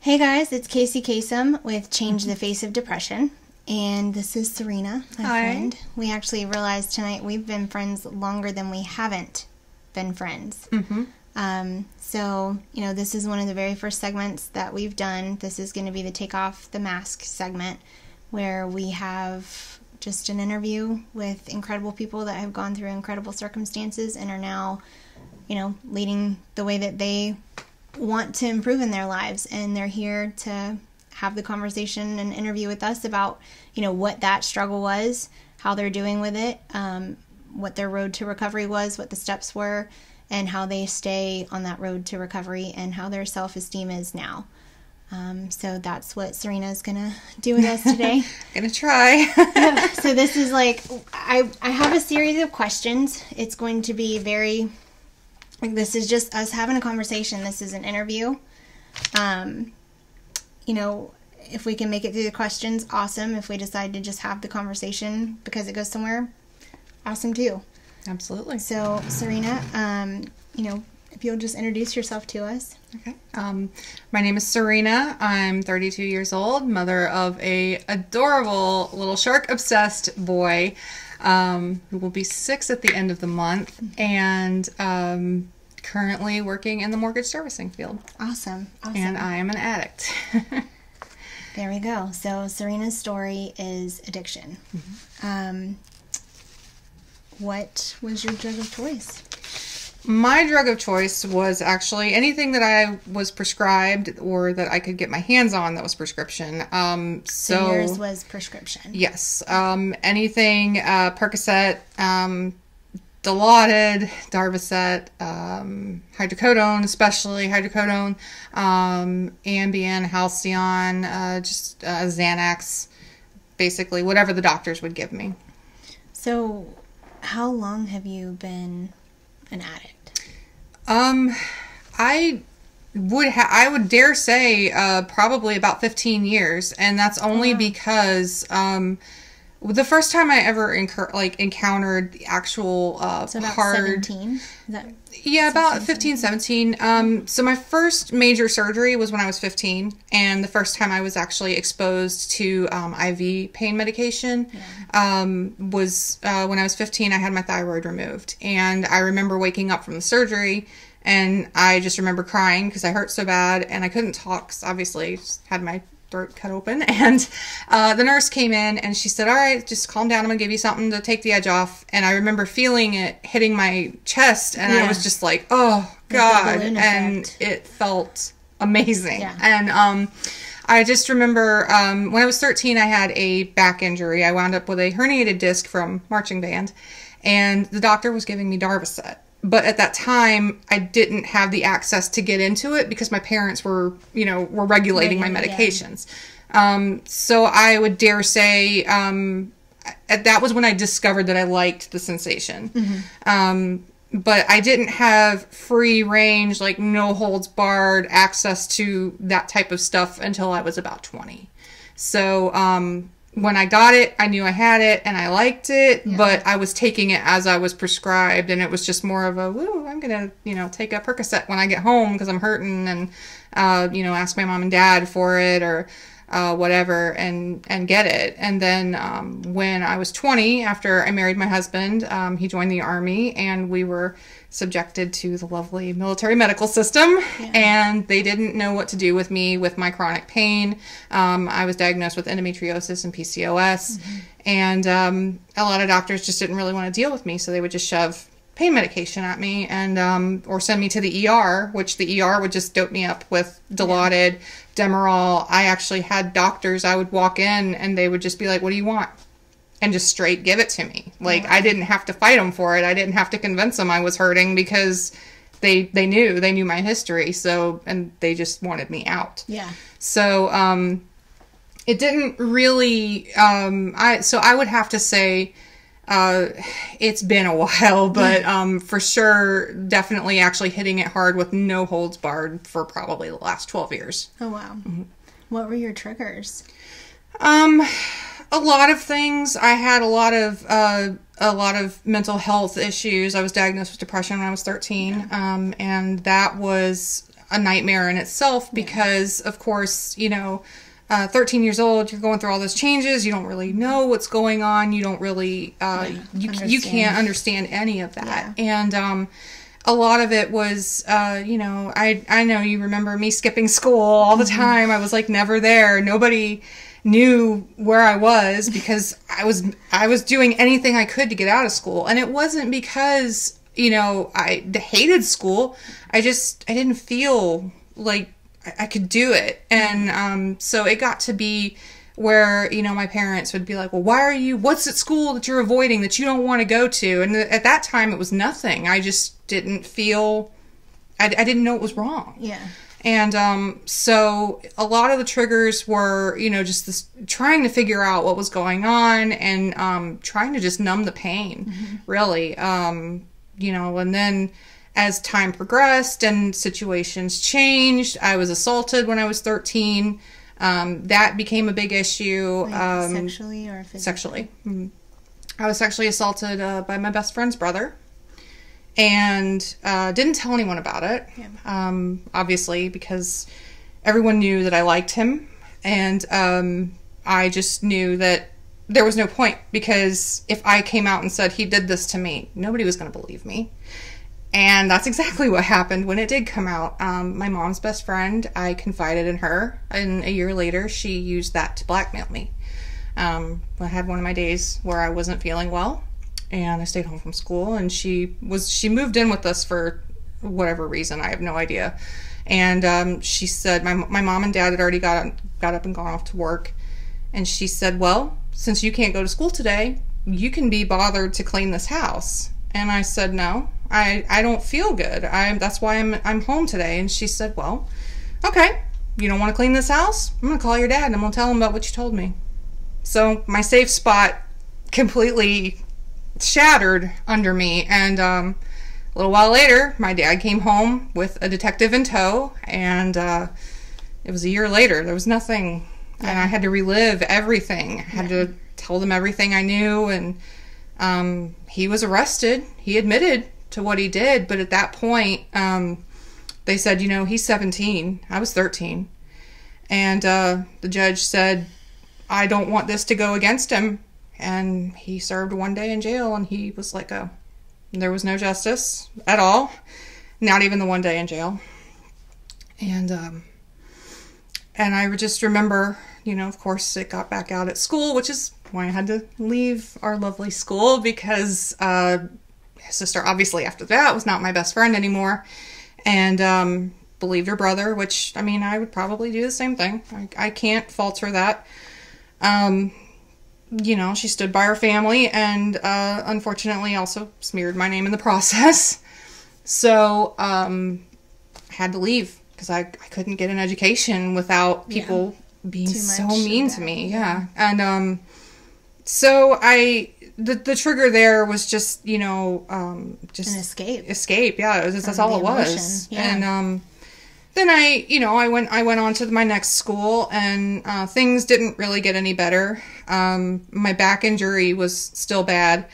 Hey guys, it's Casiecasem with Change the Face of Depression, and this is Serena, my friend. We actually realized tonight we've been friends longer than we haven't been friends. So, this is one of the very first segments that we've done. This is going to be the Take Off the Mask segment, where we have just an interview with incredible people that have gone through incredible circumstances and are now, leading the way that they want to improve in their lives, and they're here to have the conversation and interview with us about what that struggle was, how they're doing with it, what their road to recovery was, what the steps were, and how they stay on that road to recovery, and how their self-esteem is now. So that's what Serena's gonna do with us today. Gonna try. So this is I have a series of questions. It's going to be very this is just us having a conversation. This is an interview. If we can make it through the questions, awesome. If we decide to just have the conversation because it goes somewhere, awesome too. Absolutely. So, Serena, if you'll just introduce yourself to us. Okay. My name is Serena. I'm 32 years old, mother of a adorable little shark-obsessed boy who will be 6 at the end of the month, and currently working in the mortgage servicing field. Awesome. And I am an addict. There we go. So Serena's story is addiction. What was your drug of choice? My drug of choice was actually anything that I was prescribed or that I could get my hands on that was prescription. So yours was prescription? Yes. Anything, Percocet, Dilaudid, Darvocet, hydrocodone, especially hydrocodone, Ambien, Halcyon, just Xanax, basically whatever the doctors would give me. So how long have you been an addict? I would dare say probably about 15 years, and that's only because the first time I ever encountered the actual so about hard 17? Is that about 15, 17. So my first major surgery was when I was 15, and the first time I was actually exposed to IV pain medication was when I was 15. I had my thyroid removed, and I remember waking up from the surgery, and I just remember crying because I hurt so bad, and I couldn't talk because obviously just had my throat cut open. And the nurse came in and she said, "All right, just calm down. I'm gonna give you something to take the edge off." And I remember feeling it hitting my chest, and I was just like, "Oh God!" And it felt amazing. And I just remember when I was 13, I had a back injury. I wound up with a herniated disc from marching band, and the doctor was giving me Darvocet. But at that time, I didn't have the access to get into it because my parents were regulating my medications. So I would dare say that was when I discovered that I liked the sensation. But I didn't have free range, no holds barred access to that type of stuff until I was about 20. So when I got it, I knew I had it and I liked it, but I was taking it as I was prescribed, and it was just more of a, woo, I'm going to, take a Percocet when I get home because I'm hurting, and, ask my mom and dad for it or whatever and get it. And then when I was 20, after I married my husband, he joined the Army, and we were subjected to the lovely military medical system, and they didn't know what to do with me with my chronic pain. I was diagnosed with endometriosis and PCOS, and a lot of doctors just didn't really want to deal with me, so they would just shove pain medication at me and or send me to the ER, which the ER would just dope me up with Dilaudid, Demerol. I actually had doctors, I would walk in and they would just be like, "What do you want?" And just straight give it to me. I didn't have to fight them for it. I didn't have to convince them I was hurting because they knew my history. So, and they just wanted me out. So, it didn't really, I would have to say, it's been a while, but, for sure, definitely actually hitting it hard with no holds barred for probably the last 12 years. Oh, wow. What were your triggers? A lot of things. I had a lot of mental health issues. I was diagnosed with depression when I was 13, and that was a nightmare in itself because, of course, 13 years old, you're going through all those changes. You don't really know what's going on. You don't really, you can't understand any of that. Yeah. And a lot of it was, I know you remember me skipping school all the time. I was like never there. Nobody knew where I was because I was doing anything I could to get out of school. And it wasn't because, I hated school. I didn't feel like I could do it. And so it got to be where, my parents would be like, well, what's at school that you're avoiding that you don't want to go to? And at that time it was nothing. I just didn't feel, I didn't know it was wrong. Yeah. And so a lot of the triggers were, just this trying to figure out what was going on and trying to just numb the pain, really. And then as time progressed and situations changed, I was assaulted when I was 13. That became a big issue. Like sexually or physically? Sexually. I was sexually assaulted by my best friend's brother. And didn't tell anyone about it, obviously, because everyone knew that I liked him. And I just knew that there was no point, because if I came out and said he did this to me, nobody was going to believe me. And that's exactly what happened when it did come out. My mom's best friend, I confided in her, and a year later, she used that to blackmail me. I had one of my days where I wasn't feeling well. And I stayed home from school, and she moved in with us for whatever reason. I have no idea. And she said, my mom and dad had already got up and gone off to work. And she said, well, since you can't go to school today, you can be bothered to clean this house. And I said, no, I don't feel good. That's why I'm home today. And she said, well, okay, you don't want to clean this house? I'm going to call your dad and I'm going to tell him about what you told me. So my safe spot completely shattered under me. And a little while later, my dad came home with a detective in tow, and it was a year later. There was nothing, and I had to relive everything. I had to tell them everything I knew, and he was arrested. He admitted to what he did, but at that point, they said, he's 17. I was 13. And the judge said, I don't want this to go against him. And he served one day in jail, and he was like, there was no justice at all. Not even the one day in jail. And I just remember, of course, it got back out at school, which is why I had to leave our lovely school, because his sister, obviously, after that, was not my best friend anymore. And believed her brother, which, I would probably do the same thing. I can't fault her that. She stood by her family, and unfortunately also smeared my name in the process. So I had to leave because I couldn't get an education without people being so mean to me. Yeah. And so the trigger there was just, just an escape. Escape, yeah. That's all it was. Yeah. And then I went on to my next school, and things didn't really get any better. My back injury was still bad,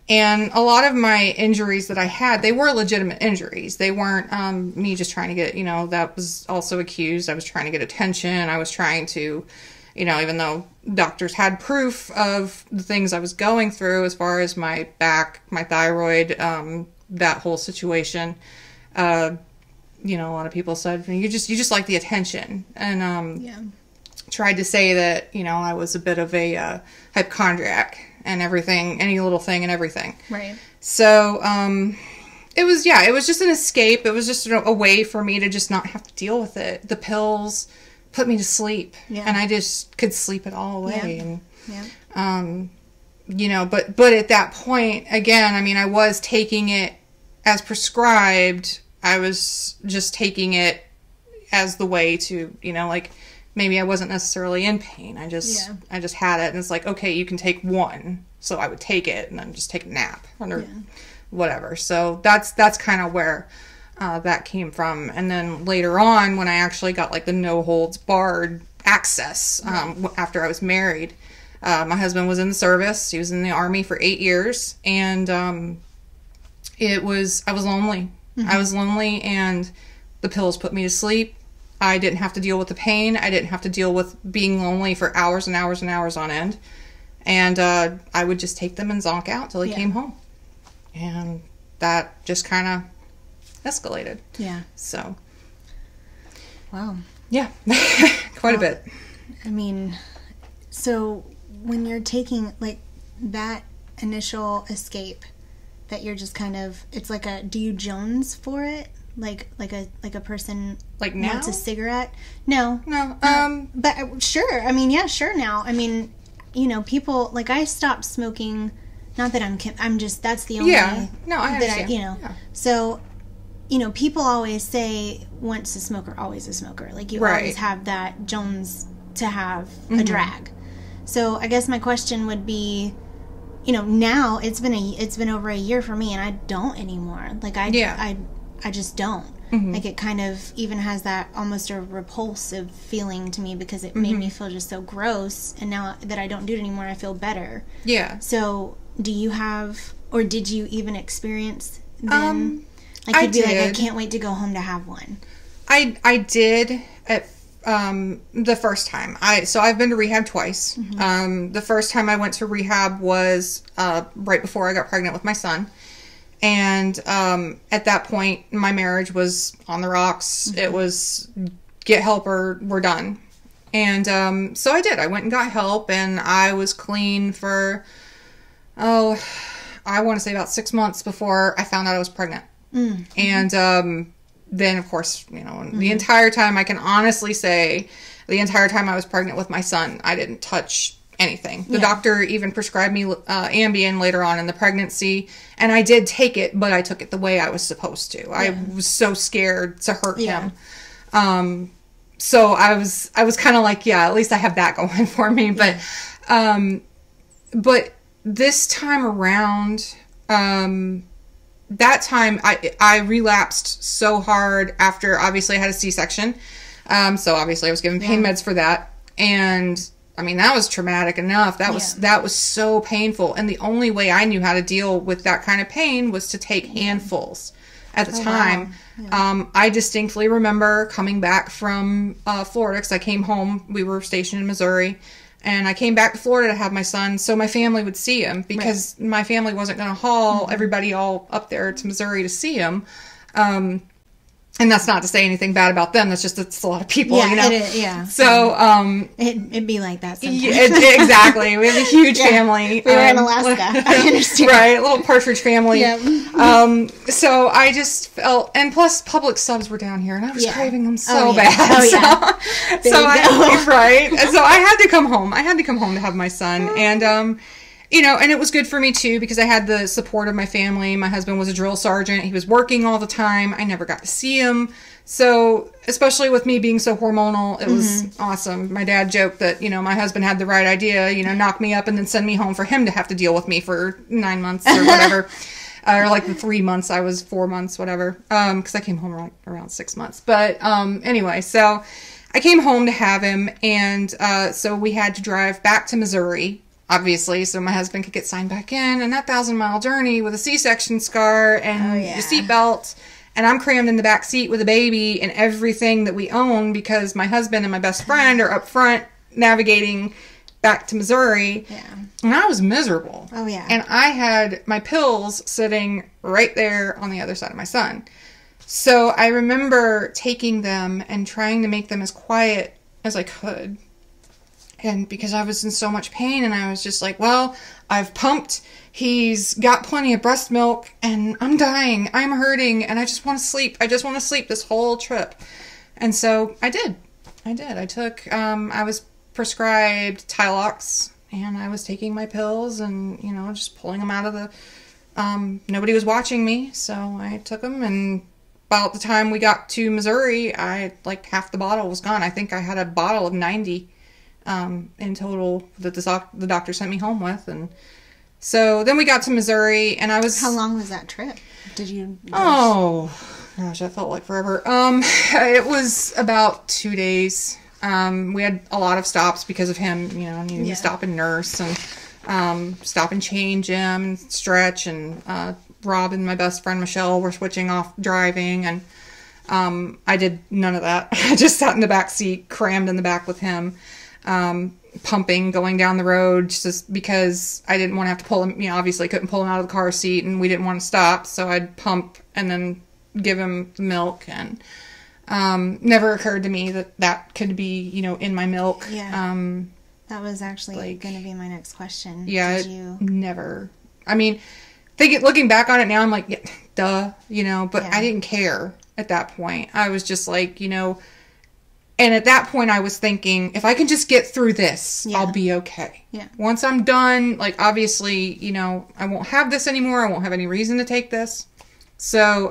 and a lot of my injuries that I had, they were legitimate injuries. They weren't me just trying to get, that was also accused. I was trying to get attention. I was trying to, even though doctors had proof of the things I was going through as far as my back, my thyroid, that whole situation, a lot of people said, you just like the attention. And, tried to say that, I was a bit of a, hypochondriac and everything, any little thing and everything. Right. So, it was just an escape. It was just a way for me to just not have to deal with it. The pills put me to sleep, and I just could sleep it all away. And, but at that point, again, I was taking it as prescribed. I was just taking it as the way to, maybe I wasn't necessarily in pain. I just had it, and it's like, okay, you can take one. So I would take it and then just take a nap or whatever. So that's kind of where that came from. And then later on, when I actually got the no holds barred access after I was married, my husband was in the service. He was in the Army for 8 years, and I was lonely. Mm-hmm. I was lonely, and The pills put me to sleep. I didn't have to deal with the pain. I didn't have to deal with being lonely for hours and hours and hours on end. And I would just take them and zonk out till he came home. And that just kind of escalated. Yeah. So. Wow. Yeah. Quite a bit. I mean, so when you're taking, like, that initial escape that you're just kind of, it's like a, do you Jones for it? Like a person like now? Wants a cigarette? No. But sure. I mean, yeah, sure now. I mean, you know, people, like, I stopped smoking, not that I'm just, that's the only. Yeah. No, I understand. You know. Yeah. So, you know, people always say once a smoker, always a smoker. Like, you always have that Jones to have a drag. So I guess my question would be, you know, now it's been over a year for me, and I don't anymore. Like, I just don't. Like, it kind of even has that almost a repulsive feeling to me because it made me feel just so gross. And now that I don't do it anymore, I feel better. Yeah. So do you have, or did you even experience them? Like, you'd be like, I can't wait to go home to have one. I did at the first time. So I've been to rehab twice. The first time I went to rehab was right before I got pregnant with my son. And at that point, my marriage was on the rocks. It was get help or we're done. And so I did. I went and got help, and I was clean for, I want to say about 6 months before I found out I was pregnant. And then, of course, you know, the entire time, I can honestly say, the entire time I was pregnant with my son, I didn't touch anything. The doctor even prescribed me Ambien later on in the pregnancy, and I did take it, but I took it the way I was supposed to. I was so scared to hurt him. So I was kind of like, yeah, at least I have that going for me. But this time around, that time I relapsed so hard after, obviously I had a C-section. So obviously I was given pain meds for that. And I mean, that was traumatic enough. That was so painful. And the only way I knew how to deal with that kind of pain was to take handfuls at the time. Wow. I distinctly remember coming back from Florida, because I came home. We were stationed in Missouri. And I came back to Florida to have my son so my family would see him, because my family wasn't going to haul everybody all up there to Missouri to see him. And that's not to say anything bad about them. That's just, it's a lot of people, you know? It is, So, it'd be like that sometimes. Exactly. We have a huge family. We were in Alaska. I understand. Right. A little partridge family. So I just felt, and plus public subs were down here, and I was craving them so bad. So I had to come home. I had to come home to have my son. And, you know, and it was good for me, too, because I had the support of my family. My husband was a drill sergeant. He was working all the time. I never got to see him. So, especially with me being so hormonal, it was awesome. My dad joked that, you know, my husband had the right idea, you know, knock me up and then send me home for him to have to deal with me for 9 months or whatever. Or like the 3 months, I was 4 months, whatever. Because I came home around 6 months. But anyway, so I came home to have him. And so we had to drive back to Missouri, obviously, so my husband could get signed back in. And that 1,000-mile journey with a C-section scar and a seatbelt. And I'm crammed in the back seat with a baby and everything that we own, because my husband and my best friend are up front navigating back to Missouri. And I was miserable. And I had my pills sitting right there on the other side of my son. So I remember taking them and trying to make them as quiet as I could. And because I was in so much pain, and I was just like, well, I've pumped, he's got plenty of breast milk, and I'm dying, I'm hurting, and I just want to sleep. I just want to sleep this whole trip. And so I did. I took, I was prescribed Tylox, and I was taking my pills and, you know, just pulling them out of the, nobody was watching me, so I took them, and about the time we got to Missouri, like half the bottle was gone. I think I had a bottle of 90 in total that the doctor sent me home with. And so then we got to Missouri, and I was... How long was that trip? Did you... Oh, gosh, that felt like forever. It was about 2 days. We had a lot of stops because of him, you know, needing to stop and nurse, and stop and change him and stretch, and Rob and my best friend Michelle were switching off driving, and I did none of that. I just sat in the back seat, crammed in the back with him, pumping, going down the road, just because I didn't want to have to pull him. Obviously couldn't pull him out of the car seat, and we didn't want to stop, so I'd pump and then give him the milk. And never occurred to me that could be, in my milk. Yeah. That was actually going to be my next question. Yeah, never. I mean, looking back on it now, I'm like, yeah, duh, but I didn't care at that point. I was just like, and at that point I was thinking, if I can just get through this, I'll be okay. Yeah. Once I'm done, like, obviously, I won't have this anymore. I won't have any reason to take this. So,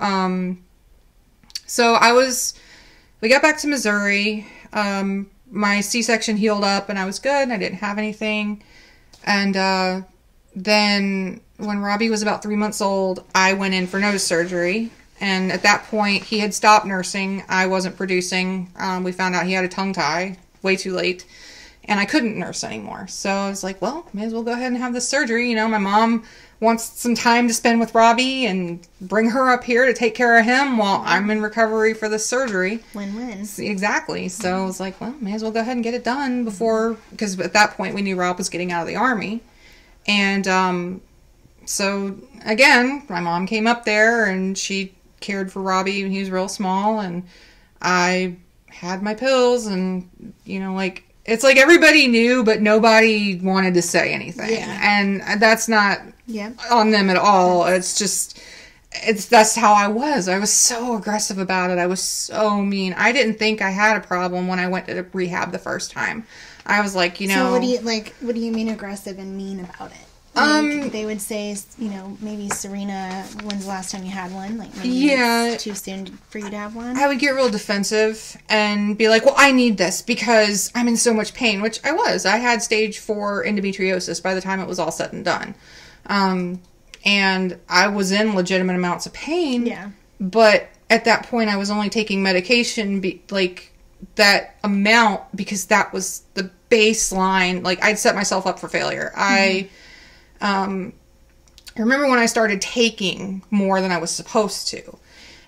we got back to Missouri. My C-section healed up and I was good. I didn't have anything. And, then when Robbie was about 3 months old, I went in for nose surgery. And at that point, he had stopped nursing. I wasn't producing. We found out he had a tongue tie way too late. And I couldn't nurse anymore. So I was like, well, may as well go ahead and have this surgery. My mom wants some time to spend with Robbie and bring her up here to take care of him while I'm in recovery for this surgery. Win-win. Exactly. So I was like, well, may as well go ahead and get it done before, because at that point we knew Rob was getting out of the Army. And so again, my mom came up there and she cared for Robbie when he was real small, and I had my pills, and it's like everybody knew, but nobody wanted to say anything. Yeah. And that's not on them at all. It's just, that's how I was. I was so aggressive about it. I was so mean. I didn't think I had a problem when I went to rehab the first time. I was like, So what do you mean aggressive and mean about it? They would say, maybe Serena, when's the last time you had one? Like, maybe it's too soon for you to have one? I would get real defensive and be like, well, I need this because I'm in so much pain, which I was. I had stage 4 endometriosis by the time it was all said and done. And I was in legitimate amounts of pain. Yeah. But at that point, I was only taking medication, that amount, because that was the baseline. Like, I'd set myself up for failure. Mm-hmm. I remember when I started taking more than I was supposed to.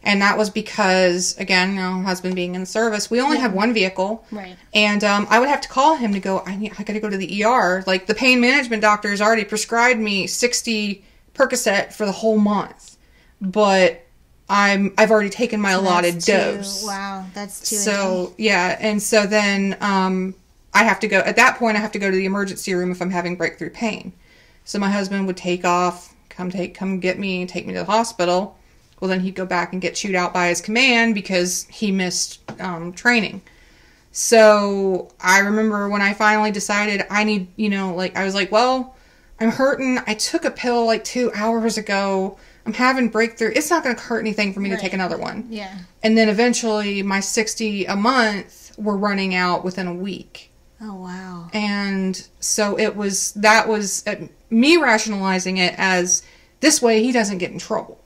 And that was because, again, husband being in the service, we only had one vehicle. Right. And I would have to call him to go, I got to go to the ER. Like, the pain management doctor has already prescribed me 60 Percocet for the whole month. But I've already taken my allotted dose. Wow, that's too. So, yeah. And so then I have to go, at that point, I have to go to the emergency room if I'm having breakthrough pain. So my husband would take off, come get me, and take me to the hospital. Well, then he'd go back and get chewed out by his command because he missed training. So I remember when I finally decided I need, I was like, well, I'm hurting. I took a pill like 2 hours ago. I'm having breakthrough. It's not going to hurt anything for me to take another one. Yeah. And then eventually my 60 a month were running out within a week. Oh, wow. And so that was me rationalizing it as, this way he doesn't get in trouble.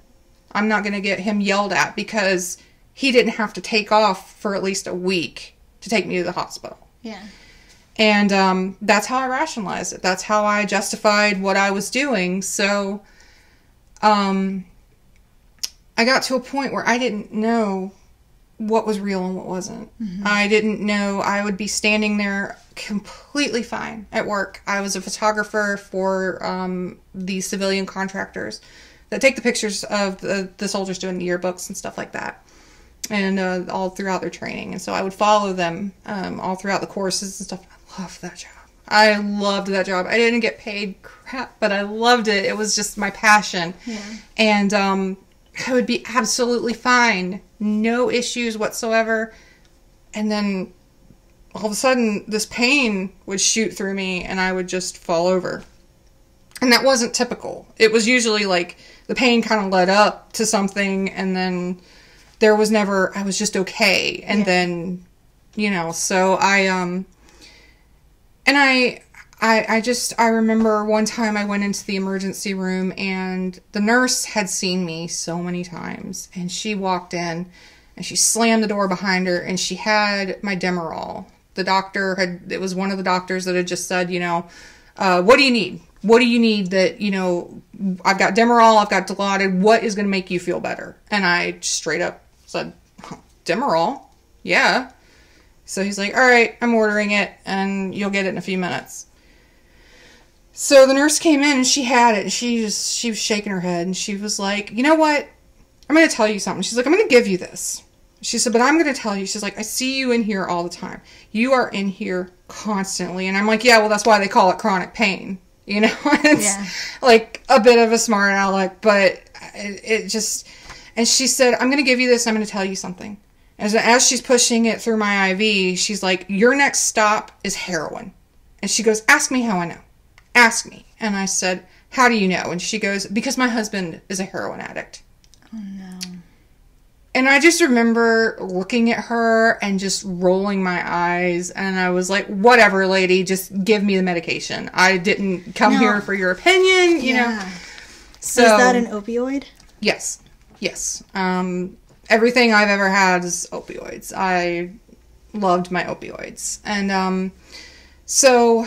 I'm not going to get him yelled at because he didn't have to take off for at least a week to take me to the hospital. Yeah. And that's how I rationalized it. That's how I justified what I was doing. So I got to a point where I didn't know what was real and what wasn't. Mm-hmm. I didn't know. I would be standing there completely fine at work. I was a photographer for the civilian contractors that take the pictures of the soldiers doing the yearbooks and stuff like that, and all throughout their training. And so I would follow them all throughout the courses and stuff. I loved that job. I loved that job. I didn't get paid crap, but I loved it. It was just my passion. Yeah. And I would be absolutely fine. No issues whatsoever. And then all of a sudden this pain would shoot through me and I would just fall over. And that wasn't typical. It was usually like the pain kind of led up to something, and then there was never, I was just okay. And then, so I remember one time I went into the emergency room and the nurse had seen me so many times, and she walked in and she slammed the door behind her and she had my Demerol. The doctor it was one of the doctors that had just said, what do you need? What do you need that, I've got Demerol, I've got Dilaudid, what is going to make you feel better? And I straight up said, Demerol. Yeah. So he's like, all right, I'm ordering it, and you'll get it in a few minutes. So the nurse came in, and she had it, and she was shaking her head, and she was like, you know what? I'm going to tell you something. She's like, I'm going to give you this. She said, but I'm going to tell you. She's like, I see you in here all the time. You are in here constantly. And I'm like, yeah, well, that's why they call it chronic pain. You know, it's like a bit of a smart aleck, but it just, and she said, I'm going to give you this. I'm going to tell you something. As she's pushing it through my IV, she's like, your next stop is heroin. And she goes, ask me how I know. Ask me. And I said, how do you know? And she goes, because my husband is a heroin addict. Oh, no. And I just remember looking at her and just rolling my eyes. And I was like, whatever, lady, just give me the medication. I didn't come here for your opinion, you know. So, is that an opioid? Yes. Yes. Everything I've ever had is opioids. I loved my opioids. And so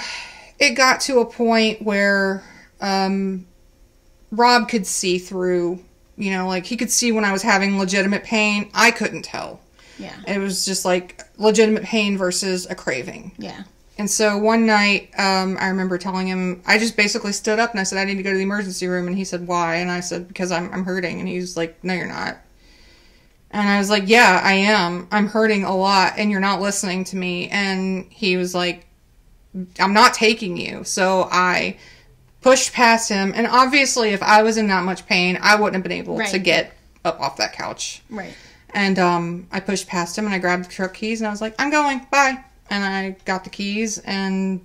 it got to a point where Rob could see through, you know, like he could see when I was having legitimate pain. I couldn't tell. Yeah. It was just like legitimate pain versus a craving. Yeah. And so one night, I remember telling him, I just basically stood up and I said, I need to go to the emergency room. And he said, why? And I said, because I'm hurting. And he was like, no, you're not. And I was like, yeah, I am. I'm hurting a lot and you're not listening to me. And he was like, I'm not taking you. So I pushed past him. And obviously, if I was in that much pain, I wouldn't have been able to get up off that couch. Right. And I pushed past him and I grabbed the truck keys and I was like, I'm going. Bye. And I got the keys and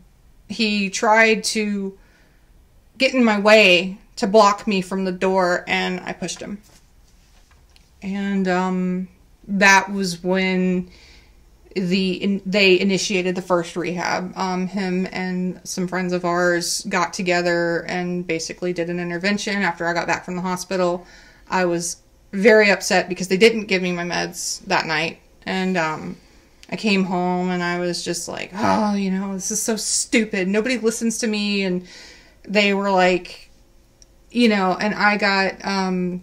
he tried to get in my way to block me from the door and I pushed him. And that was when they initiated the first rehab. Him and some friends of ours got together and basically did an intervention. After I got back from the hospital, I was very upset because they didn't give me my meds that night. And I came home and I was just like, oh, you know, this is so stupid. Nobody listens to me. And they were like, you know, and I got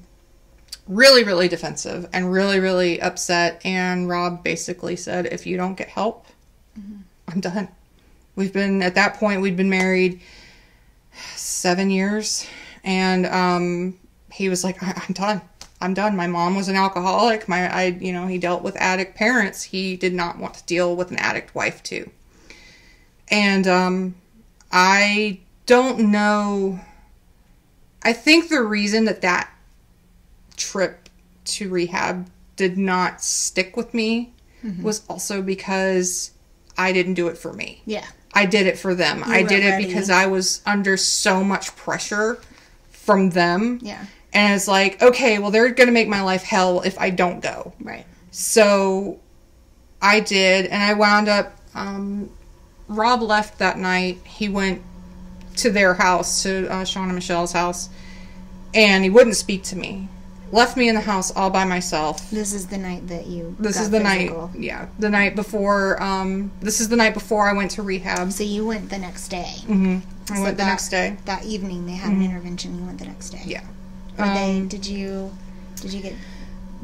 really, really defensive and really, really upset. And Rob basically said, if you don't get help, I'm done. At that point, we'd been married 7 years. And he was like, I'm done. I'm done. My mom was an alcoholic. He dealt with addict parents. He did not want to deal with an addict wife too. And I don't know. I think the reason that trip to rehab did not stick with me was also because I didn't do it for me. Yeah. I did it for them. I did it because I was under so much pressure from them. Yeah. And it's like, okay, well, they're going to make my life hell if I don't go. Right. So I did, and I wound up, Rob left that night. He went to their house, to Sean and Michelle's house, and he wouldn't speak to me. Left me in the house all by myself. This is the night that you This is the physical. Night, yeah. The night before, this is the night before I went to rehab. So you went the next day. I went the next day. That evening they had an intervention, you went the next day. Yeah. Did you get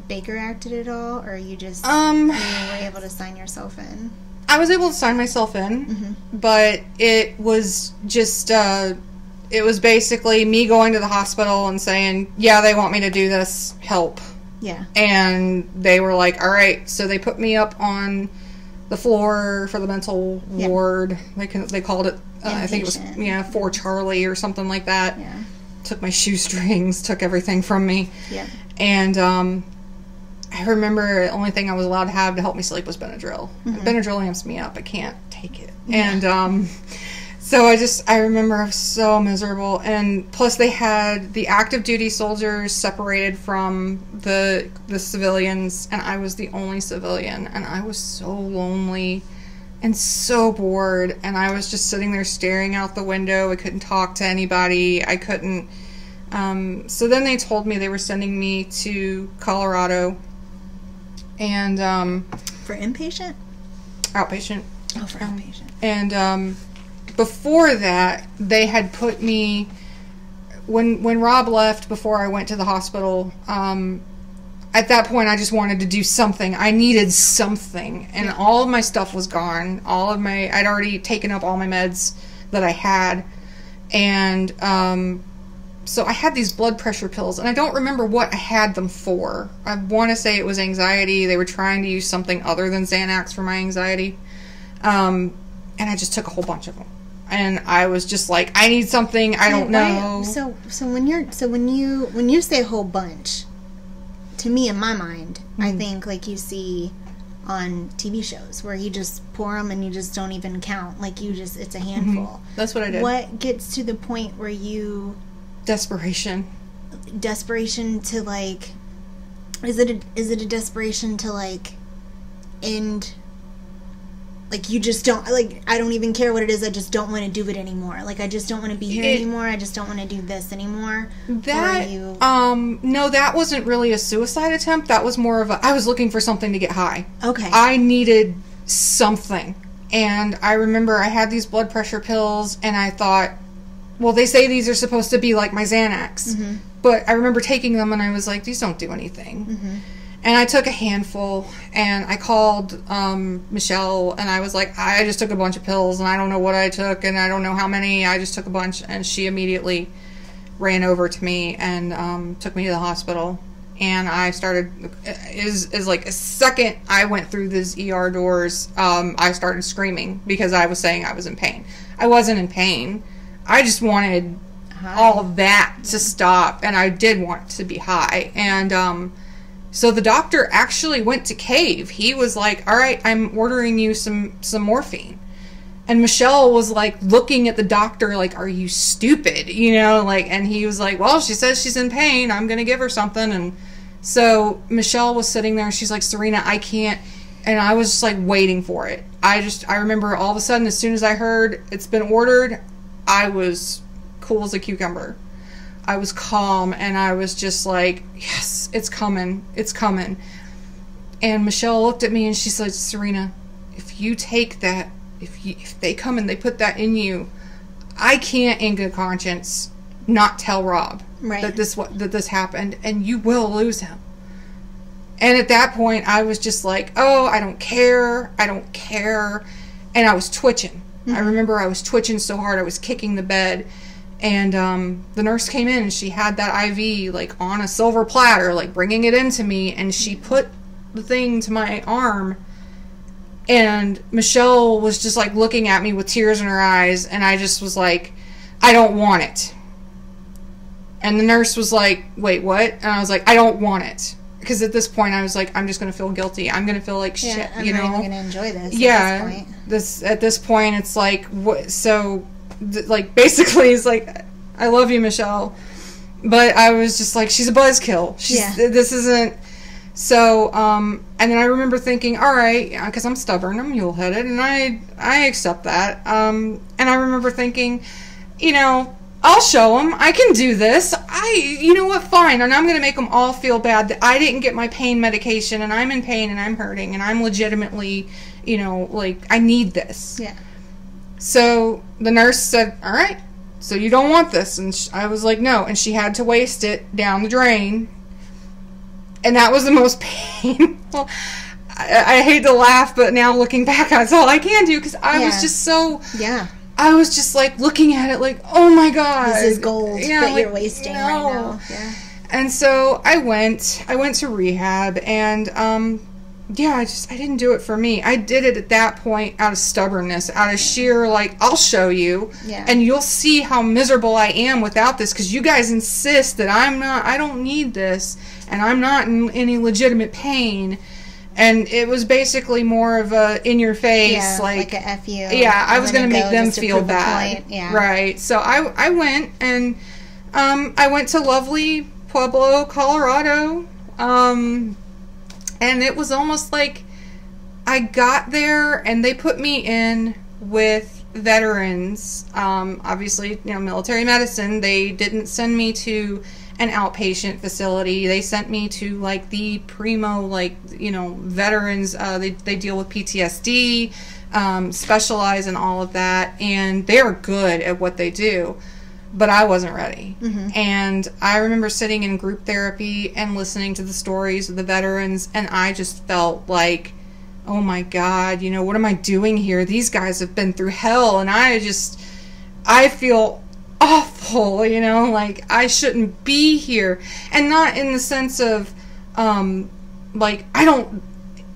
Baker acted at all, or you just you were able to sign yourself in? I was able to sign myself in, but it was just it was basically me going to the hospital and saying, yeah, they want me to do this, help. Yeah. And they were like, all right. So they put me up on the floor for the mental ward. They called it I think it was for Charlie or something like that. Yeah. Took my shoestrings, took everything from me. Yeah. And I remember the only thing I was allowed to have to help me sleep was Benadryl. Benadryl amps me up. I can't take it. Yeah. And so I remember I was so miserable. And plus they had the active duty soldiers separated from the civilians, and I was the only civilian, and I was so lonely and so bored, and I was just sitting there staring out the window. I couldn't talk to anybody. I couldn't. So then they told me they were sending me to Colorado, and for inpatient, outpatient. Oh, for outpatient. And before that, they had put me when Rob left before I went to the hospital. I at that point, I just wanted to do something. I needed something. And all of my stuff was gone. I'd already taken up all my meds that I had. And so I had these blood pressure pills. And I don't remember what I had them for. I want to say it was anxiety. They were trying to use something other than Xanax for my anxiety. And I just took a whole bunch of them. And I was just like, I need something. I don't know. So when you say a whole bunch, to me, in my mind, I think like you see on TV shows where you just pour them and you just don't even count. Like it's a handful. That's what I did. What gets to the point where you... Desperation to like... Is it a desperation to like end... Like, you just don't, like, I don't even care what it is, I just don't want to do it anymore. Like, I just don't want to be here anymore, I just don't want to do this anymore. That, no, that wasn't really a suicide attempt, that was more of I was looking for something to get high. Okay. I needed something. And I remember I had these blood pressure pills, and I thought, well, they say these are supposed to be like my Xanax. Mm-hmm. But I remember taking them, and I was like, these don't do anything. Mm-hmm. And I took a handful, and I called Michelle, and I was like, I just took a bunch of pills, and I don't know what I took, and I don't know how many. I just took a bunch, and she immediately ran over to me and took me to the hospital. And I started, like a second I went through these ER doors, I started screaming because I was saying I was in pain. I wasn't in pain. I just wanted all of that to stop, and I did want to be high. And so the doctor actually went to cave. He was like, all right, I'm ordering you some morphine. And Michelle was like looking at the doctor like, are you stupid? You know, like, and he was like, well, she says she's in pain. I'm going to give her something. And so Michelle was sitting there and she's like, Serena, I can't. And I was just like waiting for it. I remember all of a sudden, as soon as I heard it's been ordered, I was cool as a cucumber. I was calm, and I was just like, yes, it's coming. It's coming. And Michelle looked at me, and she said, Serena, if you take that, if they come and they put that in you, I can't in good conscience not tell Rob that this happened, and you will lose him. And at that point, I was just like, oh, I don't care. I don't care. And I was twitching. Mm-hmm. I remember I was twitching so hard, I was kicking the bed. And the nurse came in, and she had that IV like on a silver platter, like bringing it into me, and she put the thing to my arm, and Michelle was just like looking at me with tears in her eyes, and I just was like, I don't want it. And the nurse was like, wait, what? And I was like, I don't want it. Because at this point I was like, I'm just going to feel guilty. I'm going to feel like shit, I'm not even going to enjoy this at this point it's like, what? So like, basically, it's like, I love you, Michelle, but I was just like, she's a buzzkill. This isn't. So, and then I remember thinking, all right, because I'm stubborn, I'm mule-headed, and I accept that. And I remember thinking, you know, I'll show them. I can do this. You know what? Fine. And I'm going to make them all feel bad that I didn't get my pain medication, and I'm in pain, and I'm hurting, and I'm legitimately, you know, like, I need this. Yeah. So the nurse said, all right, so you don't want this. And I was like, no. And she had to waste it down the drain. And that was the most painful. I hate to laugh, but now looking back, that's all I can do, because I was just so... Yeah. I was just like looking at it like, oh my God. This is gold that you're wasting right now. Yeah. And so I went to rehab, and I didn't do it for me. I did it at that point out of stubbornness, out of sheer, like, I'll show you, and you'll see how miserable I am without this, because you guys insist that I don't need this, and I'm not in any legitimate pain. And it was basically more of a in your face, like a F you. Yeah, I was going to make them feel bad. Yeah. Right. So I went, and I went to lovely Pueblo, Colorado. And it was almost like I got there, and they put me in with veterans. Obviously, you know, military medicine. They didn't send me to an outpatient facility. They sent me to like the primo, like, you know, veterans. They deal with PTSD, specialize in all of that, and they're good at what they do. but I wasn't ready. And I remember sitting in group therapy and listening to the stories of the veterans, and I just felt like, oh my God, you know, what am I doing here? These guys have been through hell, and I feel awful, you know, like I shouldn't be here. And not in the sense of, like,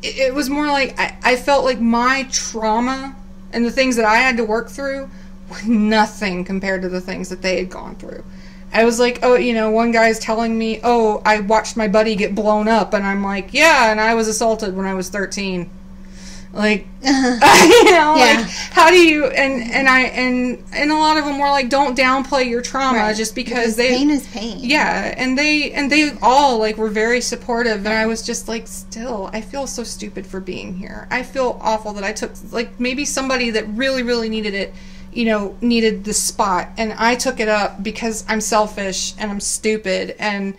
it was more like I felt like my trauma and the things that I had to work through were nothing compared to the things that they had gone through. I was like, oh, you know, one guy's telling me, oh, I watched my buddy get blown up, and I'm like, yeah, and I was assaulted when I was 13. Like, you know, like, how do you, and a lot of them were like, don't downplay your trauma just because pain is pain. Yeah, and they all, like, were very supportive, and I was just like, still, I feel so stupid for being here. I feel awful that I took, like, maybe somebody that really, really needed it, you know, needed the spot, and I took it up because I'm selfish and I'm stupid, and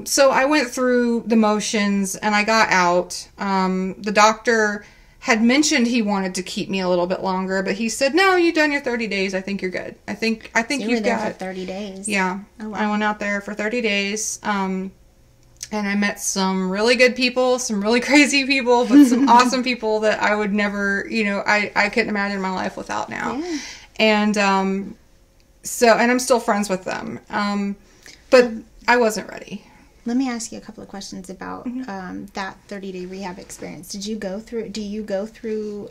so I went through the motions and I got out. The doctor had mentioned he wanted to keep me a little bit longer, but he said, no, you've done your 30 days. I think you're good. I think so you were you've there got for 30 days. Yeah. Oh, wow. I went out there for 30 days. And I met some really good people, some really crazy people, but some awesome people that I would never, you know, I couldn't imagine my life without now. Yeah. And, and I'm still friends with them. But I wasn't ready. Let me ask you a couple of questions about that 30-day rehab experience. Do you go through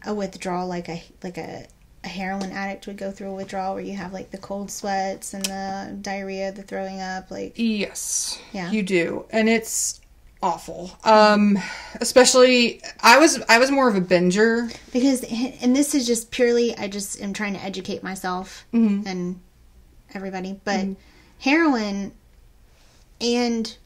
a withdrawal like a heroin addict would go through a withdrawal where you have like the cold sweats and the diarrhea, the throwing up, like? Yes. Yeah. You do. And it's awful. Especially I was more of a binger. Because, and this is just purely, I just am trying to educate myself and everybody, but heroin and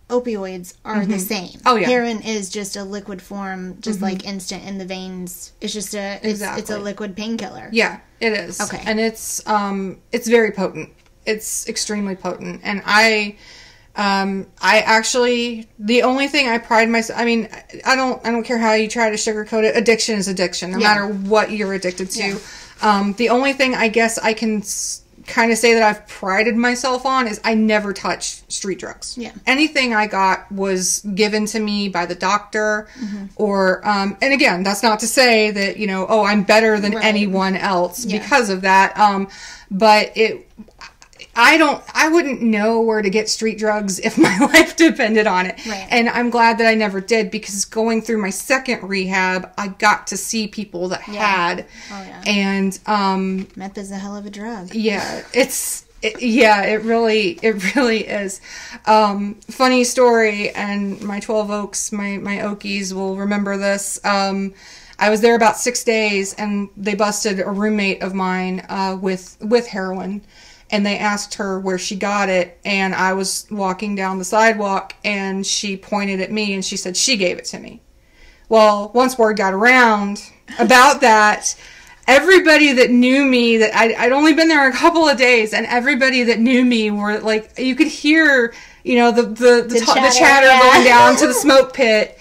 opioids are the same. Oh yeah. Heroin is just a liquid form, just like instant in the veins. It's just it's a liquid painkiller. Yeah, it is. Okay. And it's very potent. It's extremely potent. And I actually, the only thing I pride myself, I mean, I don't care how you try to sugarcoat it. Addiction is addiction, no matter what you're addicted to. Yeah. The only thing I guess I can kind of say that I've prided myself on is I never touched street drugs. Yeah. Anything I got was given to me by the doctor or, and again, that's not to say that, you know, oh, I'm better than anyone else because of that. But I wouldn't know where to get street drugs if my life depended on it. Right. And I'm glad that I never did, because going through my second rehab, I got to see people that had. Oh, yeah. And meth is a hell of a drug. Yeah, it really is. Funny story, and my 12 Oaks, my Okies will remember this. I was there about 6 days, and they busted a roommate of mine with heroin. And they asked her where she got it, and I was walking down the sidewalk, and she pointed at me, and she said she gave it to me. Well, once word got around about that, everybody that knew me, that I'd only been there a couple of days, and everybody that knew me were like, you could hear, you know, the chatter going down to the smoke pit.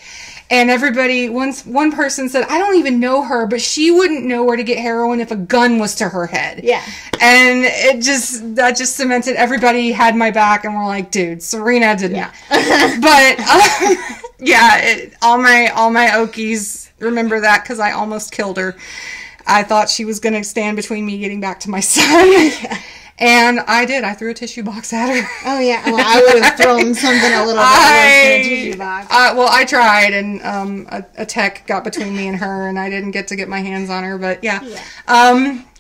And everybody, one person said, I don't even know her, but she wouldn't know where to get heroin if a gun was to her head. Yeah. And that just cemented, everybody had my back and were like, dude, Serena did not. But, all my Okies remember that, because I almost killed her. I thought she was going to stand between me getting back to my son. And I did. I threw a tissue box at her. Oh, yeah. Well, I would have thrown something a little bit worse than a tissue box. Well, I tried, and a tech got between me and her, and I didn't get to get my hands on her, but yeah.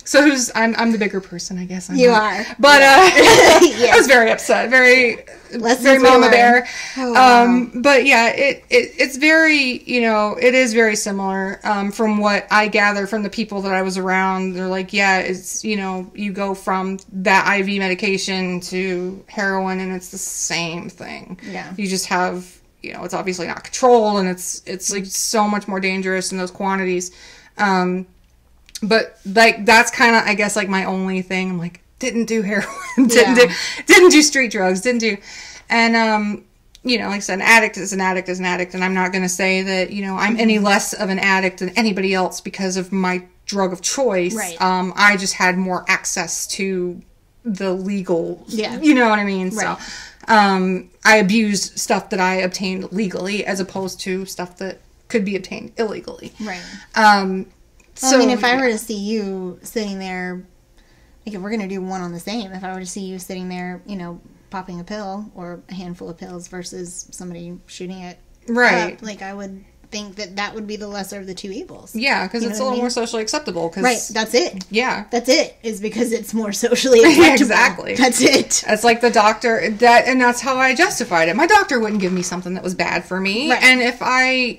So I'm the bigger person, I guess. You are. But I was very upset. Very mama bear. Oh, wow. But yeah, it's very, you know, it is very similar from what I gather from the people that I was around. They're like, yeah, it's, you know, you go from that IV medication to heroin, and it's the same thing. Yeah. You just have, you know, it's obviously not controlled, and it's like so much more dangerous in those quantities. But like, that's kind of, I guess, like my only thing. I'm like, didn't do heroin, didn't do street drugs, and you know, like I said, an addict is an addict is an addict, and I'm not going to say that, you know, I'm any less of an addict than anybody else because of my drug of choice. Right. I just had more access to the legal, yeah. You know what I mean? Right. So, I abused stuff that I obtained legally as opposed to stuff that could be obtained illegally. Right. So, I mean, if I were to see you sitting there, like if we're going to do one on the same, if I were to see you sitting there, you know, popping a pill or a handful of pills versus somebody shooting it right. up, like I would think that would be the lesser of the two evils. Yeah, because it's a little more socially acceptable. Right, that's it. Yeah. That's it, is because it's more socially acceptable. Exactly. That's it. It's like the doctor, and that's how I justified it. My doctor wouldn't give me something that was bad for me. Right. And if I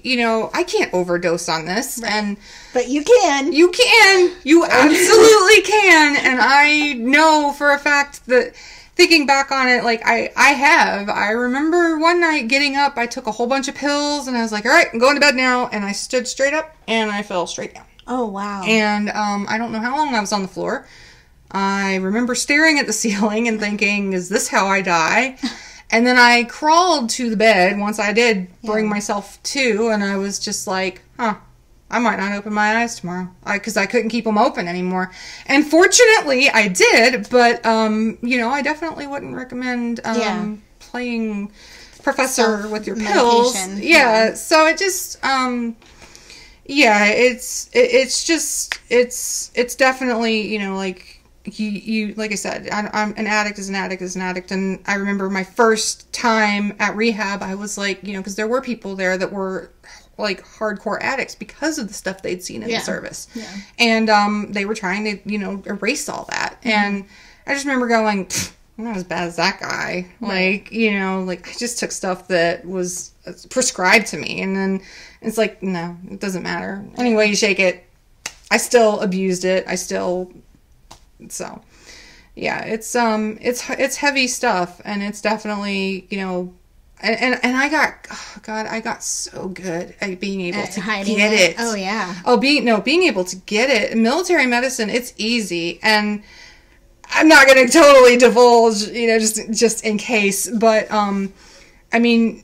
can't overdose on this. Right. But you can. You can. You absolutely can. And I know for a fact that, thinking back on it, like, I remember one night getting up, I took a whole bunch of pills, and I was like, all right, I'm going to bed now. And I stood straight up, and I fell straight down. Oh, wow. And I don't know how long I was on the floor. I remember staring at the ceiling and thinking, is this how I die? And then I crawled to the bed once I did bring myself to, and I was just like, I might not open my eyes tomorrow, because I couldn't keep them open anymore. And fortunately, I did, but, I definitely wouldn't recommend playing professor with your pills. Yeah, so it just, it's definitely, like, you like I said, I'm an addict is an addict, and I remember my first time at rehab, I was like, because there were people there that were like hardcore addicts because of the stuff they'd seen in the service. Yeah. And they were trying to, erase all that. Mm-hmm. And I just remember going, I'm not as bad as that guy. Right. Like, I just took stuff that was prescribed to me. And then it's like, no, it doesn't matter. Anyway, you shake it. I still abused it. So yeah, it's heavy stuff, and it's definitely, And I got so good at being able to get it. Oh yeah. Being able to get it. In military medicine, it's easy, and I'm not going to totally divulge, just in case. But I mean,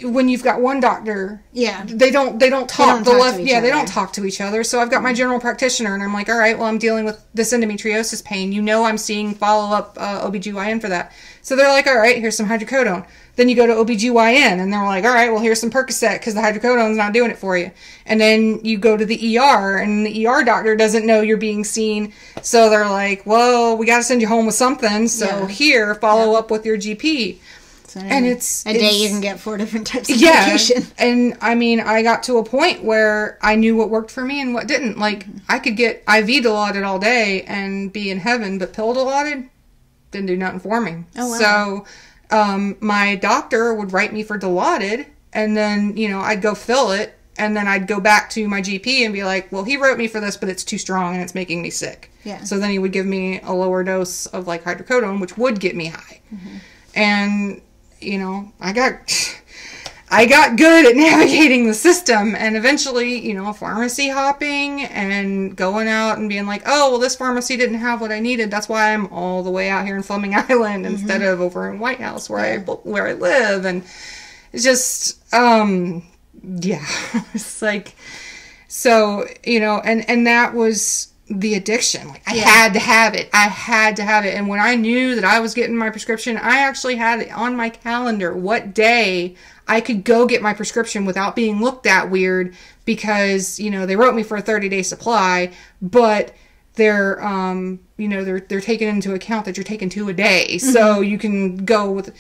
when you've got one doctor, they don't talk. They don't talk to each other. So I've got my general practitioner, and I'm like, all right, well, I'm dealing with this endometriosis pain. I'm seeing follow-up OBGYN for that. So they're like, all right, here's some hydrocodone. Then you go to OBGYN, and they're like, all right, well, here's some Percocet, because the hydrocodone's not doing it for you. And then you go to the ER, and the ER doctor doesn't know you're being seen. So they're like, well, we got to send you home with something. So here, follow up with your GP. So and it's... A day you can get 4 different types of medication. And, I mean, I got to a point where I knew what worked for me and what didn't. Like, I could get IV Dilaudid all day and be in heaven, but pill Dilaudid didn't do nothing for me. Oh, wow. So... my doctor would write me for Dilaudid, and then, I'd go fill it, and then I'd go back to my GP and be like, well, he wrote me for this, but it's too strong and it's making me sick. Yeah. So then he would give me a lower dose of, like, hydrocodone, which would get me high. Mm-hmm. And, I got good at navigating the system, and eventually, pharmacy hopping and going out and being like, oh, well, this pharmacy didn't have what I needed. That's why I'm all the way out here in Fleming Island instead of over in White House where I live. And it's just, it's like, so, and that was the addiction. Like, I had to have it. And when I knew that I was getting my prescription, I actually had it on my calendar what day I could go get my prescription without being looked at weird, because, they wrote me for a 30-day supply, but they're, they're taking into account that you're taking 2 a day. Mm-hmm. So you can go with,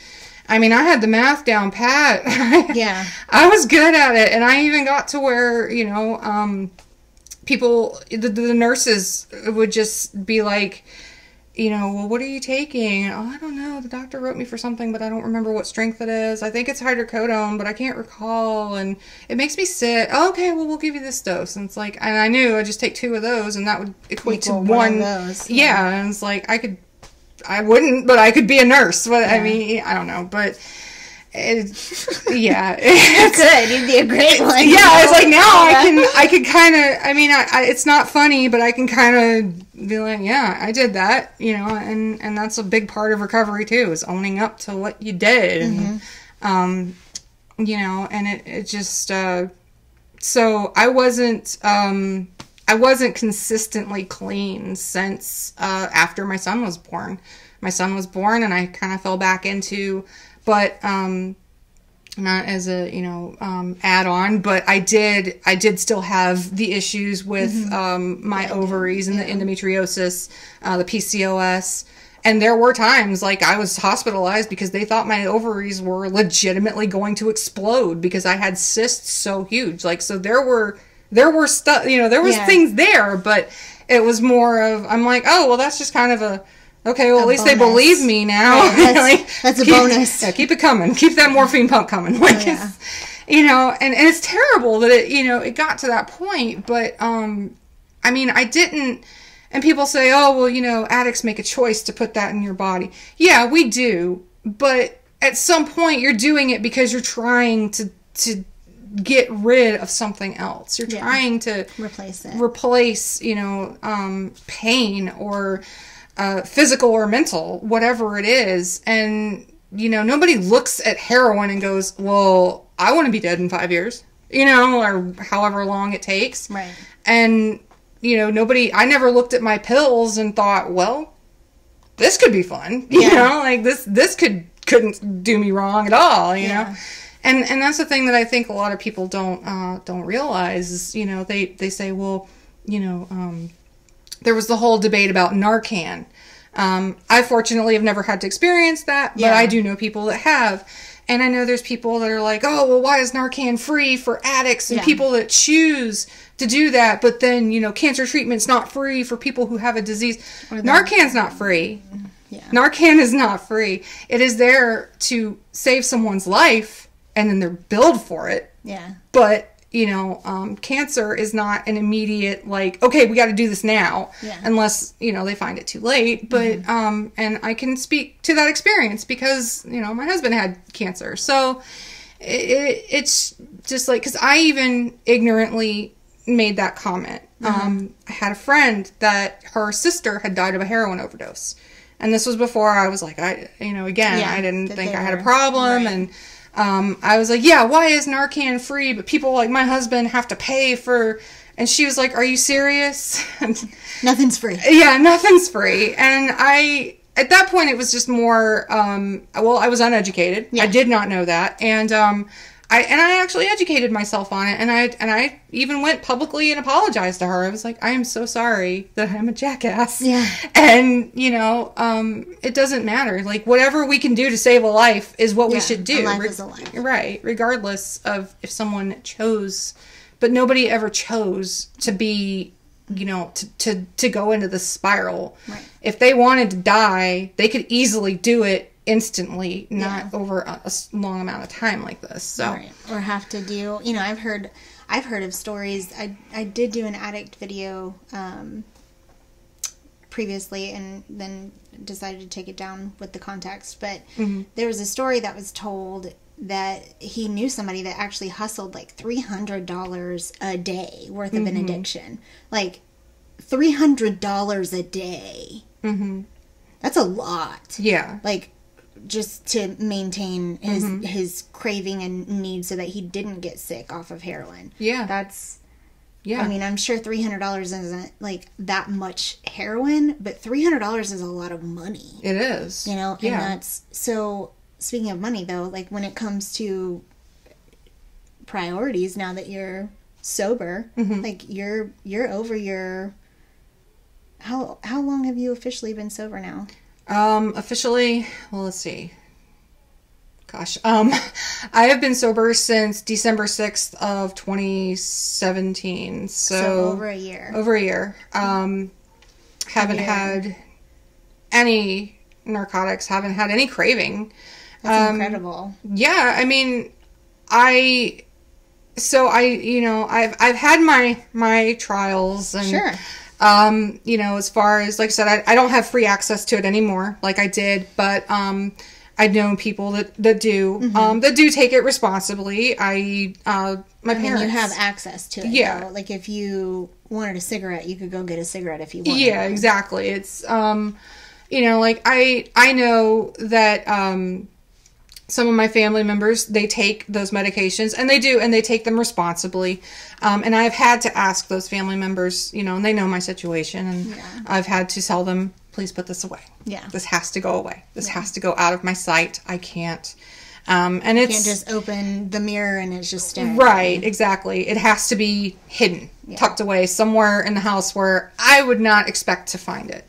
I mean, I had the math down pat. Yeah. I was good at it. And I even got to where, people, the nurses would just be like, well, what are you taking? Oh, I don't know. The doctor wrote me for something, but I don't remember what strength it is. I think it's hydrocodone, but I can't recall, and it makes me sick. Oh, okay, well, we'll give you this dose. And it's like, and I knew I'd just take 2 of those, and that would equate to one of those. Yeah, and it's like, I wouldn't, but I could be a nurse. But I mean, I don't know, but... You could. You'd be a great one. Yeah, I was like, now I could kind of, I mean, it's not funny, but I can kind of be like, yeah, I did that, and that's a big part of recovery too, is owning up to what you did. Mm-hmm. And, and it just, so I wasn't, I wasn't consistently clean since after my son was born. My son was born, and I kind of fell back into, but not as a add-on, but I did still have the issues with my ovaries and the endometriosis, the PCOS. And there were times, like, I was hospitalized because they thought my ovaries were legitimately going to explode because I had cysts so huge. Like, so there were stuff, there was things there, but it was more of, I'm like, oh, well, that's just kind of okay, well, at least bonus. They believe me now. Right, that's a bonus. Yeah, keep it coming. Keep that morphine pump coming. Like, it's, and it's terrible that it got to that point, but, I mean, I didn't. And people say, oh, well, addicts make a choice to put that in your body. Yeah, we do. But at some point, you're doing it because you're trying to get rid of something else. You're trying to replace pain or physical or mental, whatever it is. And, nobody looks at heroin and goes, well, I want to be dead in 5 years, or however long it takes. Right. And I never looked at my pills and thought, well, this could be fun. Like this couldn't do me wrong at all, know? And that's the thing that I think a lot of people don't realize is, they say, well, there was the whole debate about Narcan. I fortunately have never had to experience that, but I do know people that have. And I know there's people that are like, oh, well, why is Narcan free for addicts and people that choose to do that? But then, cancer treatment's not free for people who have a disease. Narcan's not free. Yeah. Narcan is not free. It is there to save someone's life, and then they're billed for it. Yeah. But, cancer is not an immediate, like, okay, we got to do this now. Yeah. Unless, they find it too late. But, and I can speak to that experience because, my husband had cancer. So it's just like, because I even ignorantly made that comment. I had a friend that her sister had died of a heroin overdose. And this was before I was like, I didn't think I had a problem. Right. And, I was like, yeah, why is Narcan free? But people like my husband have to pay for, and she was like, are you serious? Nothing's free. Yeah, nothing's free. And at that point, it was just more, I was uneducated. Yeah. I did not know that. And, I actually educated myself on it, and I even went publicly and apologized to her. I was like, I am so sorry that I'm a jackass. Yeah. And, it doesn't matter. Like, whatever we can do to save a life is what we should do. A life is a life. Right. Regardless of if someone chose, but nobody ever chose to be, to go into the spiral. Right. If they wanted to die, they could easily do it instantly, not over a long amount of time like this. So, right. Or have to do, I've heard of stories. I did do an addict video previously, and then decided to take it down with the context. But there was a story that was told that he knew somebody that actually hustled like $300 a day worth of an addiction, like $300 a day. That's a lot. Yeah, like, just to maintain his craving and need so that he didn't get sick off of heroin. Yeah. That's, I mean, I'm sure $300 isn't like that much heroin, but $300 is a lot of money. It is. And that's, so speaking of money though, like when it comes to priorities now that you're sober, like you're over your, how long have you officially been sober now? Officially, well, let's see. Gosh, I have been sober since December 6th of 2017. So over a year. Over a year. Haven't had any narcotics, haven't had any craving. That's incredible. Yeah, I mean, I've had my trials and sure. As far as, like I said, I don't have free access to it anymore like I did, but I've known people that do take it responsibly. My parents. You have access to it. Yeah. Though. Like if you wanted a cigarette, you could go get a cigarette if you wanted. Yeah, exactly. It's, like I know that, some of my family members, they take those medications, and they take them responsibly. And I've had to ask those family members, you know, and they know my situation, and I've had to tell them, please put this away. Yeah. This has to go away. This has to go out of my sight. I can't. And you can't just open the mirror and it's just staring. Right, exactly. It has to be hidden, tucked away somewhere in the house where I would not expect to find it.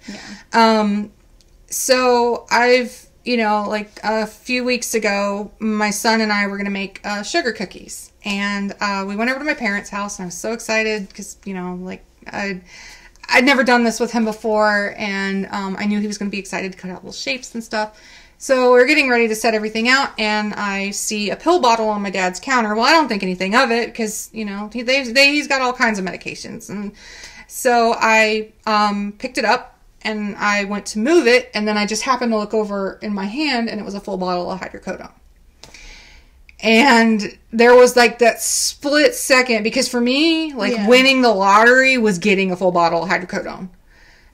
Yeah. So I've, you know, like a few weeks ago, my son and I were going to make sugar cookies. And we went over to my parents' house, and I was so excited because, you know, like I'd never done this with him before, and I knew he was going to be excited to cut out little shapes and stuff. So we're getting ready to set everything out, and I see a pill bottle on my dad's counter. Well, I don't think anything of it because, you know, he's got all kinds of medications. And so I picked it up, and I went to move it, and then I just happened to look over in my hand, and it was a full bottle of hydrocodone. And there was like that split second, because for me, like winning the lottery was getting a full bottle of hydrocodone.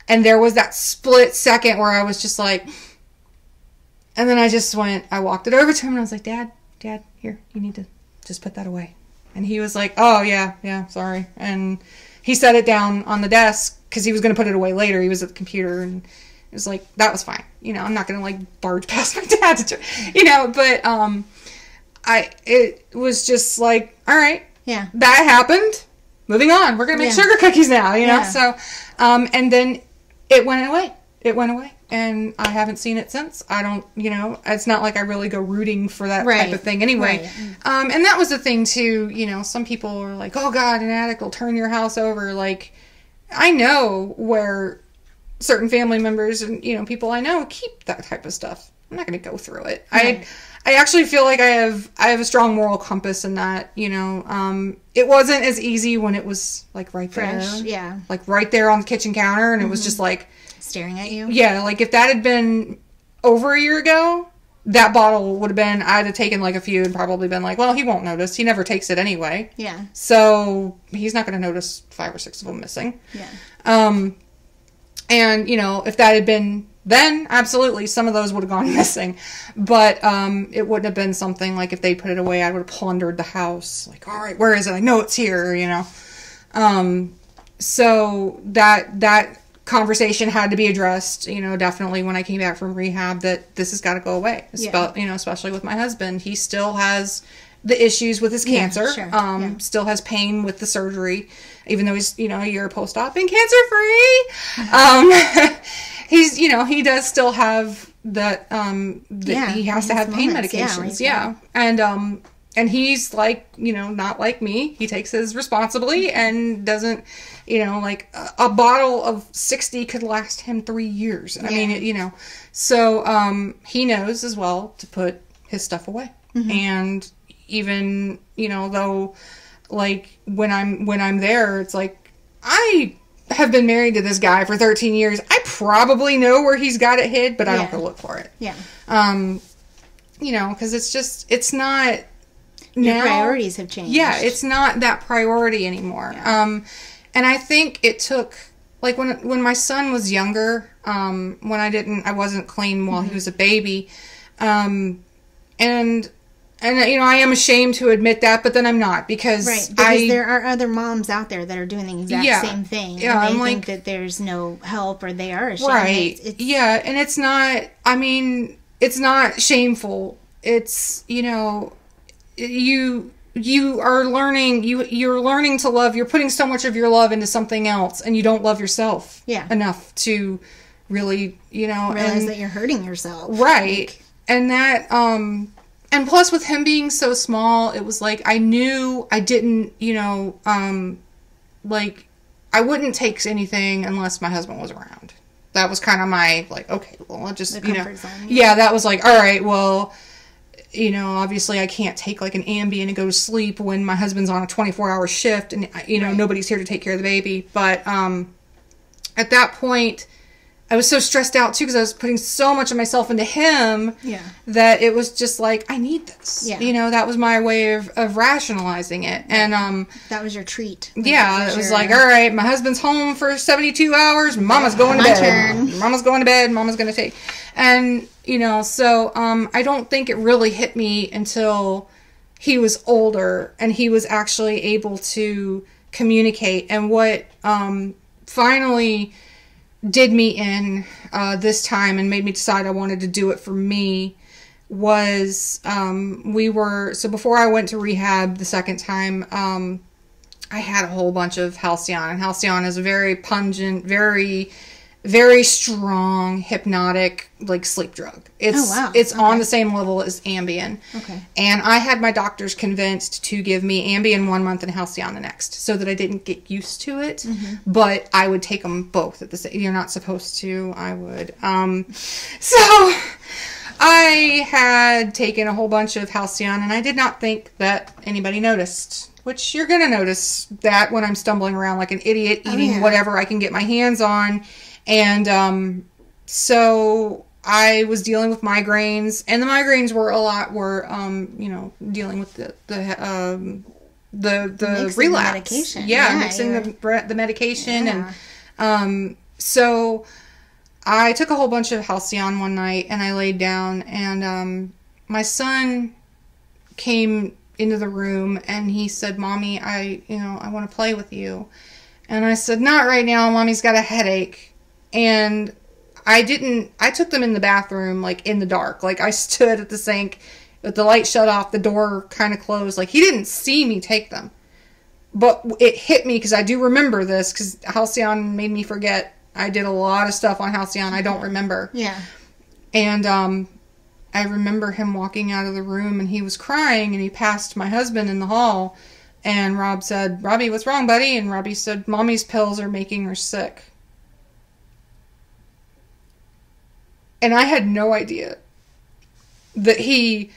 And there was that split second where I was just like, and then I walked it over to him, and I was like, Dad, here, you need to just put that away. And he was like, oh, yeah, sorry. And he set it down on the desk because he was going to put it away later. He was at the computer, and it was like, that was fine. You know, I'm not going to like barge past my dad to, you know, but it was just like, all right, that happened. Moving on. We're going to make sugar cookies now, you know? So, and then it went away. And I haven't seen it since. I don't, you know, it's not like I really go rooting for that type of thing anyway. Right. And that was the thing too, you know, some people are like, oh God, an addict will turn your house over. Like, I know where certain family members and, you know, people I know keep that type of stuff. I'm not going to go through it. Right. I actually feel like I have a strong moral compass in that, you know, it wasn't as easy when it was like right fresh, there. Like right there on the kitchen counter, and it was just like staring at you. Yeah, like if that had been over a year ago, that bottle would have been, I'd have taken like a few and probably been like, well, he won't notice. He never takes it anyway. Yeah. So he's not going to notice 5 or 6 of them missing. Yeah. And, you know, if that had been then, absolutely, some of those would have gone missing. But it wouldn't have been something like if they put it away, I would have plundered the house. Like, all right, where is it? I know it's here, you know. So that conversation had to be addressed, you know, definitely when I came back from rehab, that this has got to go away. You know, especially with my husband. He still has the issues with his cancer, still has pain with the surgery, even though he's, you know, a year post-op and cancer-free. He's, you know, he does still have that, he has to have pain medications. And he's like, you know, not like me. He takes his responsibly and doesn't, you know, like a bottle of 60 could last him 3 years. I mean, you know, so he knows as well to put his stuff away. And even, you know, though, like when I'm there, it's like, I have been married to this guy for 13 years. I probably know where he's got it hid, but I don't go look for it. Yeah. You know, because it's not. Your priorities have changed. Yeah, it's not that priority anymore. Yeah. And I think it took, like when my son was younger, when I wasn't clean while he was a baby, and you know, I am ashamed to admit that, but then I'm not, because there are other moms out there that are doing the exact same thing. Yeah, and they think that there's no help, or they are ashamed. Right. And it's not, I mean, it's not shameful. It's, you know, you are learning, you're learning to love, you're putting so much of your love into something else, and you don't love yourself enough to really, you know, realize that you're hurting yourself. Right. Like, and that, and plus with him being so small, it was like, I knew I didn't, you know, like, I wouldn't take anything unless my husband was around. That was kind of my, like, okay, well, I'll just, you know. Zone, that was like, all right, well, you know, obviously I can't take like an Ambien and go to sleep when my husband's on a 24-hour shift and, you know, nobody's here to take care of the baby. But at that point, I was so stressed out too, because I was putting so much of myself into him that it was just like, I need this. Yeah. You know, that was my way of rationalizing it. And that was your treat. Like, it was like, all right, my husband's home for 72 hours. Mama's going to bed. Mama's going to bed. Mama's going to take. And You know, so I don't think it really hit me until he was older and he was actually able to communicate. And what finally did me in this time and made me decide I wanted to do it for me was so before I went to rehab the second time, I had a whole bunch of Halcyon, and Halcyon is a very pungent, very, very strong hypnotic, like, sleep drug. It's on the same level as Ambien. Okay. And I had my doctors convinced to give me Ambien 1 month and Halcyon the next, so that I didn't get used to it. But I would take them both at the same. You're not supposed to. I would. So I had taken a whole bunch of Halcyon, and I did not think that anybody noticed. Which you're gonna notice that when I'm stumbling around like an idiot, eating whatever I can get my hands on. And so I was dealing with migraines, and the migraines were dealing with the relapse medication. Mixing the medication. And so I took a whole bunch of Halcyon one night, and I laid down, and my son came into the room, and he said, "Mommy, I want to play with you." And I said, "Not right now, Mommy's got a headache." And I took them in the bathroom, like, in the dark. Like, I stood at the sink with the light shut off, the door kind of closed. Like, he didn't see me take them. But it hit me, because I do remember this, because Halcyon made me forget. I did a lot of stuff on Halcyon I don't remember. Yeah. And, I remember him walking out of the room, and he was crying, and he passed my husband in the hall, and Rob said, "Robbie, what's wrong, buddy?" And Robbie said, "Mommy's pills are making her sick." And I had no idea that he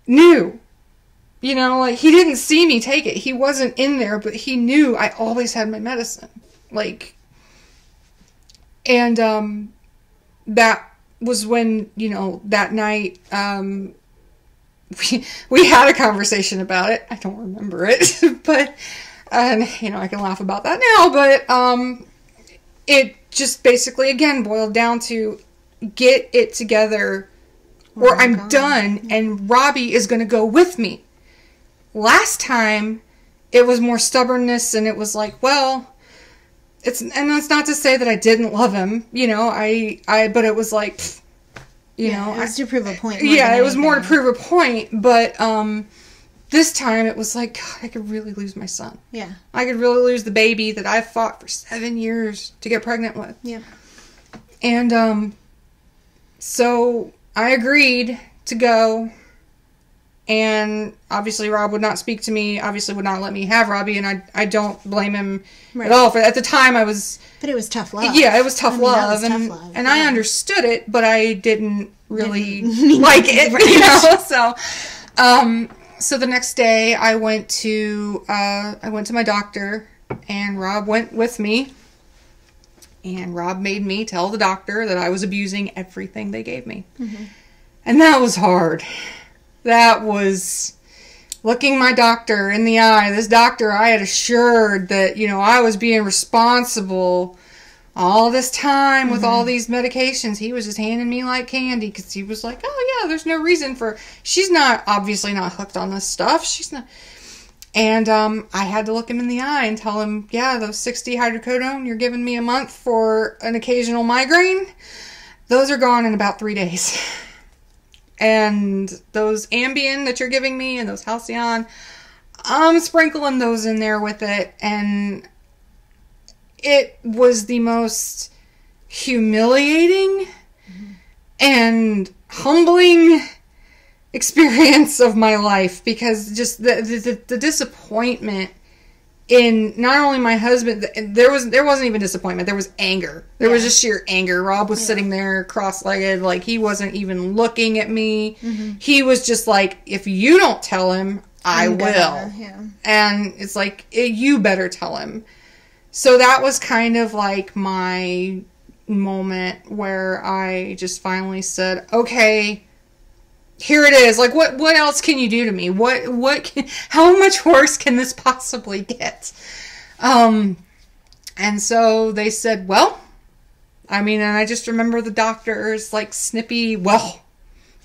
knew. You know, like, he didn't see me take it. He wasn't in there, but he knew I always had my medicine. Like, and that was when, that night, we had a conversation about it. I don't remember it, but, and, I can laugh about that now, but, it just basically, again, boiled down to get it together or I'm done, and Robbie is going to go with me. Last time, it was more stubbornness, and it was like, well, and that's not to say that I didn't love him, but it was like, it was to prove a point. It was more to prove a point, but this time it was like, God, I could really lose my son. Yeah. I could really lose the baby that I fought for 7 years to get pregnant with. Yeah. And so I agreed to go, and obviously Rob would not speak to me, obviously would not let me have Robbie, and I don't blame him at all. At the time I was... But it was tough love. Yeah, it was tough love. And I understood it, but I didn't really like it, So the next day I went to my doctor, and Rob went with me. And Rob made me tell the doctor that I was abusing everything they gave me. Mm-hmm. And that was hard. That was looking my doctor in the eye. This doctor I had assured that, I was being responsible all this time with all these medications. He was just handing me like candy, because he was like, oh yeah, there's no reason she's obviously not hooked on this stuff. She's not. And I had to look him in the eye and tell him, yeah, those 60 hydrocodone you're giving me a month for an occasional migraine, those are gone in about 3 days. And those Ambien that you're giving me and those Halcyon, I'm sprinkling those in there with it. And it was the most humiliating and humbling experience of my life, because just the disappointment in not only my husband, there wasn't even disappointment, there was anger. There was just sheer anger. Rob was sitting there cross-legged, like he wasn't even looking at me. Mm-hmm. He was just like, if you don't tell him, I will. And it's like, you better tell him. So that was kind of like my moment where I just finally said, okay, here it is. Like, what else can you do to me? How much worse can this possibly get? And so they said, well, I mean, and I just remember the doctor's, like, snippy, well,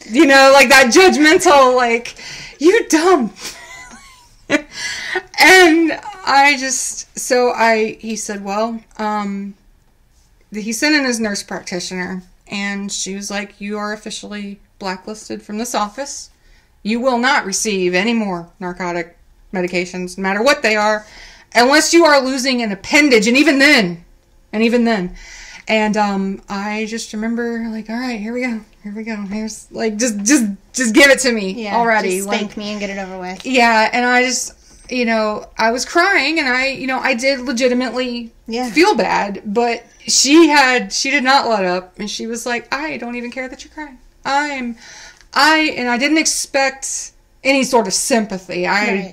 you know, like that judgmental, like, you dumb. And I just, he said, well, he sent in his nurse practitioner, and she was like, you are officially blacklisted from this office. You will not receive any more narcotic medications, no matter what they are, unless you are losing an appendage, and even then. And I just remember, like, all right, here we go. Here's, like, just give it to me already. Just spank me and get it over with. Yeah, and I just, you know, I was crying, and I did legitimately feel bad, but she did not let up, and she was like, I don't even care that you're crying. And I didn't expect any sort of sympathy.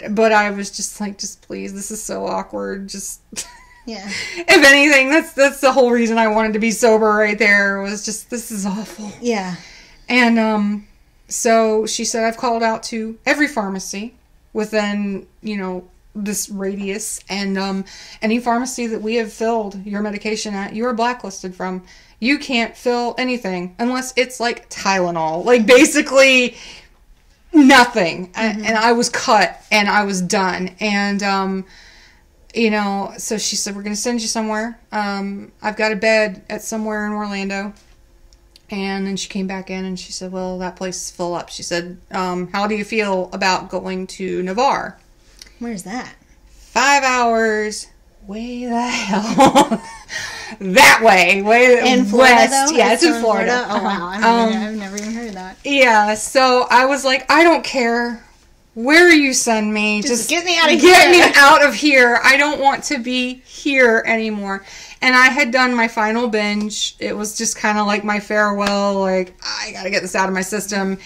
But I was just like, just please, this is so awkward. Just, if anything, that's the whole reason I wanted to be sober right there, was just, this is awful. Yeah. And, so she said, I've called out to every pharmacy within, you know, this radius, and, any pharmacy that we have filled your medication at, you are blacklisted from. You can't fill anything unless it's like Tylenol, like basically nothing. And I was cut and I was done. And, you know, so she said, we're going to send you somewhere. I've got a bed at somewhere in Orlando. And then she came back in and she said, well, that place is full up. She said, how do you feel about going to Navarre? Where's that? 5 hours. Way the hell that way in Florida, west. Though? Yeah, it's in Florida. Oh wow, I've never even heard of that. Yeah, so I was like, I don't care where you send me, just get me out of here. Get me out of here. I don't want to be here anymore. And I had done my final binge. It was just kind of like my farewell, like, I gotta get this out of my system.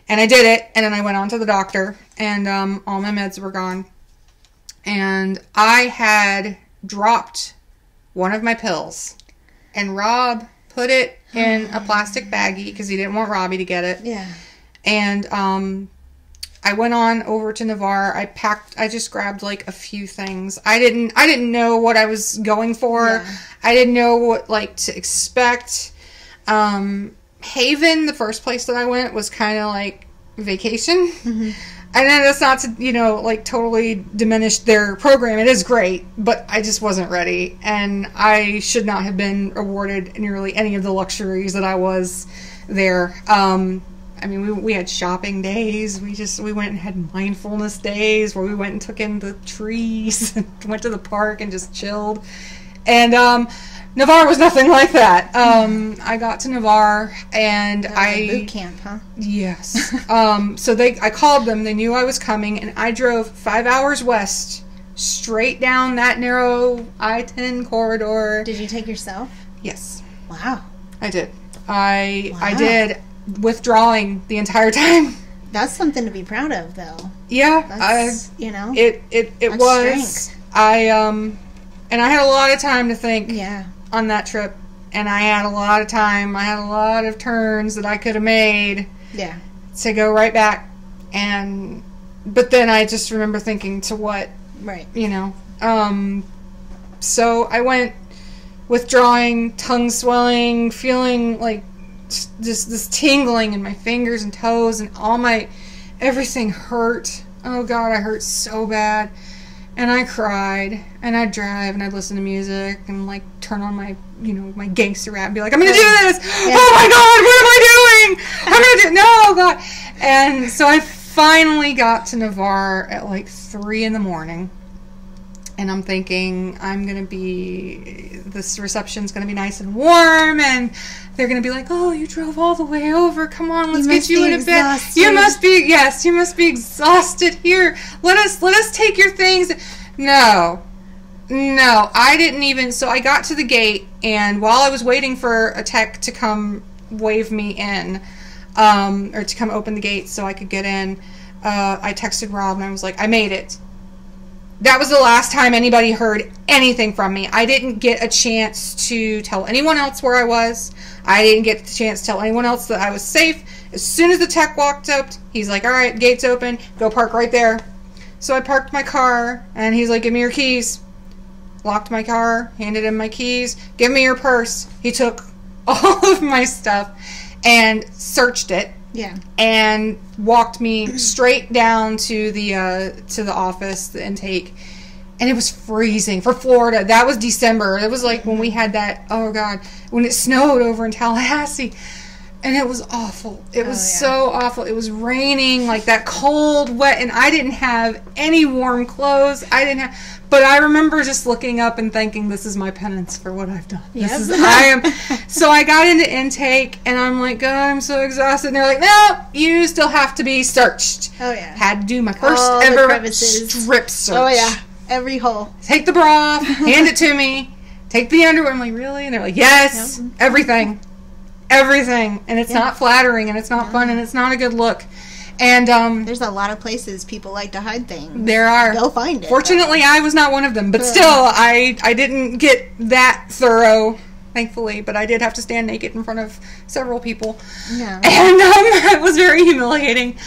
And I did it, and then I went on to the doctor, and all my meds were gone. And I had dropped one of my pills, and Rob put it in a plastic baggie because he didn't want Robbie to get it. Yeah. And I went on over to Navarre. I just grabbed like a few things. I didn't know what I was going for. Yeah. I didn't know what like to expect. Haven, the first place that I went, was kind of like vacation. Mm-hmm. And then that's not to, you know, like totally diminish their program. It is great, but I just wasn't ready. And I should not have been awarded nearly any of the luxuries that I was there. I mean, we had shopping days. We went and had mindfulness days where we went and took in the trees and went to the park and just chilled. And, Navarre was nothing like that. I got to Navarre and boot camp, huh? Yes. So I called them. They knew I was coming, and I drove 5 hours west, straight down that narrow I-10 corridor. Did you take yourself? Yes. Wow. I did. I did, withdrawing the entire time. That's something to be proud of, though. Yeah. That's, you know. It was. Strength. And I had a lot of time to think. Yeah. On that trip, and I had a lot of time. I had a lot of turns that I could have made. Yeah. To go right back, but then I just remember thinking, to what? Right. You know. So I went withdrawing, tongue swelling, feeling like just this tingling in my fingers and toes, and everything hurt. Oh God, I hurt so bad. And I cried, and I'd drive, and I'd listen to music, and, like, turn on my, you know, my gangster rap, and be like, I'm gonna do this! Yeah. Oh my God, what am I doing? I'm gonna do, no, God! And so I finally got to Navarre at, like, 3 in the morning, and I'm thinking, this reception's gonna be nice and warm, and they're gonna be like, oh, you drove all the way over, come on, let's get you in a bed. You must be exhausted. Here, let us take your things. No, I didn't even, so I got to the gate, and while I was waiting for a tech to come wave me in, or to come open the gate so I could get in, I texted Rob, and I was like, I made it. That was the last time anybody heard anything from me. I didn't get a chance to tell anyone else where I was. I didn't get the chance to tell anyone else that I was safe. As soon as the tech walked up, he's like, all right, gate's open. Go park right there. So I parked my car, and he's like, give me your keys. Locked my car, handed him my keys. Give me your purse. He took all of my stuff and searched it. Yeah. And walked me straight down to the office, the intake. And it was freezing for Florida. That was December. It was like when we had that, oh God, when it snowed over in Tallahassee. And it was awful. It was so awful. It was raining, like that cold, wet, and I didn't have any warm clothes. But I remember just looking up and thinking, this is my penance for what I've done. Yes. So I got into intake, and I'm like, God, I'm so exhausted. And they're like, no, you still have to be searched. Oh, yeah. Had to do my first ever strip search. Oh, yeah. Every hole. Take the bra off, hand it to me, take the underwear. I'm like, really? And they're like, yes, everything. Everything. And it's not flattering, and it's not fun, and it's not a good look. And there's a lot of places people like to hide things. There are. They'll find it. Fortunately, I was not one of them, but still, I didn't get that thorough, thankfully, but I did have to stand naked in front of several people. Yeah. And it was very humiliating.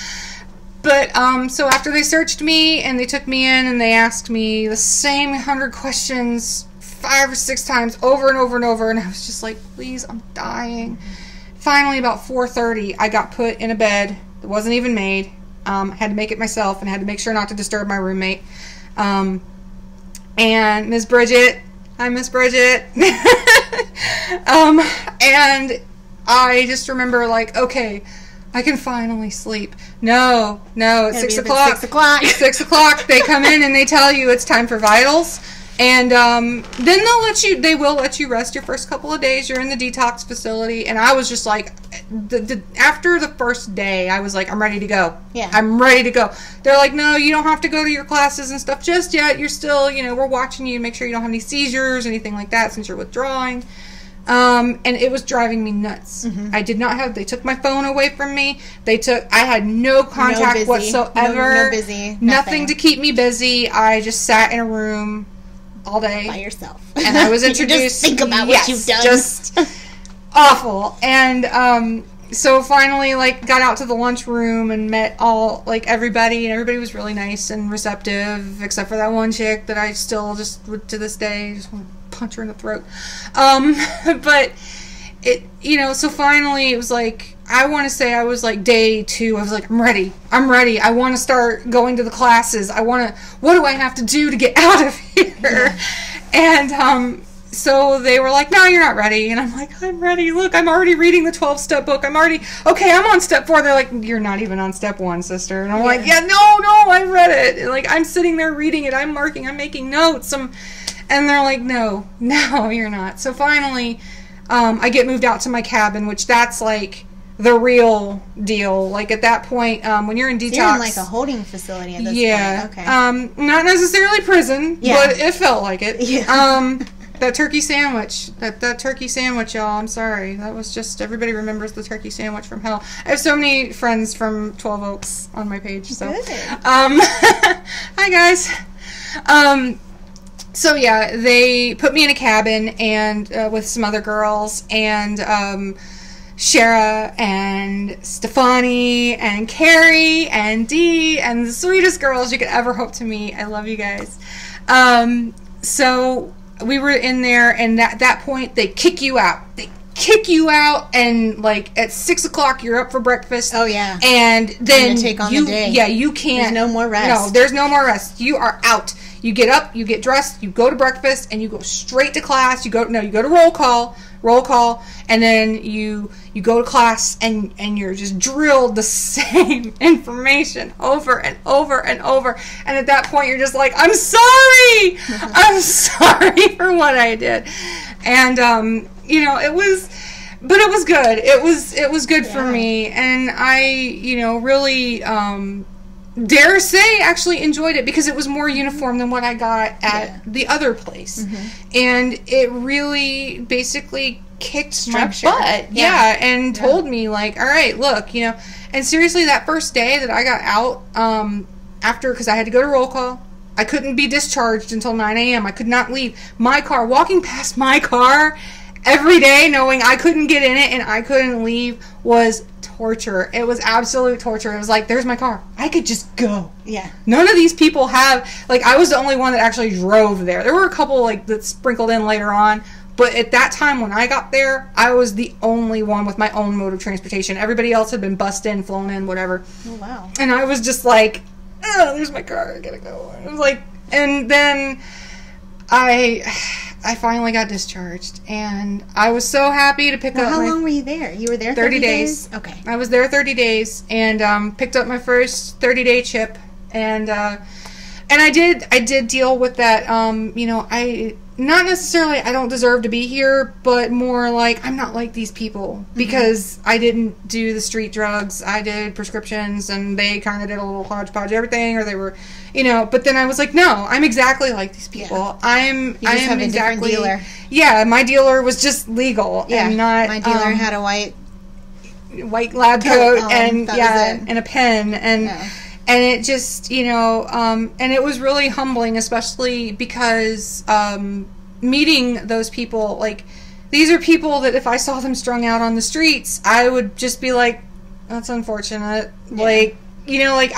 But so after they searched me and they took me in and they asked me the same 100 questions 5 or 6 times over and over and over, and I was just like, please, I'm dying. Finally, about 4:30, I got put in a bed that wasn't even made. Had to make it myself and had to make sure not to disturb my roommate. And Miss Bridget, hi Miss Bridget. And I just remember like, okay, I can finally sleep. No, it's 6 o'clock. 6 o'clock. 6 o'clock. They come in and they tell you it's time for vitals. And then they will let you rest your first couple of days. You're in the detox facility. And I was just like, after the first day, I was like, I'm ready to go. Yeah. I'm ready to go. They're like, no, you don't have to go to your classes and stuff just yet. You're still, we're watching you to make sure you don't have any seizures, anything like that, since you're withdrawing. And it was driving me nuts. Mm-hmm. I did not have, they took my phone away from me. I had no contact whatsoever. No busy. Nothing to keep me busy. I just sat in a room all day. By yourself. And I was introduced. Just think about what you've done. Just awful. And, so finally, got out to the lunchroom and met everybody, and everybody was really nice and receptive, except for that one chick that I still just, to this day, just want to punch her in the throat. But it, so finally it was I want to say I was day 2. I was I'm ready. I want to start going to the classes. what do I have to do to get out of here? Yeah. And, so they were like, no, you're not ready. And I'm like, I'm ready. Look, I'm already reading the 12-step book. I'm on step 4. They're like, you're not even on step 1, sister. And I'm like, yeah, no, I read it. And I'm sitting there reading it. I'm marking. I'm making notes. And they're like, no, you're not. So finally, I get moved out to my cabin, which that's the real deal. At that point, when you're in detox, you're in a holding facility at this point. Okay. Not necessarily prison, but it felt like it. Yeah. That turkey sandwich, that turkey sandwich, y'all, I'm sorry. That was just, everybody remembers the turkey sandwich from hell. I have so many friends from 12 Oaks on my page, so. Good. Hi, guys. So, yeah, they put me in a cabin and with some other girls, and Shara and Stefani and Carrie and Dee and the sweetest girls you could ever hope to meet. I love you guys. So we were in there, and at that point they kick you out. And at 6 o'clock you're up for breakfast. Oh yeah. And then take on the day. Yeah, you can't. There's no more rest. No, there's no more rest. You are out. You get up, you get dressed, you go to breakfast, and you go straight to class. You go to roll call, and then you go to class, and you're just drilled the same information over and over and over. And at that point, you're just like, I'm sorry! I'm sorry for what I did. And, it was good. It was good for me. And I, really, dare say actually enjoyed it because it was more uniform than what I got at the other place. Mm-hmm. And it really basically kicked Structure. My butt. And told me all right, look, and seriously, that first day that I got out, after, because I had to go to roll call, I couldn't be discharged until 9 a.m. I could not leave my car. Walking past my car every day knowing I couldn't get in it and I couldn't leave was torture. It was absolute torture. It was there's my car. I could just go. Yeah. None of these people have, I was the only one that actually drove there. There were a couple, that sprinkled in later on, But at that time when I got there, I was the only one with my own mode of transportation. Everybody else had been bussed in, flown in, whatever. Oh, wow. And I was just like, oh, there's my car, I gotta go. It was like, and then I finally got discharged, and I was so happy to pick up. How long were you there? You were there 30 days? Okay. I was there 30 days, and picked up my first 30-day chip, and I did deal with that. You know, not necessarily I don't deserve to be here, but more like I'm not like these people because I didn't do the street drugs. I did prescriptions, and they kind of did a little hodgepodge of everything, or they were, you know. But then I was like, no, I'm exactly like these people. Yeah. I am have exactly. A different dealer. Yeah, my dealer was just legal, and not my dealer had a white lab coat and and a pen and it just, you know, and it was really humbling, especially because meeting those people, like, these are people that if I saw them strung out on the streets, I would just be like, that's unfortunate. Yeah. Like, you know, like,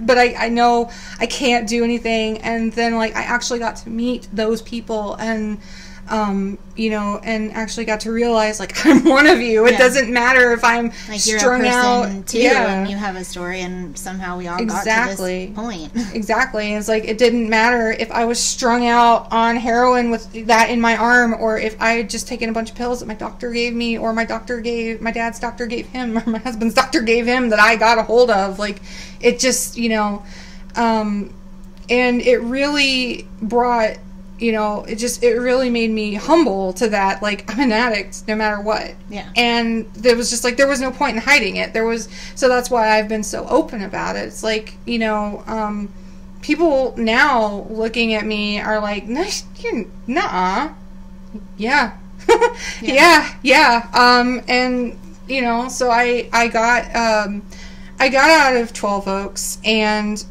but I know I can't do anything. And then, like, I actually got to meet those people and, you know, and actually got to realize, like, I'm one of you. It doesn't matter if I'm like strung out too, and you have a story, and somehow we all got to this point. Exactly. It's like it didn't matter if I was strung out on heroin with that in my arm, or if I had just taken a bunch of pills that my doctor gave me, or my dad's doctor gave him, or my husband's doctor gave him that I got a hold of. Like, it just, you know, and it really brought, you know, it really made me humble to that, like, I'm an addict no matter what. Yeah. And there was just, like, there was no point in hiding it. So that's why I've been so open about it. It's like, you know, people now looking at me are like, nah. Yeah. Yeah. And, you know, so I got out of 12 Oaks, and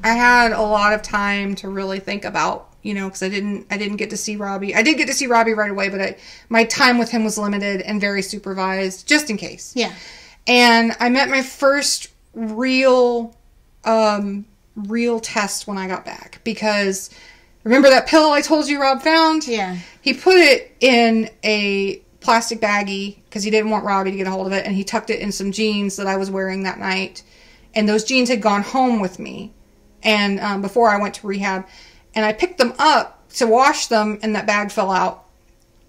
I had a lot of time to really think about, you know, because I didn't get to see Robbie. I did get to see Robbie right away, but my time with him was limited and very supervised, just in case. Yeah. And I met my first real test when I got back, because remember that pill I told you Rob found? Yeah. He put it in a plastic baggie because he didn't want Robbie to get a hold of it, and he tucked it in some jeans that I was wearing that night, and those jeans had gone home with me. And before I went to rehab, and I picked them up to wash them, and that bag fell out.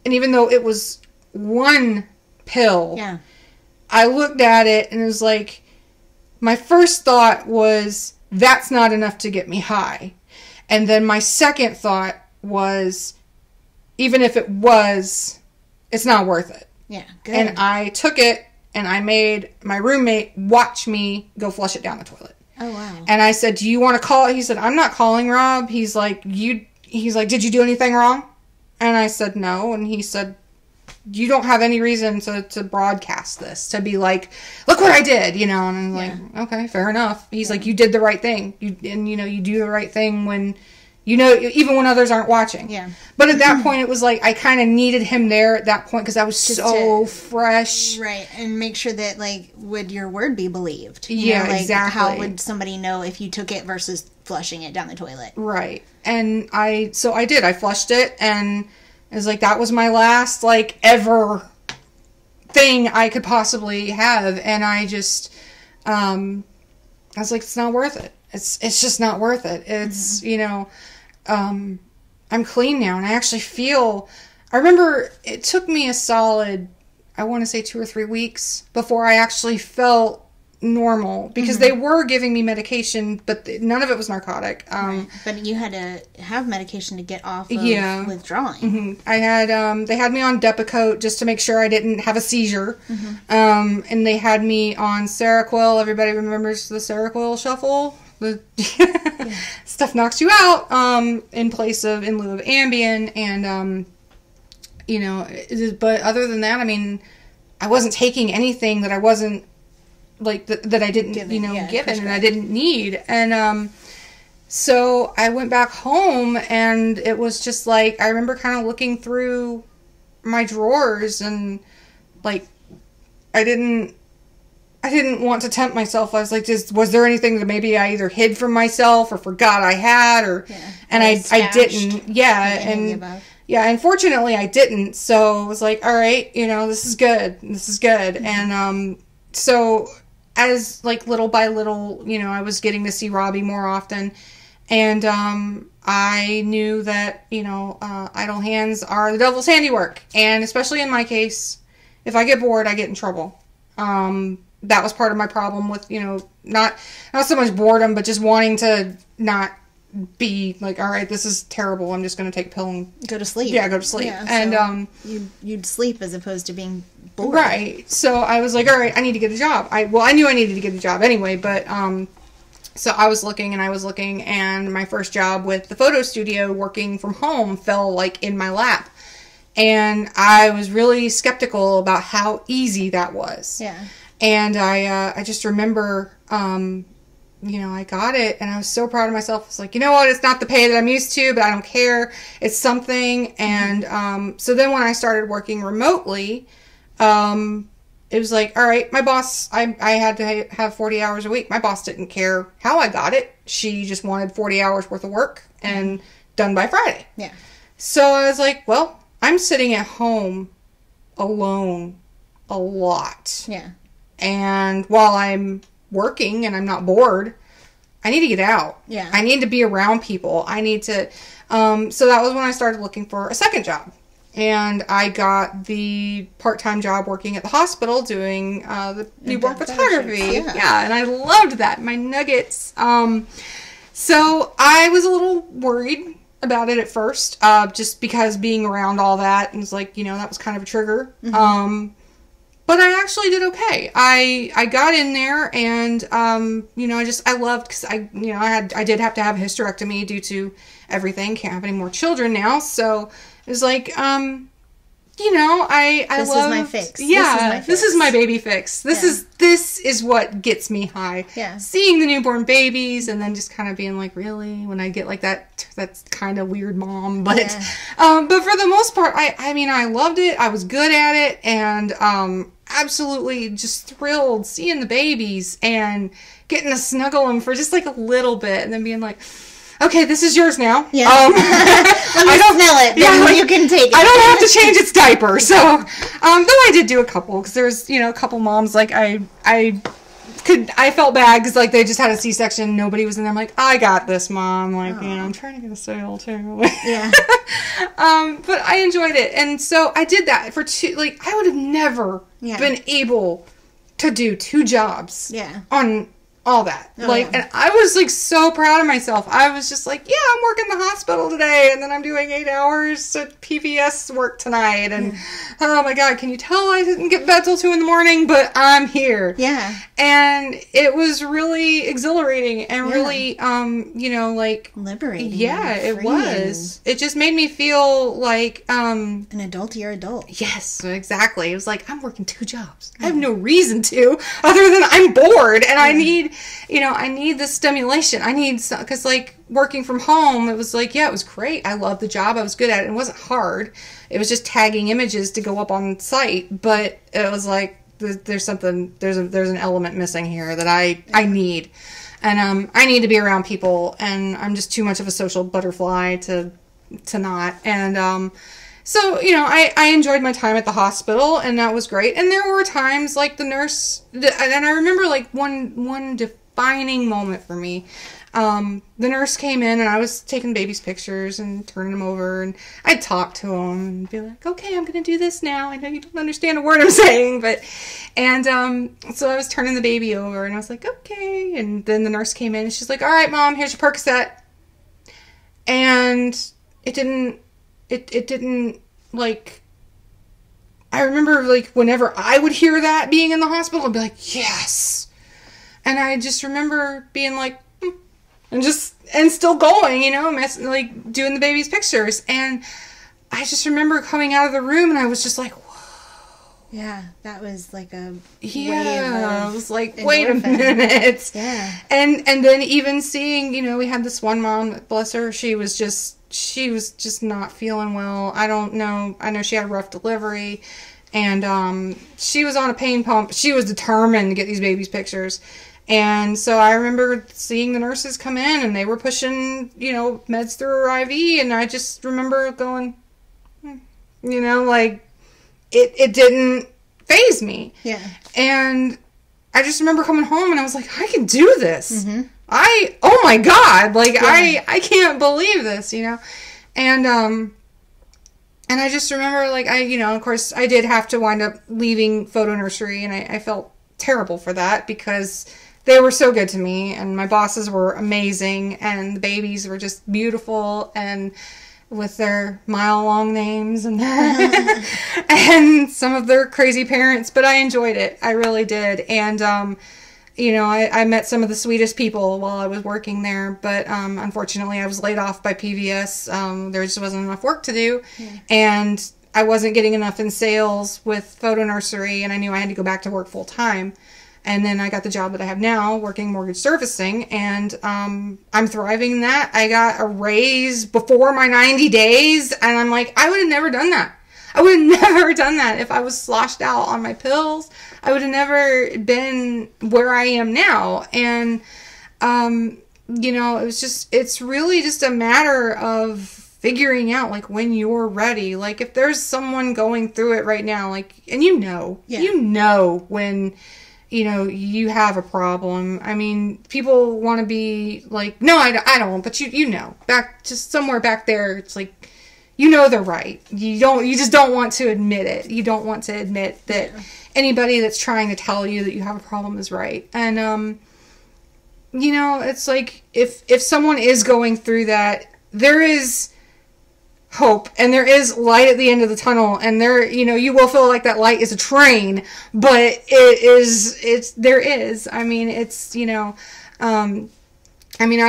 And even though it was one pill, I looked at it, and it was like, my first thought was, that's not enough to get me high. And then my second thought was, even if it was, it's not worth it. Yeah, good. And I took it, and I made my roommate watch me go flush it down the toilet. Oh, wow. And I said, do you want to call? He said, I'm not calling Rob. He's like, did you do anything wrong? And I said, no. And he said, you don't have any reason to broadcast this, to be like, look what I did, you know? And I'm like, okay, fair enough. He's like, you did the right thing. You do the right thing when, you know, even when others aren't watching. Yeah. But at that point, it was like, I kind of needed him there at that point, because I was so fresh. Right. And make sure that, like, would your word be believed? Yeah, like, exactly. How would somebody know if you took it versus flushing it down the toilet? Right. And I did. I flushed it, and it was like, that was my last, like, ever thing I could possibly have. And I just, I was like, it's not worth it. It's just not worth it. It's, you know, I'm clean now, and I actually feel, I remember it took me a solid, I want to say 2 or 3 weeks before I actually felt normal, because they were giving me medication, but none of it was narcotic. Right. But you had to have medication to get off of withdrawing. I had, they had me on Depakote just to make sure I didn't have a seizure. And they had me on Seroquel. Everybody remembers the Seroquel shuffle? The stuff knocks you out, in lieu of Ambien, and, you know, but other than that, I mean, I wasn't taking anything that I wasn't, like, that I didn't, given, and I didn't need. And, so I went back home, and it was just like, I remember kind of looking through my drawers, and, like, I didn't want to tempt myself. I was like, was there anything that maybe I either hid from myself or forgot I had, or, and I didn't. Yeah. Yeah, unfortunately I didn't. So I was like, all right, you know, this is good. This is good. Mm-hmm. And so as like little by little, you know, I was getting to see Robbie more often. And I knew that, you know, idle hands are the devil's handiwork. And especially in my case, if I get bored, I get in trouble. That was part of my problem with, you know, not so much boredom, but just wanting to not be like, all right, this is terrible. I'm just going to take a pill and go to sleep. Yeah, go to sleep. Yeah, and you'd sleep as opposed to being bored. Right. So I was like, all right, I need to get a job. I knew I needed to get a job anyway, but so I was looking, and my first job with the photo studio working from home fell like in my lap. And I was really skeptical about how easy that was. Yeah. And I just remember, you know, I got it, and I was so proud of myself. I was like, you know what? It's not the pay that I'm used to, but I don't care. It's something. And so then when I started working remotely, it was like, all right, my boss, I had to have 40 hours a week. My boss didn't care how I got it. She just wanted 40 hours worth of work and done by Friday. Yeah. So I was like, well, I'm sitting at home alone a lot. Yeah. And while I'm working and I'm not bored, I need to get out. Yeah. I need to be around people. I need to, so that was when I started looking for a second job. And I got the part-time job working at the hospital doing the newborn photography. Yeah, and I loved that. My nuggets. So I was a little worried about it at first, just because being around all that, and it's like, you know, that was kind of a trigger. Mm-hmm. But I actually did okay. I got in there, and you know, I loved, because I did have to have a hysterectomy due to everything. Can't have any more children now, so it was like, you know, I this love, is my fix. Yeah, this is my baby fix. This is what gets me high. Yeah. Seeing the newborn babies, and then just kind of being like, really, when I get like that's kind of weird, mom. But but for the most part, I mean, I loved it. I was good at it, and absolutely just thrilled seeing the babies and getting to snuggle them for just like a little bit, and then being like, okay, this is yours now. Yeah. Let me smell it. Then you can take it. I don't have to change its diaper. So, though I did do a couple, because there's, you know, a couple moms, like, I felt bad, because, like, they just had a C-section, nobody was in there. I'm like, I got this, Mom. Like, you know, I'm trying to get a sale, too. Yeah. But I enjoyed it. And so I did that for I would have never been able to do 2 jobs on all that. And I was like so proud of myself. I was just like, yeah, I'm working the hospital today, and then I'm doing 8 hours at PVS work tonight, and oh my God, can you tell I didn't get bed till 2 a.m, but I'm here. Yeah. And it was really exhilarating and really, you know, like liberating. Yeah, it was. It just made me feel like an adult. You're adult. Yes, exactly. It was like, I'm working 2 jobs. I have no reason to, other than I'm bored, and I need, you know, I need this stimulation. I need, because like working from home, it was like, yeah, it was great. I loved the job. I was good at it. It wasn't hard. It was just tagging images to go up on site, but it was like, there's something, there's an element missing here that I need. And I need to be around people, and I'm just too much of a social butterfly to not. And so, you know, I enjoyed my time at the hospital, and that was great. And there were times, like, the nurse, and I remember, like, one defining moment for me. The nurse came in, and I was taking baby's pictures and turning them over, and I'd talk to them and be like, okay, I'm going to do this now. I know you don't understand a word I'm saying, but, and so I was turning the baby over, and I was like, okay. And then the nurse came in, and she's like, all right, Mom, here's your Percocet. And it didn't, like, I remember, like, whenever I would hear that being in the hospital, I'd be like, yes. And I just remember being like, and still going, you know, like, doing the baby's pictures. And I just remember coming out of the room, and I was just like, whoa. Yeah, that was like a I was like, wait a minute. Yeah. And then even seeing, you know, we had this one mom, bless her, she was just not feeling well. I don't know. I know she had a rough delivery, and she was on a pain pump. She was determined to get these babies' pictures. And so I remember seeing the nurses come in, and they were pushing, you know, meds through her IV, and I just remember going, You know, like, it didn't faze me. Yeah. And I just remember coming home and I was like, I can do this. Mm-hmm. Oh my God, like, yeah. I can't believe this, you know? And I just remember, like, of course, I did have to wind up leaving photo nursery, and I felt terrible for that because they were so good to me, and my bosses were amazing, and the babies were just beautiful, and with their mile-long names and and some of their crazy parents, but I enjoyed it. I really did. And, I met some of the sweetest people while I was working there, but unfortunately I was laid off by PVS. There just wasn't enough work to do, and I wasn't getting enough in sales with photo nursery, and I knew I had to go back to work full-time. And then I got the job that I have now, working mortgage servicing, and I'm thriving in that. I got a raise before my 90 days, and I'm like, I would have never done that. I would have never done that if I was sloshed out on my pills. I would have never been where I am now. And, it's really just a matter of figuring out, like, when you're ready. Like, if there's someone going through it right now, like, and when, you have a problem. I mean, people want to be like, no, I don't, but just somewhere back there, it's like, they're right. You just don't want to admit it. You don't want to admit that anybody that's trying to tell you that you have a problem is right. And, it's like, if someone is going through that, there is hope, and there is light at the end of the tunnel, and there, you will feel like that light is a train, but there is. I mean, I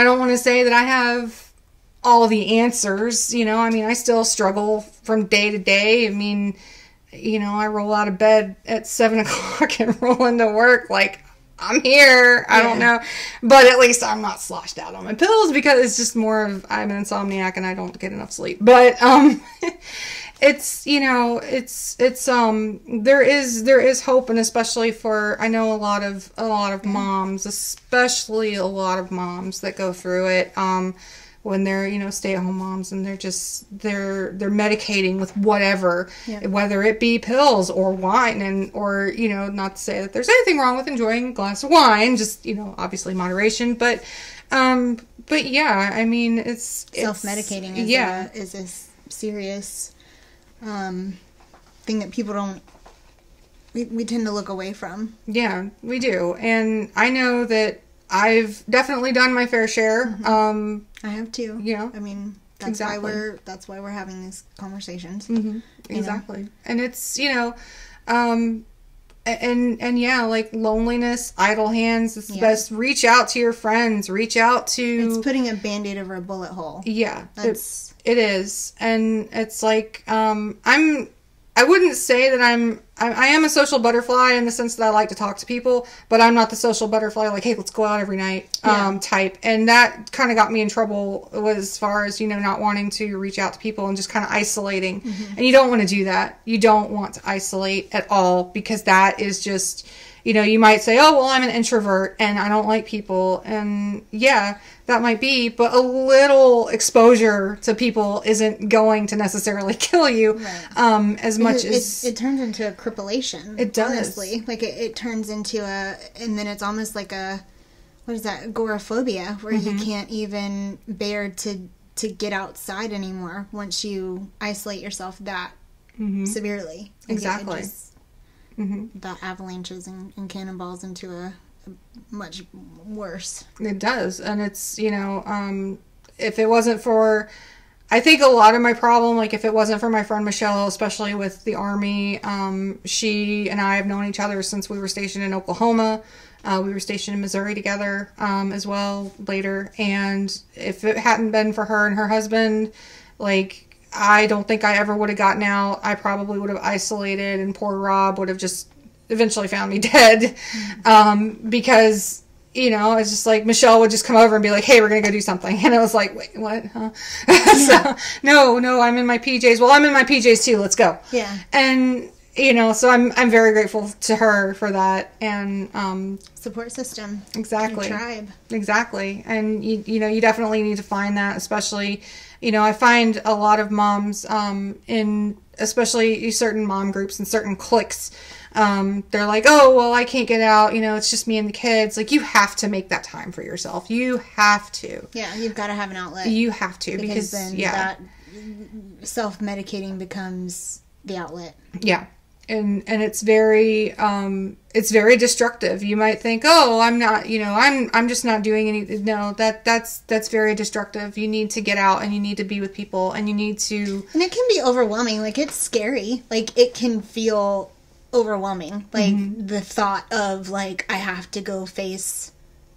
don't want to say that I have all the answers, I still struggle from day to day. I mean, I roll out of bed at 7 o'clock and roll into work like, I'm here. I don't know. But at least I'm not sloshed out on my pills, because it's just more of, I'm an insomniac and I don't get enough sleep. But, there is hope, and especially for, I know a lot of moms, especially a lot of moms that go through it, when they're, stay-at-home moms, and they're medicating with whatever, whether it be pills or wine, or not to say that there's anything wrong with enjoying a glass of wine, just, obviously moderation, but yeah, I mean, it's self-medicating is a serious thing that people don't, we tend to look away from. Yeah, we do. And I know that I've definitely done my fair share. Mm-hmm. I have too. Yeah. I mean, that's why we're having these conversations. Mm-hmm. Exactly. And it's, and yeah, like loneliness, idle hands, it's the best. Reach out to your friends, reach out to... It's putting a Band-Aid over a bullet hole. Yeah. It is. And it's like, I wouldn't say that I am a social butterfly in the sense that I like to talk to people, but I'm not the social butterfly like, hey, let's go out every night type. And that kind of got me in trouble as far as, not wanting to reach out to people and just kind of isolating. Mm-hmm. And you don't want to do that. You don't want to isolate at all, because that is just, you might say, oh, well, I'm an introvert and I don't like people. And yeah, that might be, but a little exposure to people isn't going to necessarily kill you, as much as... It turns into a cripulation. It does. Honestly. Like, it turns into and then it's almost like what is that, agoraphobia, where you can't even bear to get outside anymore once you isolate yourself that severely. Exactly. The avalanches and cannonballs into a much worse. It does. And it's, if it wasn't for, I think a lot of my problem, like if it wasn't for my friend Michelle, especially with the Army, she and I have known each other since we were stationed in Oklahoma. We were stationed in Missouri together as well later. And if it hadn't been for her and her husband, like, I don't think I ever would have gotten out. I probably would have isolated, and poor Rob would have just eventually found me dead. Because, it's just like Michelle would just come over and be like, hey, we're going to go do something. And I was like, wait, what? Huh? So, no, I'm in my PJs. Well, I'm in my PJs too. Let's go. Yeah. And, so I'm very grateful to her for that. And, support system. Exactly. Your tribe. Exactly. And you definitely need to find that, especially, I find a lot of moms, especially certain mom groups and certain cliques, they're like, oh, well, I can't get out. You know, it's just me and the kids. Like, you have to make that time for yourself. You have to. Yeah, you've got to have an outlet. You have to. Because then that self-medicating becomes the outlet. Yeah. And it's very destructive. You might think, oh, I'm not, you know, I'm just not doing anything. No, that's very destructive. You need to get out and you need to be with people and you need to. And it can be overwhelming. Like, it's scary. Like, it can feel overwhelming. Like, the thought of, like, I have to go face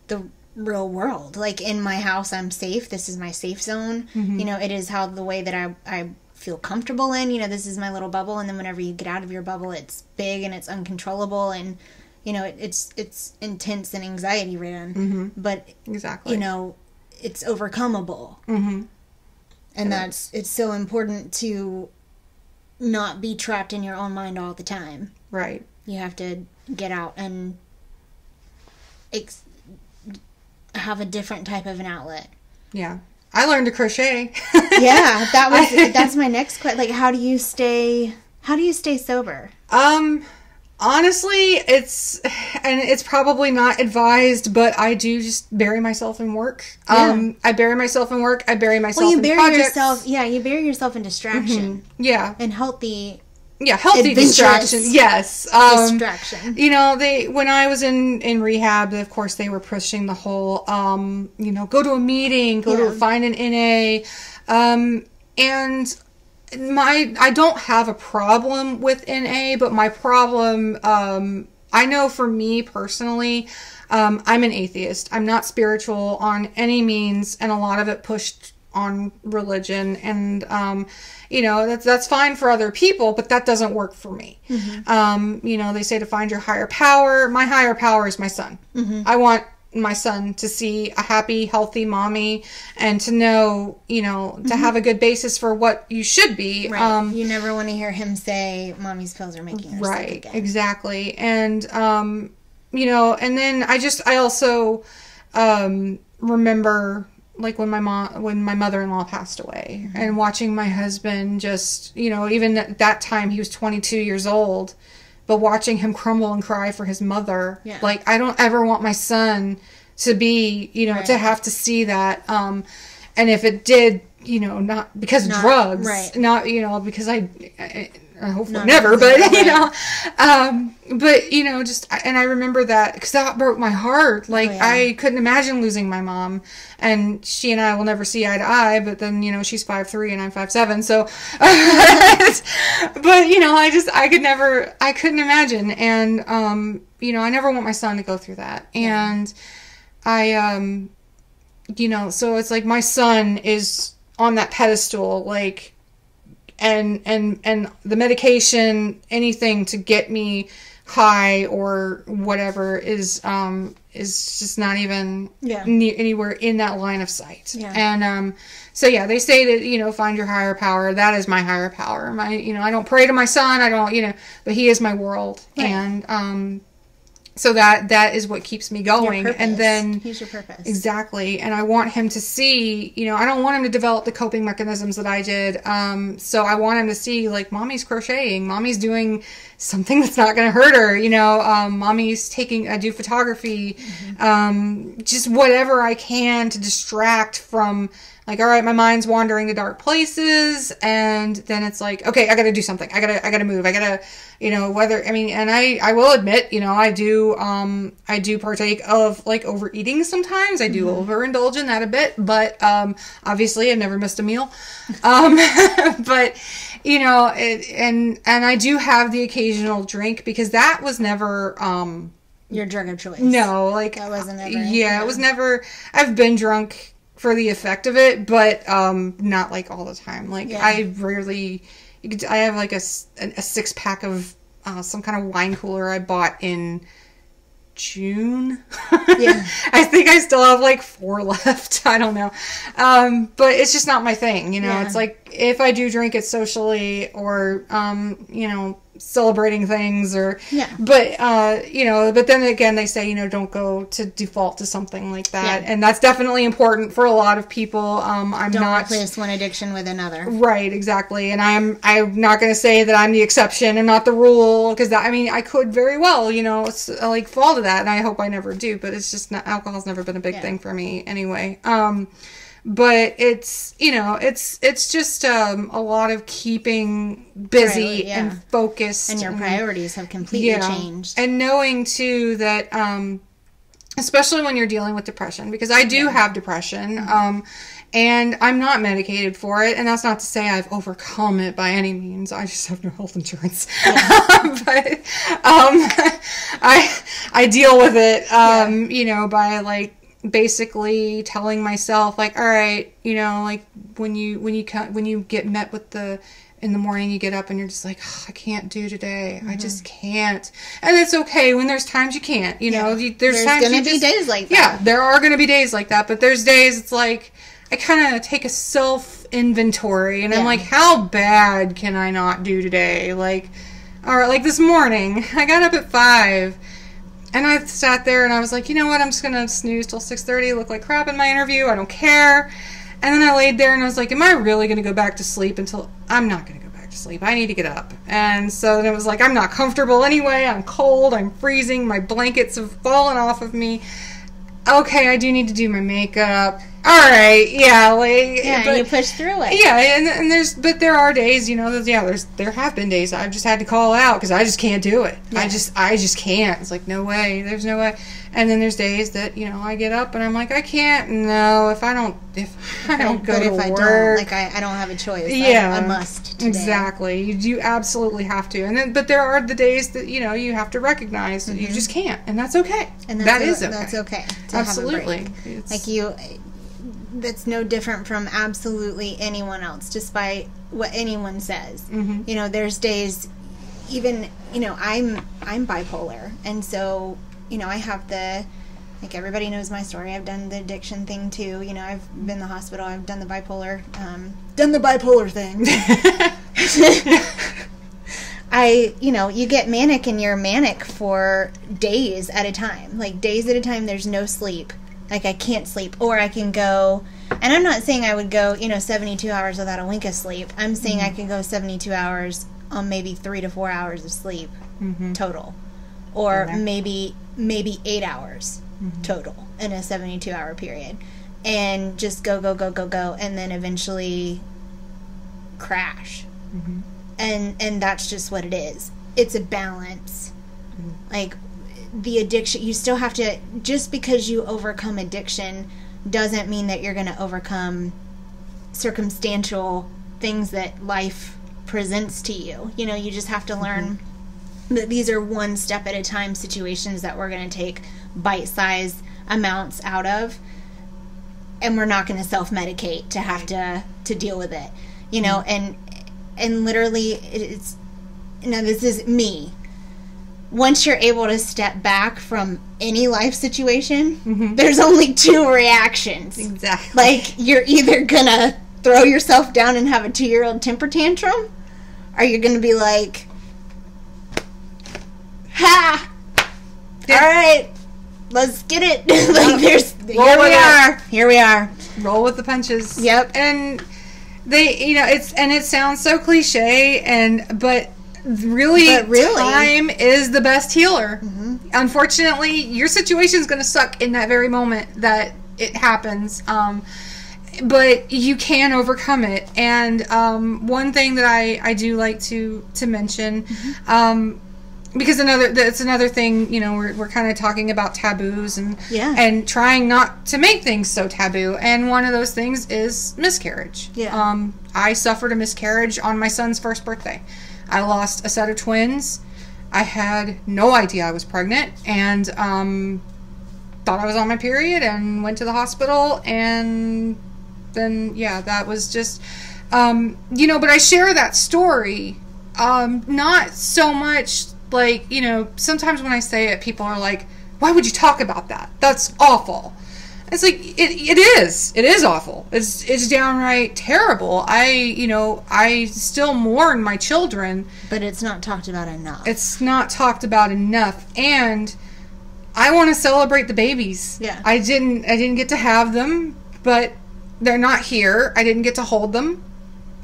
the real world. Like, in my house, I'm safe. This is my safe zone. You know, it is the way that I feel comfortable in. You know, this is my little bubble, and then whenever you get out of your bubble, it's big and it's uncontrollable, and you know, it's intense and anxiety ridden. But exactly, you know, it's overcomeable. And it's so important to not be trapped in your own mind all the time. Right. You have to get out and have a different type of an outlet. Yeah. I learned to crochet. Yeah, that's my next question. Like, how do you stay sober? Honestly, it's probably not advised, but I do just bury myself in work. Yeah. I bury myself in work. I bury myself in projects. You bury yourself in distraction. Yeah. And healthy distraction. Yes. Distraction. You know, when I was in rehab, of course, they were pushing the whole, you know, go to a meeting, find an NA. And I don't have a problem with NA, but my problem, I know for me personally, I'm an atheist. I'm not spiritual on any means, and a lot of it pushed on religion, and you know, that's fine for other people, but that doesn't work for me. You know, they say to find your higher power. My higher power is my son. I want my son to see a happy, healthy mommy, and to know, you know, to have a good basis for what you should be. Right. You never want to hear him say, "Mommy's pills are making her sick again." Exactly. And you know, and then I also remember, like, when my mother-in-law passed away, and watching my husband just, you know, even at that time he was 22 years old, but watching him crumble and cry for his mother. Yeah. Like, I don't ever want my son to be, you know, to have to see that. And if it did, you know, not because of drugs, not, you know, because I hopefully never, but, you know, but, you know, just, and I remember that because that broke my heart. Like, I couldn't imagine losing my mom, and she and I will never see eye to eye, but then, you know, she's 5'3" and I'm 5'7", so, but, you know, I couldn't imagine, and, you know, I never want my son to go through that, and I, you know, so it's like my son is on that pedestal, like, and the medication, anything to get me high or whatever is just not even anywhere in that line of sight. Yeah. And so yeah, they say that, you know, find your higher power. That is my higher power. You know, I don't pray to my son. I don't, you know, but he is my world. Right. And so that is what keeps me going. And then he's your purpose. Exactly. And I want him to see, you know, I don't want him to develop the coping mechanisms that I did. So I want him to see, like, mommy's crocheting, mommy's doing something that's not going to hurt her, you know, mommy's I do photography, just whatever I can to distract from, like, all right, my mind's wandering to dark places, and then it's like, okay, I gotta do something. I gotta move. I gotta, you know, and I will admit, you know, I do partake of, like, overeating sometimes. I do overindulge in that a bit, but, obviously I've never missed a meal. But, you know, and I do have the occasional drink, because that was never, your drug of choice. No, like, that wasn't ever. Yeah, it was never, I've been drunk for the effect of it, but not, like, all the time. Like, I rarely, I have, like, a 6-pack of some kind of wine cooler I bought in June. Yeah. I think I still have, like, 4 left. I don't know. But it's just not my thing, you know. It's like, if I do drink it socially, or, you know, celebrating things or, yeah. But, you know, but then again, they say, you know, don't go to default to something like that. Yeah. And that's definitely important for a lot of people. I'm don't not replace one addiction with another. Right, exactly. And I'm not going to say that I'm the exception and not the rule, because that, I mean, I could very well, you know, like fall to that, and I hope I never do, but it's just not, alcohol's never been a big thing for me anyway. But it's, you know, it's just a lot of keeping busy and focused. And your priorities have completely changed. And knowing, too, that, especially when you're dealing with depression, because I do have depression, and I'm not medicated for it. And that's not to say I've overcome it by any means. I just have no health insurance. Yeah. But I deal with it, you know, by, like, basically telling myself, like, all right, you know, like when you get met with in the morning, you get up and you're just like, oh, I can't do today. I just can't. And it's okay when there's times you can't, you know, there's times going to be days like that. Yeah, there are going to be days like that, but there's days it's like, I kind of take a self inventory and I'm like, how bad can I not do today? Like, or like this morning, I got up at 5. And I sat there and I was like, you know what, I'm just going to snooze till 6:30, look like crap in my interview, I don't care. And then I laid there and I was like, am I really going to go back to sleep until... I'm not going to go back to sleep. I need to get up. And so then it was like, I'm not comfortable anyway, I'm cold, I'm freezing, my blankets have fallen off of me. Okay, I do need to do my makeup. All right, yeah, like... Yeah, but, and you push through it. Yeah, and there are days, you know, there have been days I've just had to call out because I just can't do it. Yeah. I just can't. It's like, no way, there's no way. And then there's days that, you know, I get up and I'm like, I can't, no, if I don't go to work. Like, I don't have a choice. Yeah. I must today. Exactly. You absolutely have to. And then, but there are the days that, you know, you have to recognize that you just can't. And that's okay. And that's okay. Absolutely. Like that's no different from absolutely anyone else, despite what anyone says. Mm-hmm. You know, there's days, even, you know, I'm bipolar, and so, you know, I have like, everybody knows my story. I've done the addiction thing too. You know, I've been in the hospital. I've done the bipolar thing. You know, you get manic and you're manic for days at a time. Like, days at a time, there's no sleep. Like, I can't sleep. Or I can go, and I'm not saying I would go, you know, 72 hours without a wink of sleep. I'm saying I can go 72 hours on maybe 3 to 4 hours of sleep total. Or maybe 8 hours total in a 72-hour period. And just go, and then eventually crash. Mm-hmm. And that's just what it is. It's a balance. Mm-hmm. Like, the addiction, you still have to, just because you overcome addiction doesn't mean that you're going to overcome circumstantial things that life presents to you. You know, you just have to learn that these are one step at a time situations that we're going to take bite-sized amounts out of, and we're not going to self-medicate to have to deal with it. You know, and literally, it's, now this is me. Once you're able to step back from any life situation, there's only 2 reactions. Exactly. Like, you're either gonna throw yourself down and have a 2-year-old temper tantrum, or you're gonna be like, ha! Yeah. All right, let's get it. Like, here we are. Roll with the punches. Yep. And they, you know, it sounds so cliche, but really, time is the best healer. Mm-hmm. Unfortunately, your situation is going to suck in that very moment that it happens, but you can overcome it. And one thing that I do like to mention, because it's another thing, you know, we're kind of talking about taboos and trying not to make things so taboo. And one of those things is miscarriage. Yeah. I suffered a miscarriage on my son's first birthday. I lost a set of twins. I had no idea I was pregnant, and thought I was on my period and went to the hospital, and then, that was just, you know, but I share that story, not so much, like, you know, sometimes when I say it, people are like, why would you talk about that? That's awful. It's like, it is awful. It's downright terrible. I still mourn my children. But it's not talked about enough. It's not talked about enough. And I want to celebrate the babies. Yeah. I didn't get to have them, but they're not here. I didn't get to hold them,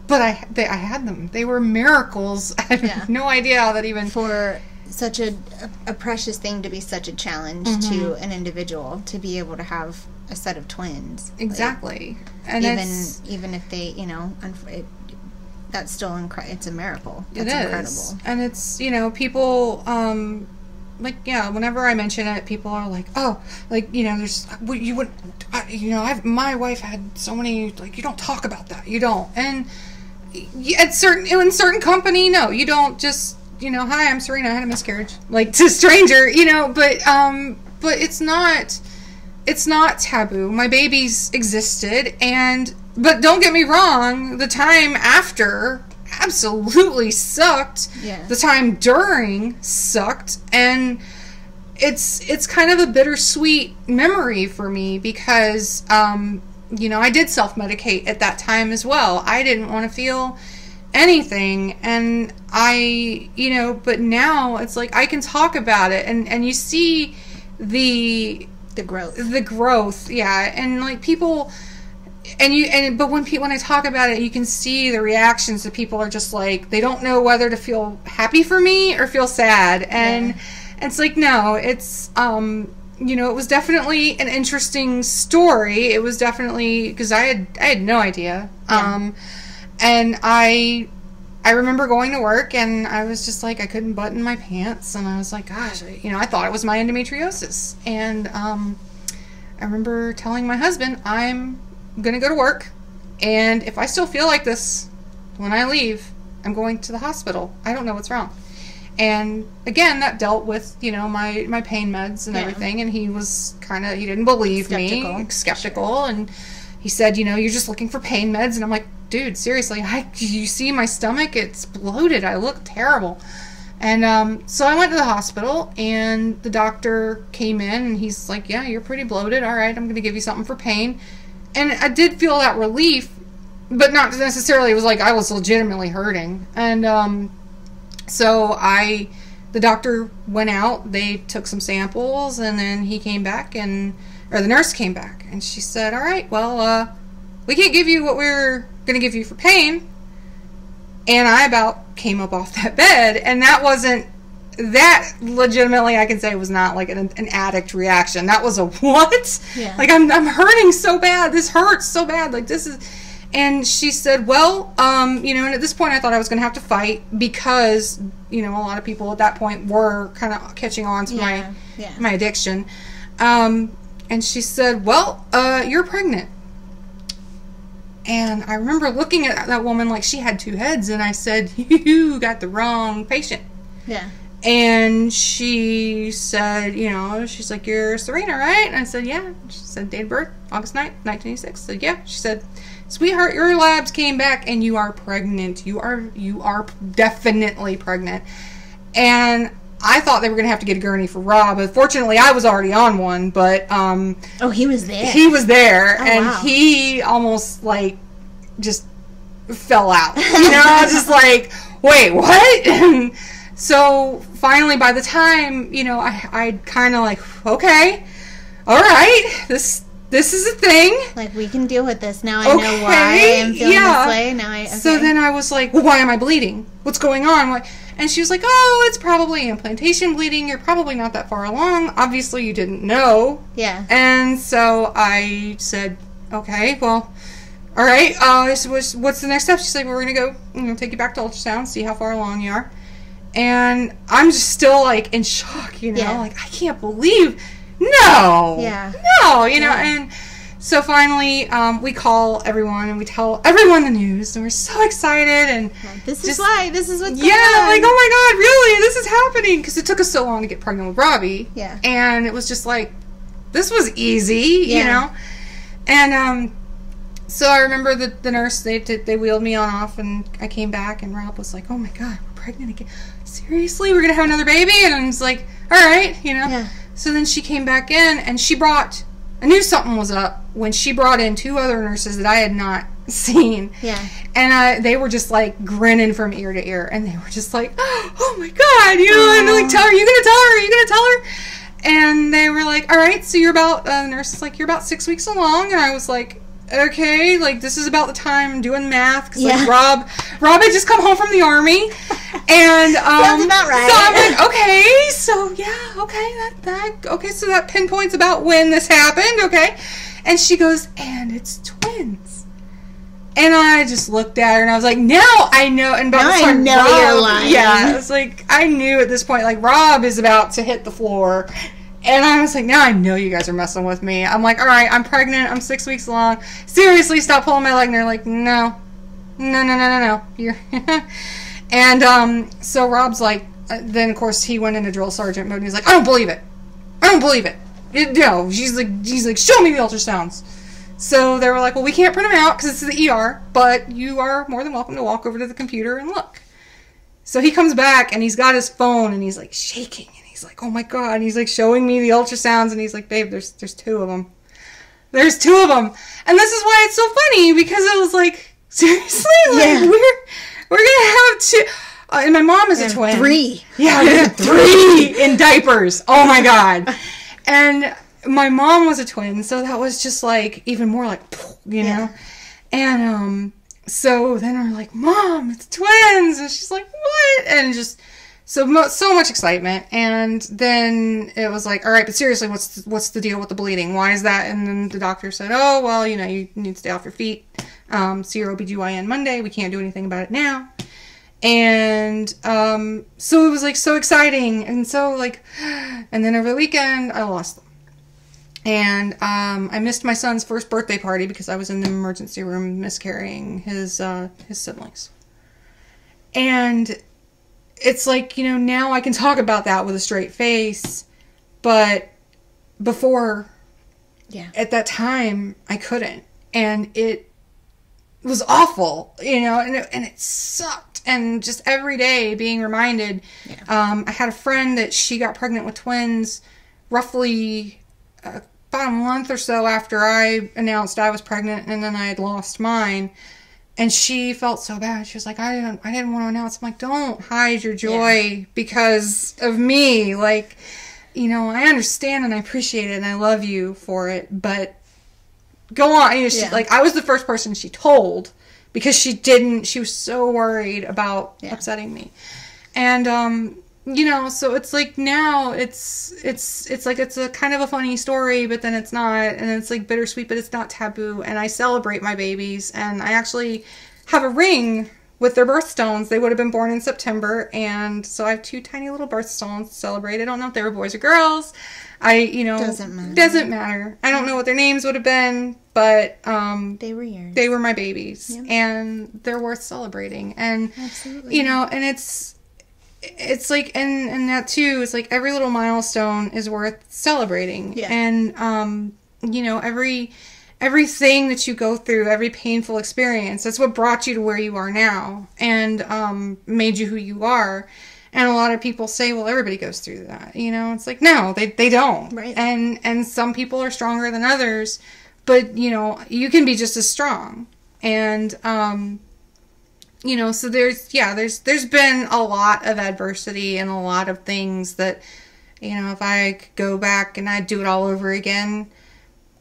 but I had them. They were miracles. I have no idea how that even... For such a precious thing to be such a challenge to an individual, to be able to have a set of twins. Exactly. Like, and even if they, that's still it's a miracle. That's incredible. And it's, people, whenever I mention it, people are like, oh, there's, you would, my wife had so many, you don't talk about that. You don't. And in certain company, no, you don't just, hi, I'm Serena, I had a miscarriage. To a stranger, but it's not taboo. My babies existed, but don't get me wrong, the time after absolutely sucked. Yeah. The time during sucked, and it's kind of a bittersweet memory for me because I did self-medicate at that time as well. I didn't want to feel anything, and but now it's like I can talk about it, and you see the growth, yeah, and people, but when I talk about it, you can see the reactions that people are just like, they don't know whether to feel happy for me or feel sad, and it's like, no, it's it was definitely an interesting story. It was definitely, because I had no idea, and I remember going to work, and I was just like, I couldn't button my pants, and I was like, gosh, I thought it was my endometriosis. And I remember telling my husband, I'm going to go to work, and if I still feel like this when I leave, I'm going to the hospital. I don't know what's wrong. And again, that dealt with, my pain meds and everything, and he was he didn't believe me, skeptical, and he said, you're just looking for pain meds, and I'm like, dude, seriously, you see my stomach? It's bloated. I look terrible. And so I went to the hospital, and the doctor came in, and he's like, yeah, you're pretty bloated. All right, I'm going to give you something for pain. And I did feel that relief, but not necessarily. It was like I was legitimately hurting. And so the doctor went out. They took some samples, and then he came back, or the nurse came back, and she said, all right, well, we can't give you what we're going to give you for pain. And I about came up off that bed, and that legitimately, I can say, was not like an addict reaction. That was a what? Yeah. I'm hurting so bad. This hurts so bad. This is, and she said, well, and at this point I thought I was going to have to fight because, a lot of people at that point were kind of catching on to my addiction. And she said, well, you're pregnant. And I remember looking at that woman like she had two heads, and I said, you got the wrong patient. Yeah. And she said, she's like, you're Serena, right? And I said, yeah. She said, date of birth, August 9th, 1986. I said, yeah. She said, sweetheart, your labs came back and you are pregnant. You are definitely pregnant. And I thought they were going to have to get a gurney for Rob. Fortunately, I was already on one, but... oh, he was there. He was there, and wow. He almost, just fell out. Just like, wait, what? And so, finally, by the time, I kind of okay, all right, this is a thing. We can deal with this. Now I know why I am feeling this way. Now okay. So then I was like, well, why am I bleeding? What's going on? And she was like, oh, it's probably implantation bleeding. You're probably not that far along. Obviously, you didn't know. Yeah. And so I said, okay, well, all right. So what's the next step? She's like, we're going to go take you back to ultrasound, see how far along you are. And I'm just still, in shock, Yeah. I can't believe, no. Yeah. No, and... So finally, we call everyone and we tell everyone the news, and we're so excited. And this is why. This is what's going on. Yeah, oh my God, really? This is happening? Because it took us so long to get pregnant with Robbie. Yeah. And it was just this was easy, you know? And so I remember the nurse, they wheeled me on off, and I came back, and Rob was like, oh my God, we're pregnant again. Seriously? We're going to have another baby? And I was like, all right, Yeah. So then she came back in, and she brought I knew something was up when she brought in 2 other nurses that I had not seen. Yeah. And they were just like grinning from ear to ear, and they were just like, oh my God, you know, and like, tell her, you gonna tell her, are you gonna tell her? And they were like, all right, so you're about, the nurse is like, you're about 6 weeks along. And I was like, okay, like, this is about the time doing math, because like Rob had just come home from the Army, and sounds about right. So I'm like, okay, so yeah, okay, okay, so that pinpoints about when this happened, okay. And she goes, and it's twins. And I just looked at her and I was like, now I know. And about this point, Rob, you're lying. Yeah, it's like, I knew at this point, like, Rob is about to hit the floor. And I was like, now I know you guys are messing with me. I'm like, all right, I'm pregnant. I'm 6 weeks along. Seriously, stop pulling my leg. And they're like, no. You're and so Rob's like, then of course he went into drill sergeant mode. And he's like, I don't believe it. No, he's like, show me the ultrasounds. So they were like, well, we can't print them out because it's the ER, but you are more than welcome to walk over to the computer and look. So he comes back and he's got his phone and he's like shaking and he's like, oh my God. And he's like showing me the ultrasounds and he's like, babe, there's 2 of them. There's 2 of them. And this is why it's so funny, because it was like, seriously? Like, we're going to have 2. And my mom is a twin. 3. Yeah, we had 3 in diapers. Oh my God. And my mom was a twin, so that was just like even more like, you know. And so then we're like, Mom, it's twins, and she's like, what? And just so much excitement. And then it was like, all right, but seriously, what's the deal with the bleeding? Why is that? And then the doctor said, oh, well, you know, you need to stay off your feet. See your OBGYN Monday. We can't do anything about it now. And so it was like so exciting, and so like, and then over the weekend I lost them. And I missed my son's first birthday party because I was in the emergency room miscarrying his siblings. And it's like, you know, now I can talk about that with a straight face, but before, at that time, I couldn't. And it was awful, you know, and it sucked. And just every day being reminded. I had a friend that she got pregnant with twins roughly about a month or so after I announced I was pregnant, and then I had lost mine. And she felt so bad. She was like, I didn't want to announce. I'm like, don't hide your joy because of me. Like, you know, I understand and I appreciate it and I love you for it, but go on. You know, she, like, I was the first person she told because she was so worried about upsetting me. And, you know, so it's like now it's like it's a kind of a funny story, but then it's not, and it's like bittersweet, but it's not taboo. And I celebrate my babies, and I actually have a ring with their birthstones. They would have been born in September, and so I have 2 tiny little birthstones to celebrate. I don't know if they were boys or girls. Doesn't matter. I don't know what their names would have been, but they were yours. They were my babies, and they're worth celebrating. And absolutely, you know, and it's like, and that too, it's like every little milestone is worth celebrating. And, you know, everything that you go through, every painful experience, that's what brought you to where you are now and, made you who you are. And a lot of people say, well, everybody goes through that, you know, it's like, no, they don't. Right. And some people are stronger than others, but you know, you can be just as strong. And, you know, so there's been a lot of adversity and a lot of things that, you know, if I could go back and I'd do it all over again,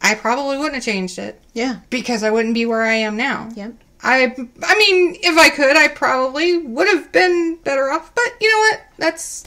I probably wouldn't have changed it. Yeah. Because I wouldn't be where I am now. Yep. I mean, if I could, I probably would have been better off, but you know what? That's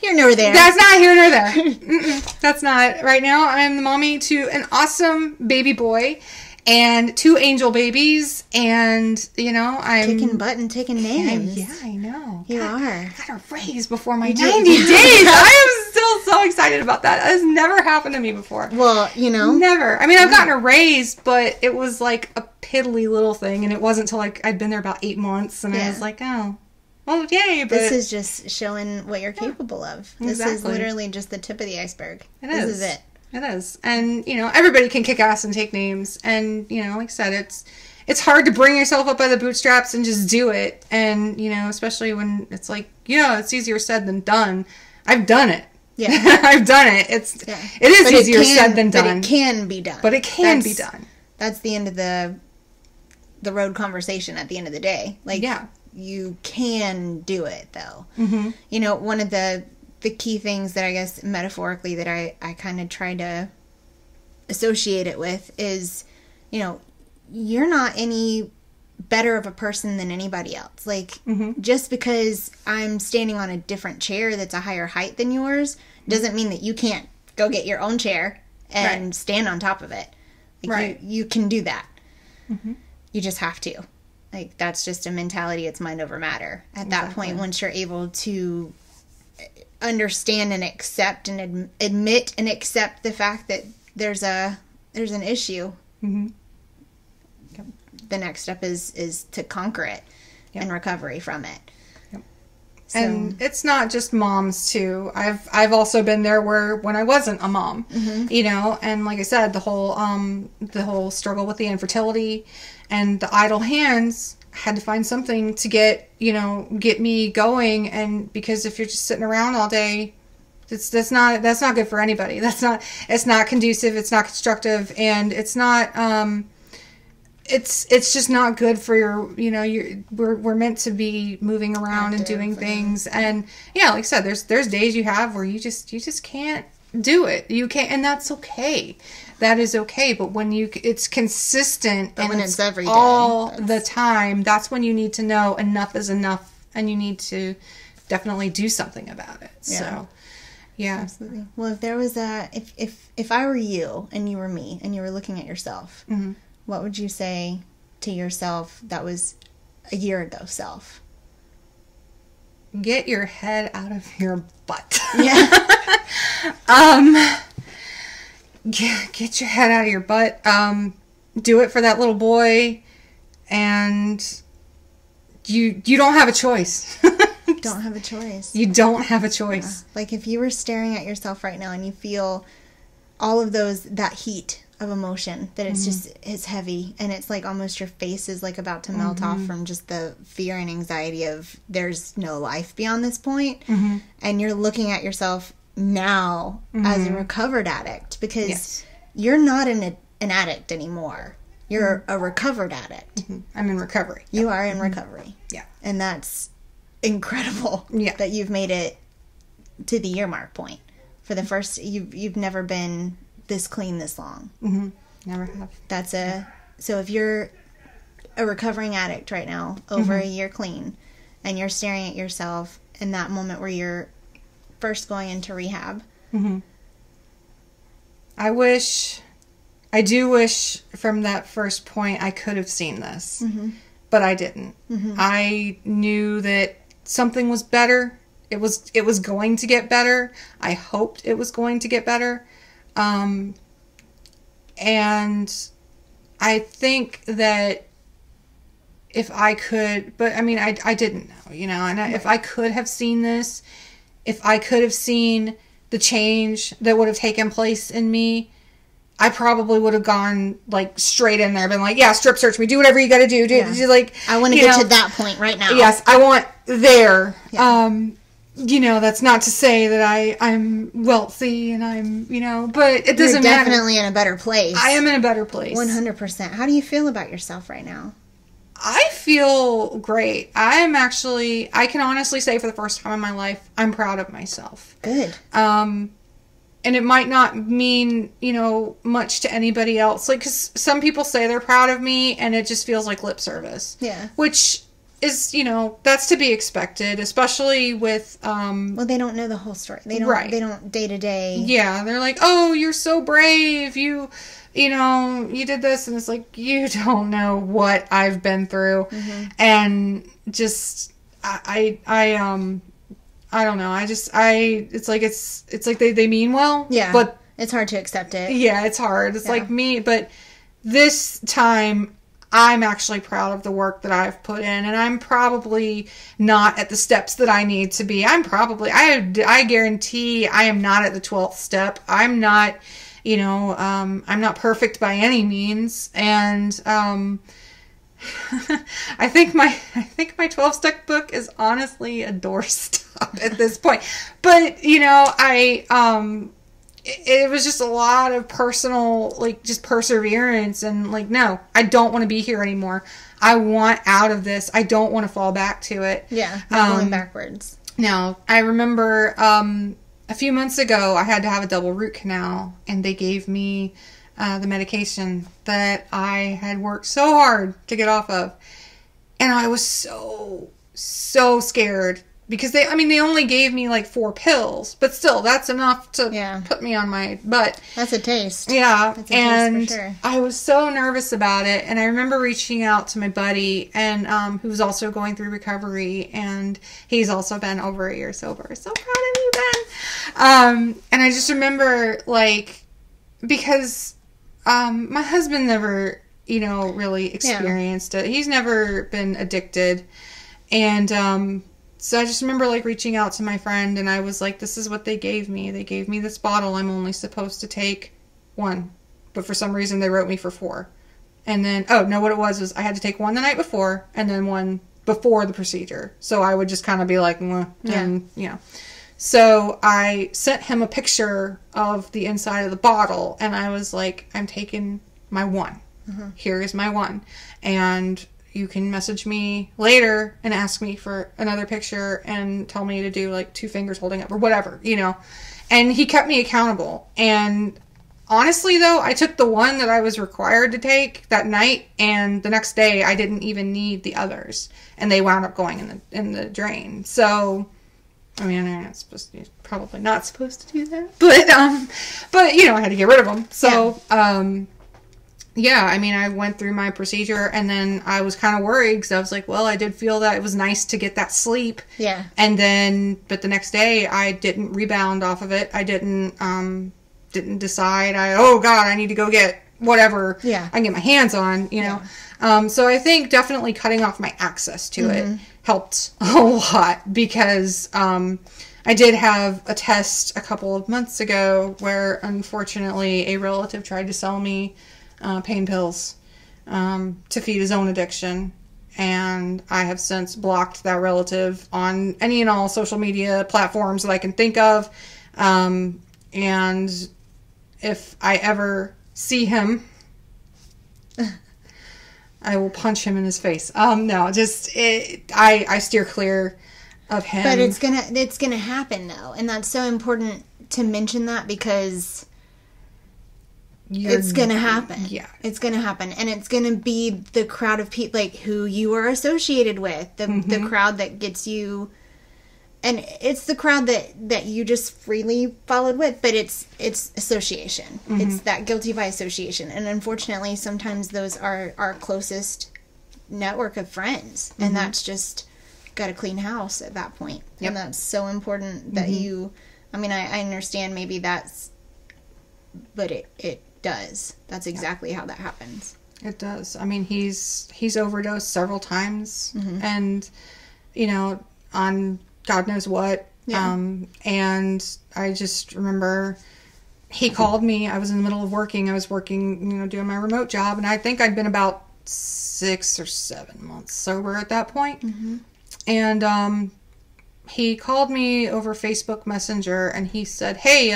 here nor there. That's not here nor there. That's not. Right now, I am the mommy to an awesome baby boy and 2 angel babies, and, you know, I'm kicking butt and taking names. Yeah, I know. You are. I got a raise before my 90 days. I am still so excited about that. That has never happened to me before. Well, you know. Never. I mean, I've gotten a raise, but it was like a piddly little thing, and it wasn't until like I'd been there about 8 months, and I was like, oh, well, yay. But this is just showing what you're capable of. This is literally just the tip of the iceberg. This is it. It is. And, you know, everybody can kick ass and take names. And, you know, like I said, it's hard to bring yourself up by the bootstraps and just do it. And, you know, especially when it's like, yeah, it's easier said than done. I've done it. Yeah. I've done it. It is easier said than done. But it can be done. But it can be done. That's the end of the road conversation at the end of the day. Like, you can do it, though. Mm-hmm. You know, one of the key things that I guess metaphorically that I kind of try to associate it with is, you know, you're not any better of a person than anybody else. Like, just because I'm standing on a different chair that's a higher height than yours doesn't mean that you can't go get your own chair and stand on top of it. Like, you can do that. Mm-hmm. You just have to. Like, that's just a mentality. It's mind over matter. At that point, once you're able to understand and accept and admit and accept the fact that there's an issue, the next step is to conquer it and recovery from it. So. And it's not just moms too. I've also been there when I wasn't a mom, you know, and like I said, the whole struggle with the infertility and the idle hands. Had to find something to get me going, and because if you're just sitting around all day, that's not good for anybody. It's not conducive, it's not constructive, and it's not it's just not good for we're meant to be moving around and doing things. And like I said, there's days you have where you just can't do it. You can't, and that's okay. That is okay. But when it's consistent and it's every day, all the time, that's when you need to know enough is enough, and you need to definitely do something about it. Yeah. So, yeah, absolutely. Well, if there was if I were you and you were me and you were looking at yourself, what would you say to yourself that was a year ago self? Get your head out of your butt. Yeah. Get your head out of your butt. Do it for that little boy, and you don't have a choice. Don't have a choice. You don't have a choice. Yeah. Like, if you were staring at yourself right now and you feel all of that heat of emotion, that it's heavy, and it's like almost your face is like about to melt off from just the fear and anxiety of there's no life beyond this point, and you're looking at yourself now as a recovered addict, because you're not an addict anymore. You're a recovered addict. I'm in recovery. You are in recovery. Yeah. And that's incredible that you've made it to the year mark point. For the first, you've never been this clean this long. Never have. So if you're a recovering addict right now, over a year clean, and you're staring at yourself in that moment where you're first going into rehab. I do wish from that first point I could have seen this, but I didn't. I knew that something was better. It was going to get better. I hoped it was going to get better. And I think that if I could, but I mean, I didn't know, and if I could have seen this, if I could have seen the change that would have taken place in me, I probably would have gone like straight in there, been like, yeah, strip search me, do whatever you got to do. Like, I want to get to that point right now. Yes, I want there. Yeah. That's not to say that I'm wealthy and I'm, but it doesn't matter. You're definitely in a better place. I am in a better place. 100%. How do you feel about yourself right now? I feel great. I can honestly say for the first time in my life, I'm proud of myself. Good. And it might not mean, much to anybody else. Like, because some people say they're proud of me and it just feels like lip service. Yeah. Which is, that's to be expected, especially with, well, they don't know the whole story. They don't day to day. Yeah. They're like, oh, you're so brave. You did this, and it's like, you don't know what I've been through. And just, I don't know. It's like they mean well. Yeah. But it's hard to accept it. Yeah, it's hard. It's like me, but this time I'm actually proud of the work that I've put in, and I'm probably not at the steps that I need to be. I guarantee I am not at the 12th step. I'm not, I'm not perfect by any means. And, I think my 12-step book is honestly a doorstop. stop at this point. But, you know, it was just a lot of personal, like, just perseverance and, like, no, I don't want to be here anymore. I want out of this. I don't want to fall back to it. Yeah, not going backwards. No, I remember a few months ago, I had to have a double root canal, and they gave me the medication that I had worked so hard to get off of. And I was so scared. Because they only gave me like 4 pills, but still, that's enough to put me on my butt. That's a taste. Yeah, that's a taste for sure. I was so nervous about it, and I remember reaching out to my buddy, and who was also going through recovery, and he's also been over a year sober. So proud of you, Ben. And I just remember, like, because my husband never, you know, really experienced it. He's never been addicted, and so I just remember, like, reaching out to my friend, and I was like, this is what they gave me. They gave me this bottle. I'm only supposed to take 1. But for some reason, they wrote me for 4. And then, what it was I had to take 1 the night before, and then 1 before the procedure. So I would just kind of be like, and, you know. So I sent him a picture of the inside of the bottle, and I was like, I'm taking my 1. Mm-hmm. Here is my 1. And you can message me later and ask me for another picture and tell me to do like 2 fingers holding up or whatever, you know. And he kept me accountable. And honestly, though, I took the 1 that I was required to take that night, and the next day I didn't even need the others, and they wound up going in the drain. So, I mean, I'm not supposed to, probably not supposed to do that, but you know, I had to get rid of them. So, yeah, I mean, I went through my procedure, and then I was kind of worried because I was like, well, I did feel that it was nice to get that sleep. Yeah. And then, but the next day, I didn't rebound off of it. I didn't decide, oh, God, I need to go get whatever I can get my hands on, you know. So I think definitely cutting off my access to it helped a lot, because I did have a test a couple of months ago where, unfortunately, a relative tried to sell me pain pills to feed his own addiction, and I have since blocked that relative on any and all social media platforms that I can think of, and if I ever see him, I will punch him in his face. I steer clear of him. But it's gonna happen though, and that's so important to mention that, because it's gonna happen. Yeah, it's gonna happen, and it's gonna be the crowd of people, like, who you are associated with, the crowd that gets you, and it's the crowd that you just freely followed with. But it's association. It's that guilty by association, and unfortunately, sometimes those are our closest network of friends, and that's just got to clean house at that point. Yep. And that's so important that you. I mean, I understand maybe that's, but it does. That's exactly how that happens. It does. I mean, he's overdosed several times, and, you know, on God knows what. Yeah. And I just remember he called me. I was in the middle of working. I was working, you know, doing my remote job, and I think I'd been about 6 or 7 months sober at that point. And he called me over Facebook Messenger, and he said, "Hey,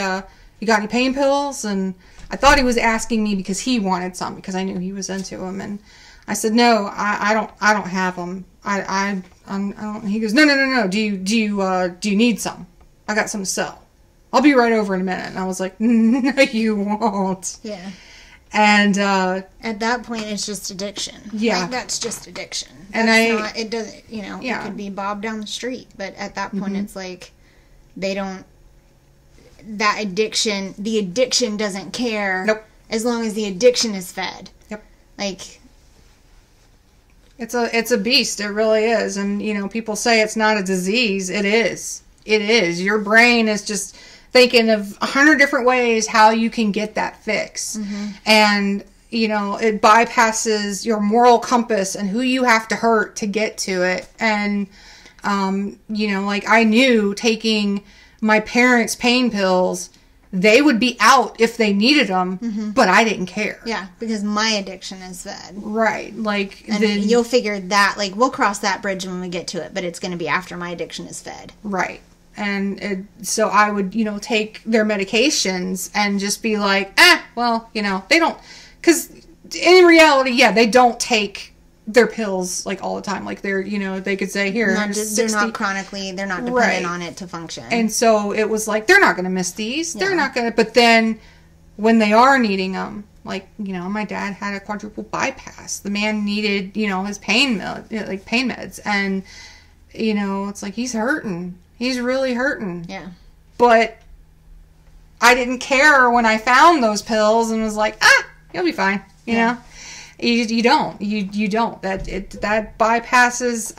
you got any pain pills?" And I thought he was asking me because he wanted some, because I knew he was into them. And I said, "No, I don't have them. I don't." He goes, "No. Do you need some? I got some to sell. I'll be right over in a minute." And I was like, "No, you won't." Yeah. And at that point, it's just addiction. Yeah, like, that's just addiction. And it doesn't, you know, it could be Bob down the street, but at that point, it's like they don't. That addiction, the addiction doesn't care. Nope. As long as the addiction is fed. Yep. Like, it's a beast. It really is. And, you know, people say it's not a disease. It is. It is. Your brain is just thinking of 100 different ways how you can get that fix. And, you know, it bypasses your moral compass and who you have to hurt to get to it. And, you know, like, I knew taking my parents' pain pills they would be out if they needed them, but I didn't care. Yeah, because my addiction is fed. Right. Like, and then you'll figure that, like, we'll cross that bridge when we get to it, but it's going to be after my addiction is fed. Right. And so I would, you know, take their medications and just be like, well, you know, they don't, because in reality, yeah, they don't take their pills like all the time. Like, they're, you know, they could say, here, they're not chronically, they're not dependent on it to function. And so it was like, they're not going to miss these. Yeah. They're not going to, but then when they are needing them, like, you know, my dad had a quadruple bypass. The man needed, you know, his pain meds. And, you know, it's like, he's hurting. He's really hurting. Yeah. But I didn't care when I found those pills and was like, you'll be fine. You know? You don't. You don't. That bypasses,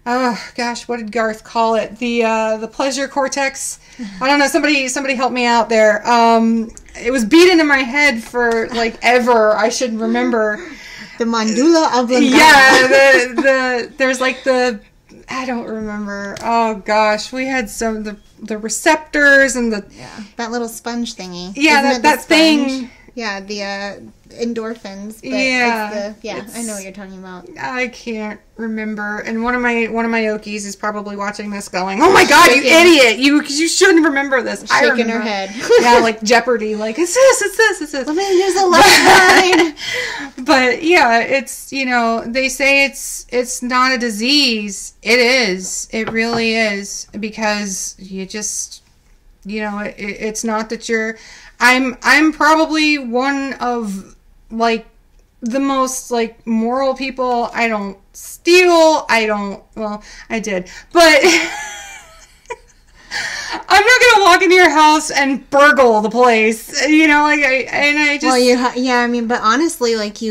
oh gosh, what did Garth call it? The pleasure cortex. I don't know. Somebody help me out there. It was beat into my head for like ever. I should remember. The medulla oblongata. Yeah, there's like I don't remember. Oh gosh, we had the receptors and that little sponge thingy. Yeah, that thing. Yeah, the endorphins. But I know what you're talking about. I can't remember. And one of my Okies is probably watching this going, "Oh my God, you idiot! You shouldn't remember this." Shaking her head. Yeah, like Jeopardy. Like, it's this. Let me use a lifeline. But yeah, it's, you know, they say it's not a disease. It is. It really is, because you just, you know, it's not that you're. I'm probably one of, like, the most, like, moral people. I don't steal. Well, I did. But I'm not going to walk into your house and burgle the place. You know, like, I just... Well, I mean, but honestly, like,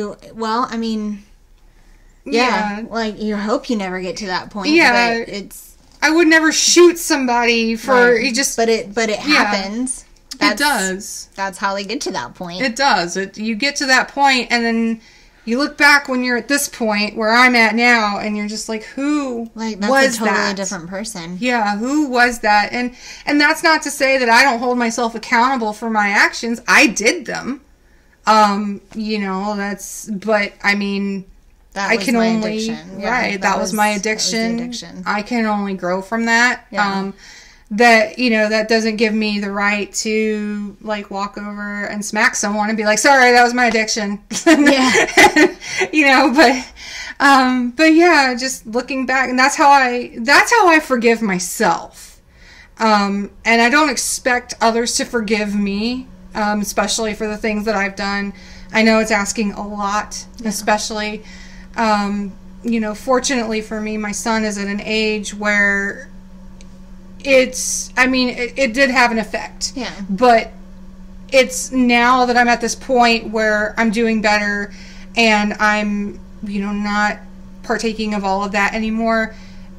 like, you hope you never get to that point. Yeah. But it's... I would never shoot somebody for... But it happens. It does. That's how they get to that point. It does. You get to that point, and then you look back when you're at this point where I'm at now, and you're just like, who was that? That's a totally different person. Yeah, who was that? And that's not to say that I don't hold myself accountable for my actions. I did them. You know, but I mean, that was my addiction. Yeah, right. That was my addiction. That was the addiction. I can only grow from that. Yeah. That, you know, that doesn't give me the right to, like, walk over and smack someone and be like, sorry, that was my addiction. Yeah. You know, but yeah, just looking back, and that's how I forgive myself. And I don't expect others to forgive me, especially for the things that I've done. I know it's asking a lot, especially, you know, fortunately for me, my son is at an age where it did have an effect. Yeah. But it's now that I'm at this point where I'm doing better and I'm, you know, not partaking of all of that anymore.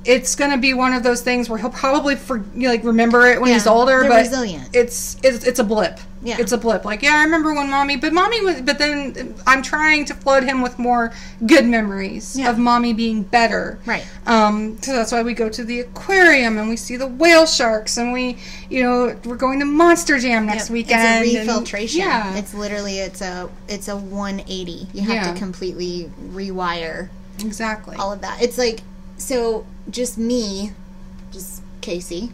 It's going to be one of those things where he'll probably remember it when he's older, they're but resilient. It's a blip. Yeah. It's a blip. Like, yeah, I remember when but then I'm trying to flood him with more good memories of mommy being better. Right. So that's why we go to the aquarium and we see the whale sharks, and we're going to Monster Jam next weekend. It's a refiltration. Yeah. It's literally, it's a 180. You have to completely rewire. Exactly. All of that. It's like, so just Casey,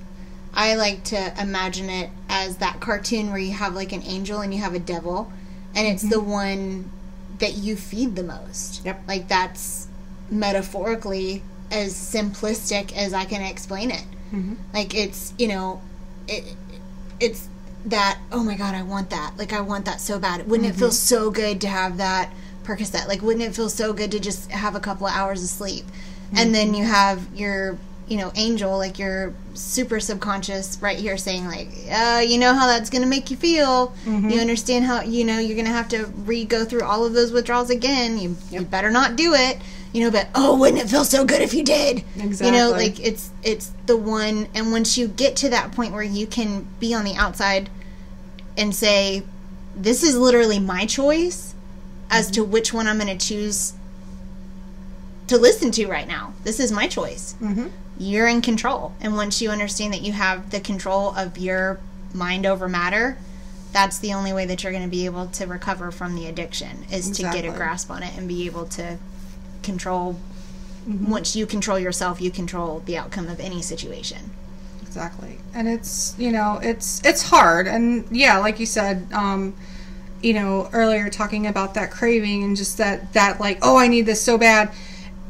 I like to imagine it as that cartoon where you have like an angel and you have a devil, and it's the one that you feed the most. Yep. Like, that's metaphorically as simplistic as I can explain it. Mm-hmm. Like, it's, you know, it's that, oh my God, I want that. Like, I want that so bad. Wouldn't it feel so good to have that Percocet? Like, wouldn't it feel so good to just have a couple of hours of sleep? And then you have your, you know, angel, like your super subconscious right here saying, like, you know how that's going to make you feel. You understand how, you know, you're going to have to go through all of those withdrawals again. You better not do it. You know, but, oh, wouldn't it feel so good if you did? Exactly. You know, like, it's the one, and once you get to that point where you can be on the outside and say, this is literally my choice as to which one I'm going to choose to listen to right now. This is my choice. You're in control. And once you understand that you have the control of your mind over matter, that's the only way that you're going to be able to recover from the addiction, is to get a grasp on it and be able to control. Once you control yourself, you control the outcome of any situation. Exactly. And it's, you know, it's hard. And yeah, like you said, you know, earlier talking about that craving and just that like, oh, I need this so bad.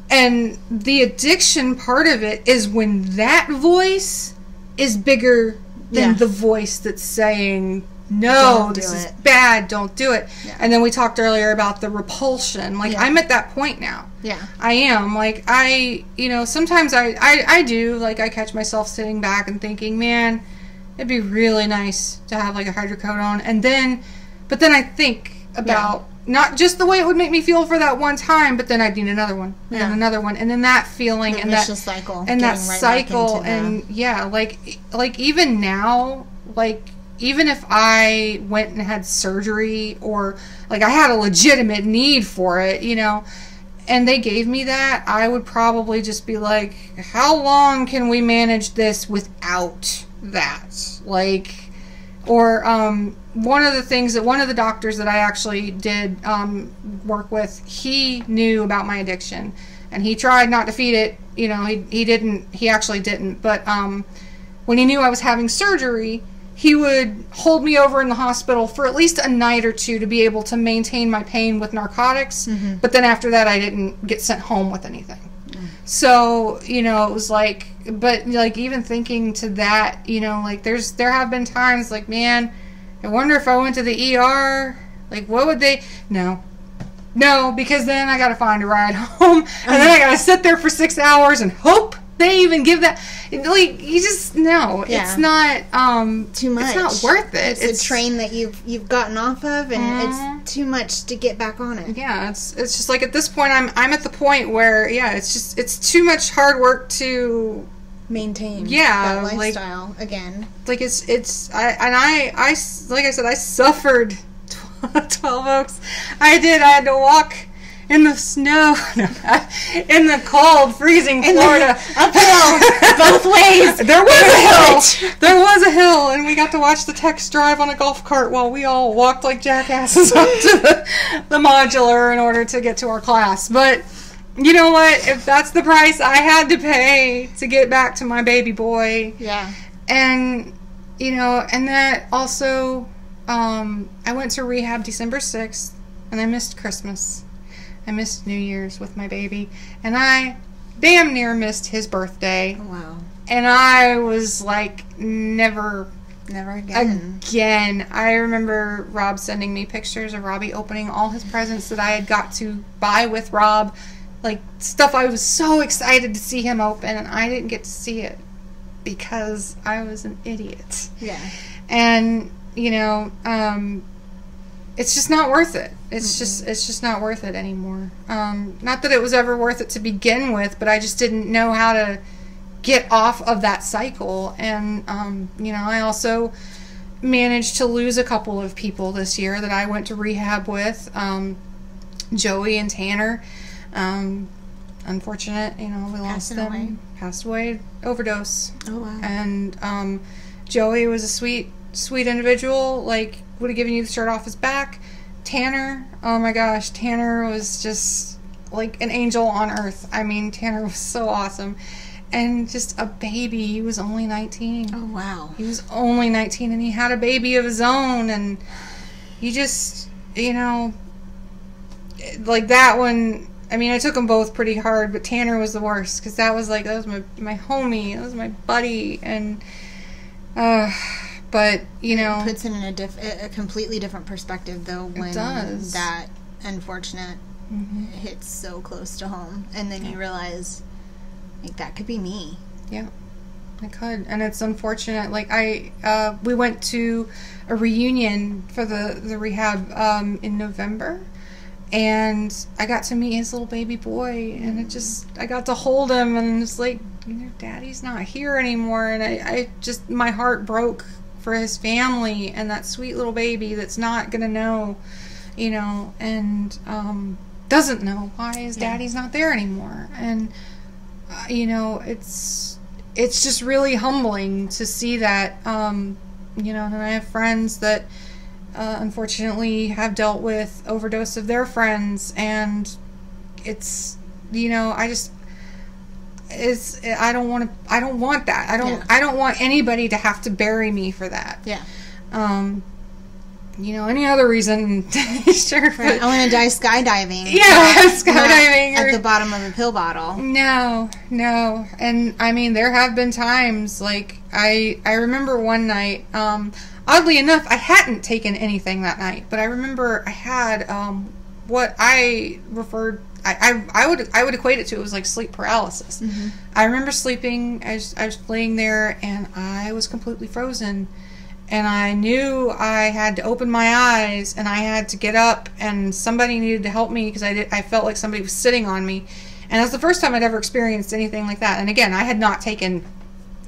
And the addiction part of it is when that voice is bigger than the voice that's saying, no, this is bad, don't do it. Yeah. And then we talked earlier about the repulsion. Like, I'm at that point now. Yeah. I am. Like, you know, sometimes I do, like, I catch myself sitting back and thinking, man, it'd be really nice to have, like, a hydrocodone. But then I think about not just the way it would make me feel for that one time, but then I'd need another one, and another one, and then that feeling, and that cycle, and that cycle, and like even now, like even if I went and had surgery, or like I had a legitimate need for it, you know, and they gave me that, I would probably just be like, how long can we manage this without that? Like, or one of the doctors that I actually did work with, he knew about my addiction, and he tried not to feed it. You know, he actually didn't. But when he knew I was having surgery, he would hold me over in the hospital for at least a night or two to be able to maintain my pain with narcotics. Mm-hmm. But then after that, I didn't get sent home with anything. Mm. So, you know, it was like, but like even thinking to that, you know, like there have been times like, man, I wonder if I went to the ER, like what would they, no, because then I got to find a ride home, and then I got to sit there for 6 hours and hope they even give that. Like, you just, no, it's not too much. It's not worth it. It's a train that you've gotten off of, and it's too much to get back on it. Yeah, it's just like at this point I'm at the point where it's too much hard work to maintain that lifestyle again. Like I like I said, I suffered 12 Oaks. I had to walk in the snow, in the cold, freezing Florida. Uphill, both ways. There was a hill, and we got to watch the techs drive on a golf cart while we all walked like jackasses up to the modular in order to get to our class. But you know what? If that's the price I had to pay to get back to my baby boy. Yeah. And, you know, and that also, I went to rehab December 6th, and I missed Christmas. I missed New Year's with my baby, and I damn near missed his birthday. Oh, wow. And I was like, never again. I remember Rob sending me pictures of Robbie opening all his presents that I had got to buy with Rob. Like, stuff I was so excited to see him open, and I didn't get to see it because I was an idiot. Yeah. And, you know, it's just not worth it. It's just not worth it anymore. Not that it was ever worth it to begin with, but I just didn't know how to get off of that cycle. And, you know, I also managed to lose a couple of people this year that I went to rehab with, Joey and Tanner. Unfortunate, you know, we lost them. Passed away, overdose. Oh, wow. And Joey was a sweet individual, like, would have given you the shirt off his back. Tanner, oh my gosh, Tanner was just like an angel on earth. I mean, Tanner was so awesome. And just a baby. He was only 19. Oh, wow. He was only 19, and he had a baby of his own, and you just, you know, like that one. I mean, I took them both pretty hard, but Tanner was the worst, because that was my homie, that was my buddy, and but you know, it puts it in a completely different perspective, though, when that unfortunate hits so close to home, and then you realize, like, that could be me. Yeah, I could, and it's unfortunate. Like we went to a reunion for the rehab in November. And I got to meet his little baby boy, and I got to hold him, and it's like, you know, Daddy's not here anymore, and I just, my heart broke for his family, and that sweet little baby that's not gonna know, you know, and doesn't know why his daddy's not there anymore, and you know, it's just really humbling to see that, You know, and I have friends that unfortunately have dealt with overdose of their friends, and it's, you know, I don't want that. I don't want anybody to have to bury me for that. Yeah. You know, any other reason, sure. Right. I want to die skydiving. Yeah, skydiving. At the bottom of a pill bottle. No. And, I mean, there have been times, like, I remember one night, oddly enough, I hadn't taken anything that night, but I remember I had, what I referred, I would equate it to, it was like sleep paralysis. Mm-hmm. I remember sleeping, I was laying there, and I was completely frozen. And I knew I had to open my eyes, and I had to get up, and somebody needed to help me because I felt like somebody was sitting on me. And that's the first time I'd ever experienced anything like that. And again, I had not taken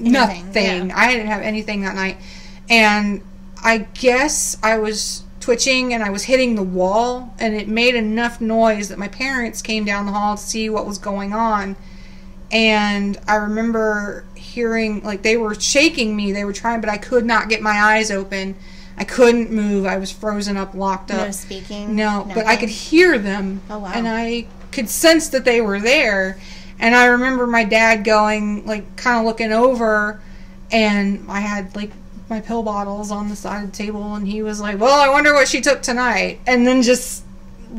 nothing. Yeah. I didn't have anything that night. And I guess I was twitching and I was hitting the wall, and it made enough noise that my parents came down the hall to see what was going on. And I remember hearing, like, they were shaking me. They were trying, but I could not get my eyes open. I couldn't move. I was frozen up, locked up. No speaking? No, but I could hear them. Oh, wow. And I could sense that they were there. And I remember my dad going, like, kind of looking over, and I had, like, my pill bottles on the side of the table, and he was like, well, I wonder what she took tonight. And then just,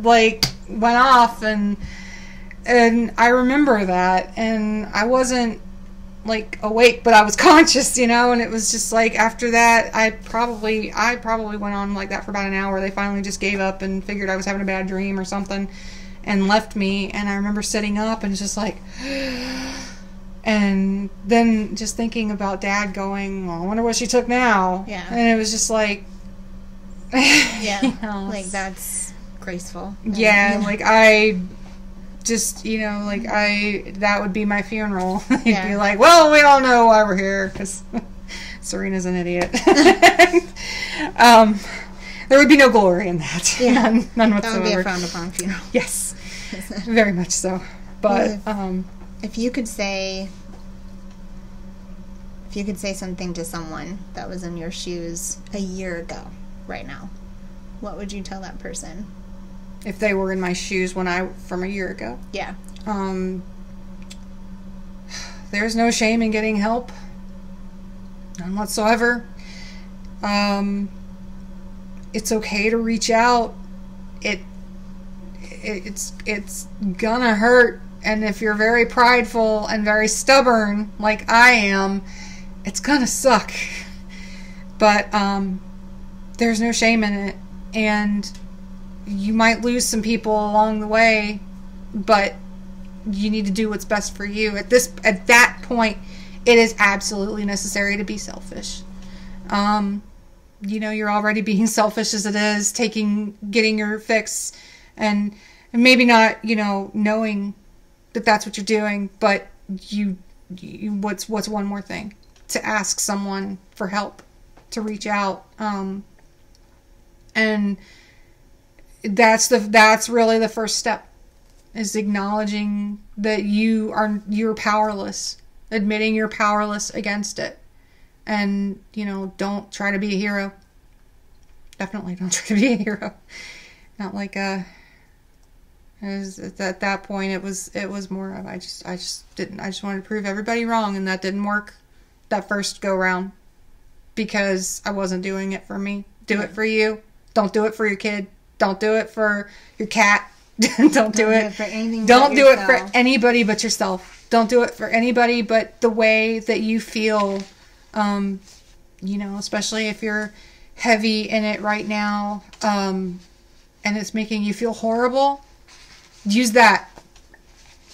like, went off, and I remember that, and I wasn't, like, awake, but I was conscious, you know, and it was just, like, after that, I probably went on like that for about an hour. They finally just gave up and figured I was having a bad dream or something and left me, and I remember sitting up and just, like, and then just thinking about Dad going, well, I wonder what she took now. Yeah. And it was just, like, yeah, you know, like, that's graceful. Yeah, like, I just, you know, like, that would be my funeral. He'd be like, well, we all know why we're here, because Serena's an idiot. There would be no glory in that. Yeah. None whatsoever. That would be a frowned upon funeral. Yes. Very much so. But, if you could say something to someone that was in your shoes a year ago, right now, what would you tell that person? If they were in my shoes from a year ago. Yeah. There's no shame in getting help. None whatsoever. It's okay to reach out. It's gonna hurt, and if you're very prideful and very stubborn like I am, it's gonna suck. But there's no shame in it, and you might lose some people along the way, but you need to do what's best for you. At that point, it is absolutely necessary to be selfish. You know, you're already being selfish as it is, getting your fix, and maybe not, you know, knowing that that's what you're doing, but what's one more thing? To ask someone for help, to reach out, and that's really the first step, is acknowledging that you're powerless, admitting you're powerless against it, and, you know, don't try to be a hero. Definitely don't try to be a hero. Not like at that point it was more of I just wanted to prove everybody wrong, and that didn't work that first go round, because I wasn't doing it for me. Do it for you. Don't do it for your kid. Don't do it for your cat. Don't do it for anything. Don't do it for anybody but yourself. Don't do it for anybody but the way that you feel. You know, especially if you're heavy in it right now, and it's making you feel horrible. Use that.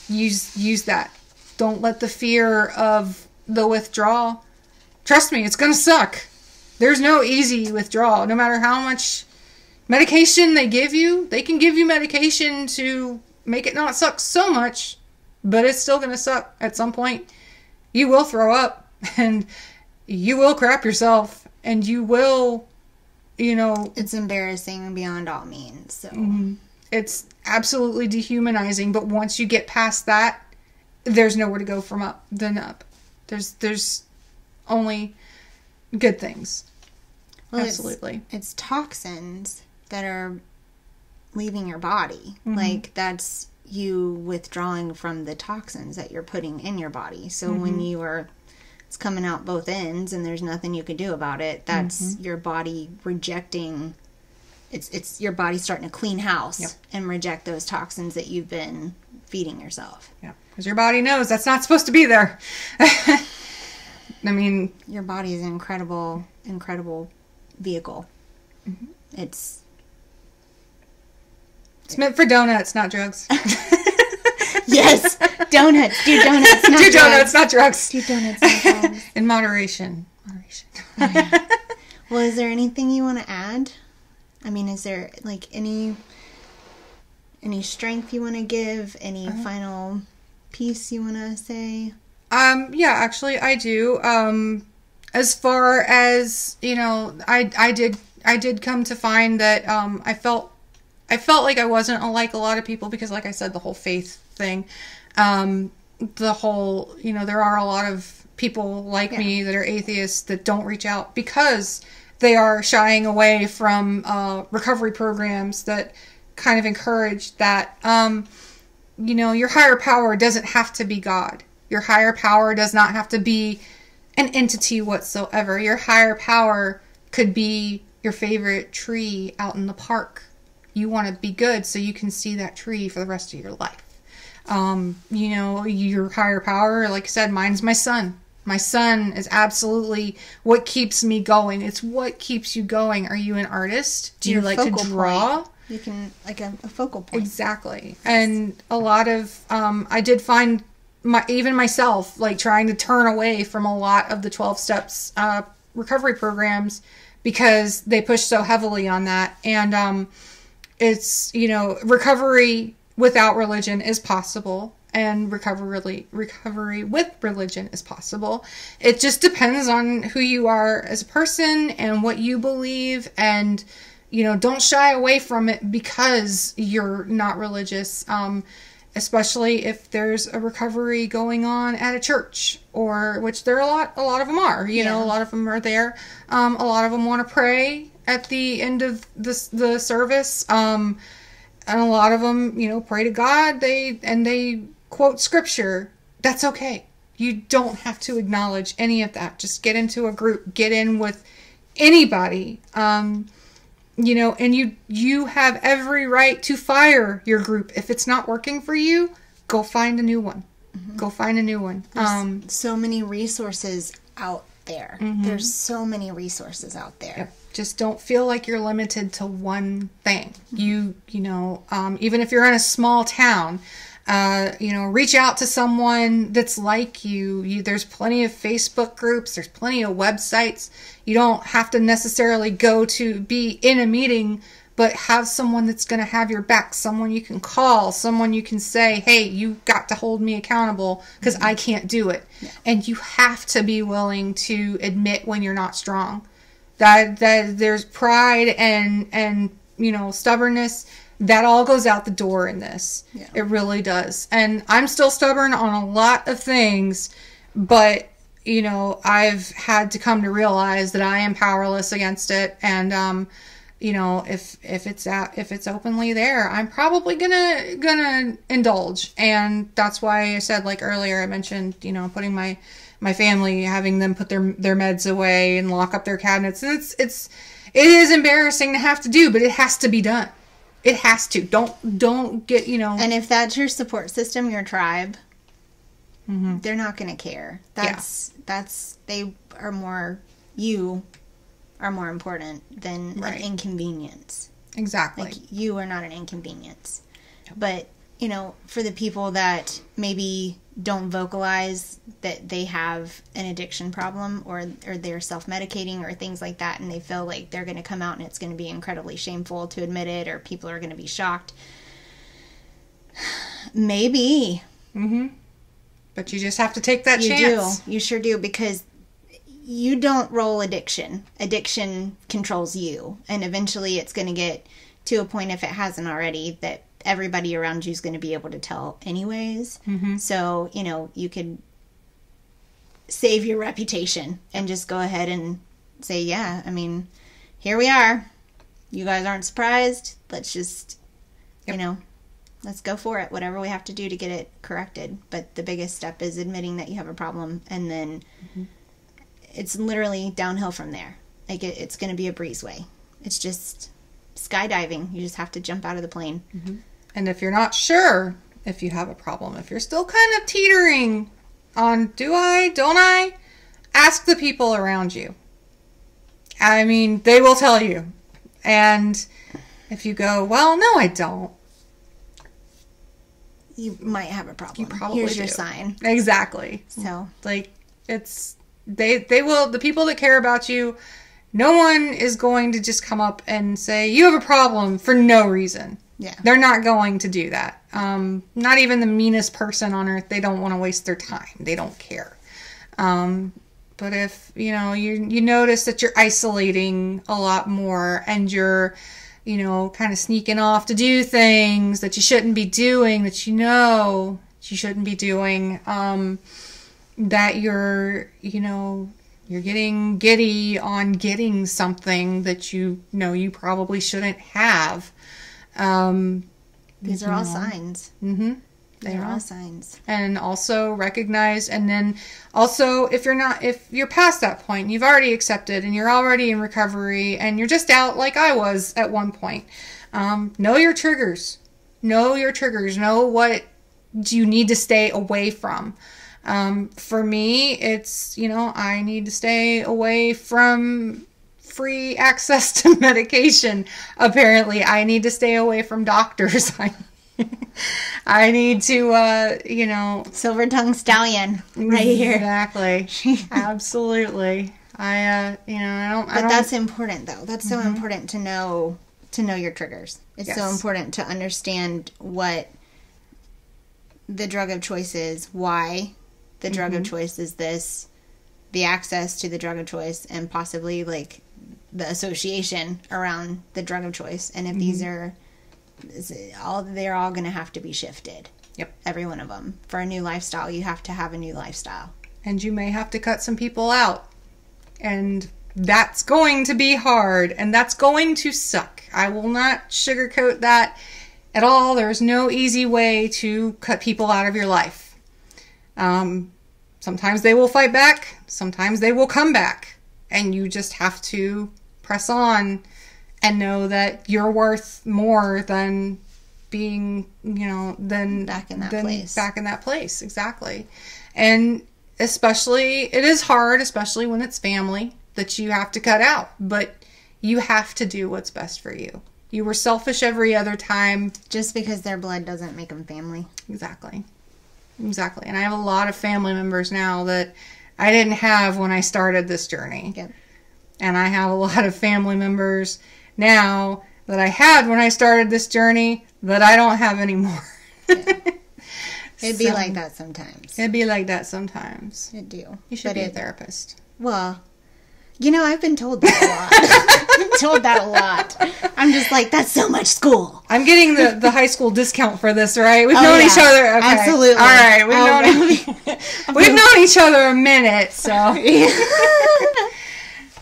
Use that. Don't let the fear of the withdrawal. Trust me, it's gonna suck. There's no easy withdrawal. No matter how much medication they give you, they can give you medication to make it not suck so much, but it's still gonna suck at some point. You will throw up, and you will crap yourself, and you will, you know... It's embarrassing beyond all means, so... Mm-hmm. It's absolutely dehumanizing, but once you get past that, there's nowhere to go then up. There's only good things. Well, absolutely. It's toxins that are leaving your body. Like, that's you withdrawing from the toxins that you're putting in your body. So when it's coming out both ends and there's nothing you can do about it, that's your body rejecting. It's your body starting to clean house and reject those toxins that you've been feeding yourself. Yeah, because your body knows that's not supposed to be there. I mean, your body is an incredible vehicle. It's meant for donuts, not drugs. Yes, donuts. Do donuts, not do drugs. Donuts, not drugs. Do donuts, not drugs. In moderation. Moderation. Oh, yeah. Well, is there anything you want to add? I mean, is there like any strength you want to give? Any final piece you want to say? Yeah, actually, I do. As far as, you know, I did come to find that I felt like I wasn't like a lot of people because, like I said, the whole faith thing, the whole, you know, there are a lot of people like me that are atheists that don't reach out because they are shying away from recovery programs that kind of encourage that, you know, your higher power doesn't have to be God. Your higher power does not have to be an entity whatsoever. Your higher power could be your favorite tree out in the park. You want to be good so you can see that tree for the rest of your life. You know, your higher power, like I said, mine's my son. My son is absolutely what keeps me going. It's what keeps you going. Are you an artist? Do you like to draw? Point. You can, like a focal point. Exactly. And a lot of, I did find even myself, like trying to turn away from a lot of the 12 steps recovery programs because they push so heavily on that. And it's, you know, recovery without religion is possible, and recovery with religion is possible. It just depends on who you are as a person and what you believe, and, you know, don't shy away from it because you're not religious, especially if there's a recovery going on at a church, or which there are a lot of them are, you know, a lot of them are there. A lot of them want to pray at the end of the service, and a lot of them, you know, pray to God. They quote scripture. That's okay. You don't have to acknowledge any of that. Just get into a group, get in with anybody, you know, and you have every right to fire your group. If it's not working for you, go find a new one. Go find a new one. There's so many resources out there. There's so many resources out there. Yep. Just don't feel like you're limited to one thing. You know, even if you're in a small town, you know, reach out to someone that's like you. There's plenty of Facebook groups. There's plenty of websites. You don't have to necessarily go to be in a meeting, but have someone that's going to have your back, someone you can call, someone you can say, hey, you got to hold me accountable because I can't do it. Yeah. And you have to be willing to admit when you're not strong. That there's pride and you know, stubbornness. That all goes out the door in this. Yeah. It really does. And I'm still stubborn on a lot of things, but, you know, I've had to come to realize that I am powerless against it. And, you know, if it's openly there, I'm probably gonna indulge. And that's why I said, like earlier, I mentioned, you know, putting my family, having them put their meds away and lock up their cabinets. And it is embarrassing to have to do, but it has to be done. It has to. Don't get, you know. And if that's your support system, your tribe, they're not going to care. You are more important than an inconvenience. Exactly. Like, you are not an inconvenience. But, you know, for the people that maybe don't vocalize that they have an addiction problem, or they're self-medicating or things like that, and they feel like they're going to come out and it's going to be incredibly shameful to admit it, or people are going to be shocked. Maybe. But you just have to take that chance. You sure do, because you don't roll addiction. Addiction controls you. And eventually it's going to get to a point, if it hasn't already, that everybody around you is going to be able to tell anyways. So, you know, you could save your reputation and just go ahead and say, yeah, I mean, here we are. You guys aren't surprised. Let's just, you know, let's go for it. Whatever we have to do to get it corrected. But the biggest step is admitting that you have a problem, and then it's literally downhill from there. Like, it's going to be a breezeway. It's just skydiving. You just have to jump out of the plane. And if you're not sure if you have a problem, if you're still kind of teetering on, do I, don't I, ask the people around you. I mean, they will tell you. And if you go, well, no, I don't, you might have a problem. You probably Here's do. your sign. Exactly. So, like, it's, they will, the people that care about you, no one is going to just come up and say, you have a problem for no reason. Yeah. They're not going to do that. Not even the meanest person on earth. They don't want to waste their time. They don't care. But if, you know, you notice that you're isolating a lot more, and you're, you know, kind of sneaking off to do things that you shouldn't be doing, that you know you shouldn't be doing, that you're, you know, you're getting giddy on getting something that you know you probably shouldn't have. These are all signs. They are all signs. And also recognize, and then also if you're past that point, you've already accepted and you're already in recovery and you're just out like I was at one point. Know your triggers. Know your triggers. Know what you need to stay away from. For me, it's, you know, I need to stay away from free access to medication. Apparently, I need to stay away from doctors. I need to, you know... Silver tongue stallion right here. Exactly. Absolutely. You know, I don't... But that's important, though. That's so important to know your triggers. It's so important to understand what the drug of choice is, why the drug of choice is this, the access to the drug of choice, and possibly, like, the association around the drug of choice. And if these are... they're all going to have to be shifted. Yep. Every one of them. For a new lifestyle, you have to have a new lifestyle. And you may have to cut some people out. And that's going to be hard. And that's going to suck. I will not sugarcoat that at all. There's no easy way to cut people out of your life. Sometimes they will fight back. Sometimes they will come back. And you just have to press on and know that you're worth more than being, you know, back in that place. Exactly. And especially, it is hard, especially when it's family that you have to cut out. But you have to do what's best for you. You were selfish every other time. Just because their blood doesn't make them family. Exactly. And I have a lot of family members now that I didn't have when I started this journey. Yep. And I have a lot of family members now that I had when I started this journey that I don't have anymore. It'd be like that sometimes. It'd be like that sometimes. It do. You should be a therapist. Well, you know, I've been told that a lot. I've been told that a lot. I'm just like, that's so much school. I'm getting the high school discount for this, right? We've known each other. Okay. Absolutely. All right. We've known each other a minute, so.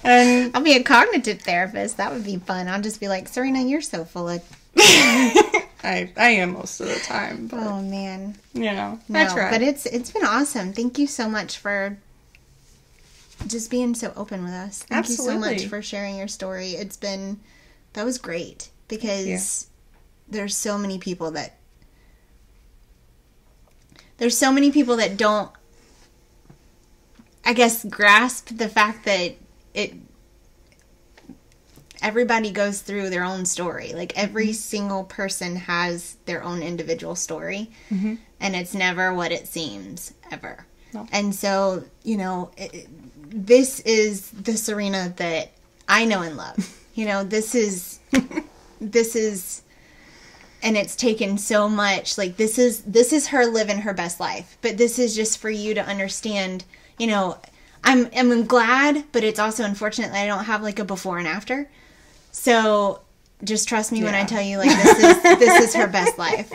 And I'll be a cognitive therapist. That would be fun. I'll just be like, Serena, you're so full of... I am most of the time. But, oh, man. You know, No, I try. but it's been awesome. Thank you so much for just being so open with us. Thank you so much for sharing your story. That was great. Because there's so many people that don't, I guess, grasp the fact that everybody goes through their own story. Like, every single person has their own individual story. And it's never what it seems, ever. No. And so, you know, this is the Serena that I know and love. You know, this is, and it's taken so much. Like, this is her living her best life. But this is just for you to understand, you know, I'm glad, but it's also unfortunate that I don't have, like, a before and after. So just trust me when I tell you, like, this is her best life.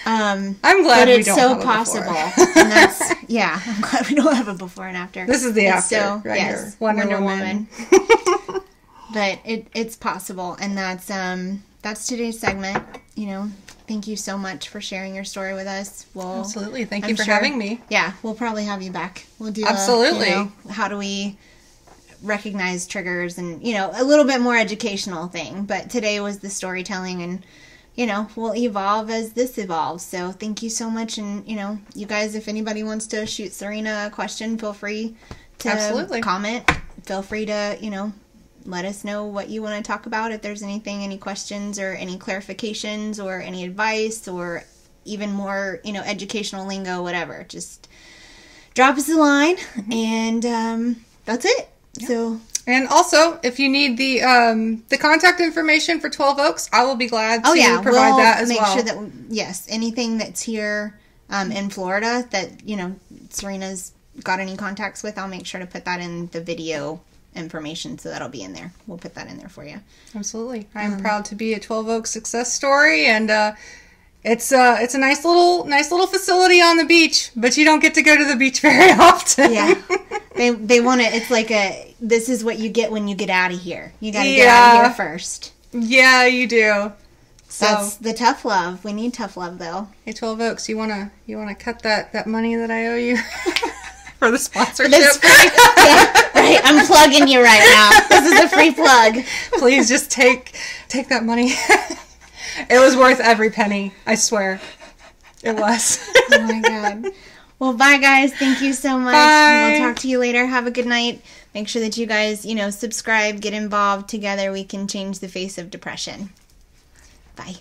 I'm glad but we don't so have possible. A before. And that's, I'm glad we don't have a before and after. This is the after, right here. Wonder Woman. but it's possible, and that's today's segment. You know, thank you so much for sharing your story with us. Absolutely. Thank you for having me. Yeah, we'll probably have you back. We'll do absolutely. How do we recognize triggers, and a little bit more educational thing. But today was the storytelling, and we'll evolve as this evolves. So thank you so much. And, you guys, if anybody wants to shoot Serena a question, feel free to comment. Feel free to, let us know what you want to talk about. If there's any questions or any clarifications or any advice or even more, educational lingo, whatever, just drop us a line, and that's it. Yep. So. And also, if you need the contact information for 12 Oaks, I will be glad to provide that as well. Make sure that, yes, anything that's here in Florida that, Serena's got any contacts with, I'll make sure to put that in the video information, so that'll be in there. We'll put that in there for you. Absolutely. I'm proud to be a 12 Oaks success story, and it's a nice little facility on the beach, but you don't get to go to the beach very often. Yeah. They want to, it's like this is what you get when you get out of here. You got to get out of here first. Yeah, you do. So that's the tough love. We need tough love, though. Hey, 12 Oaks, you wanna cut that money that I owe you for the sponsorship? Yeah, right. I'm plugging you right now. This is a free plug. Please just take that money. It was worth every penny. I swear, it was. Oh my God. Well, bye, guys. Thank you so much. Bye. We'll talk to you later. Have a good night. Make sure that you guys, subscribe, get involved. Together we can change the face of depression. Bye.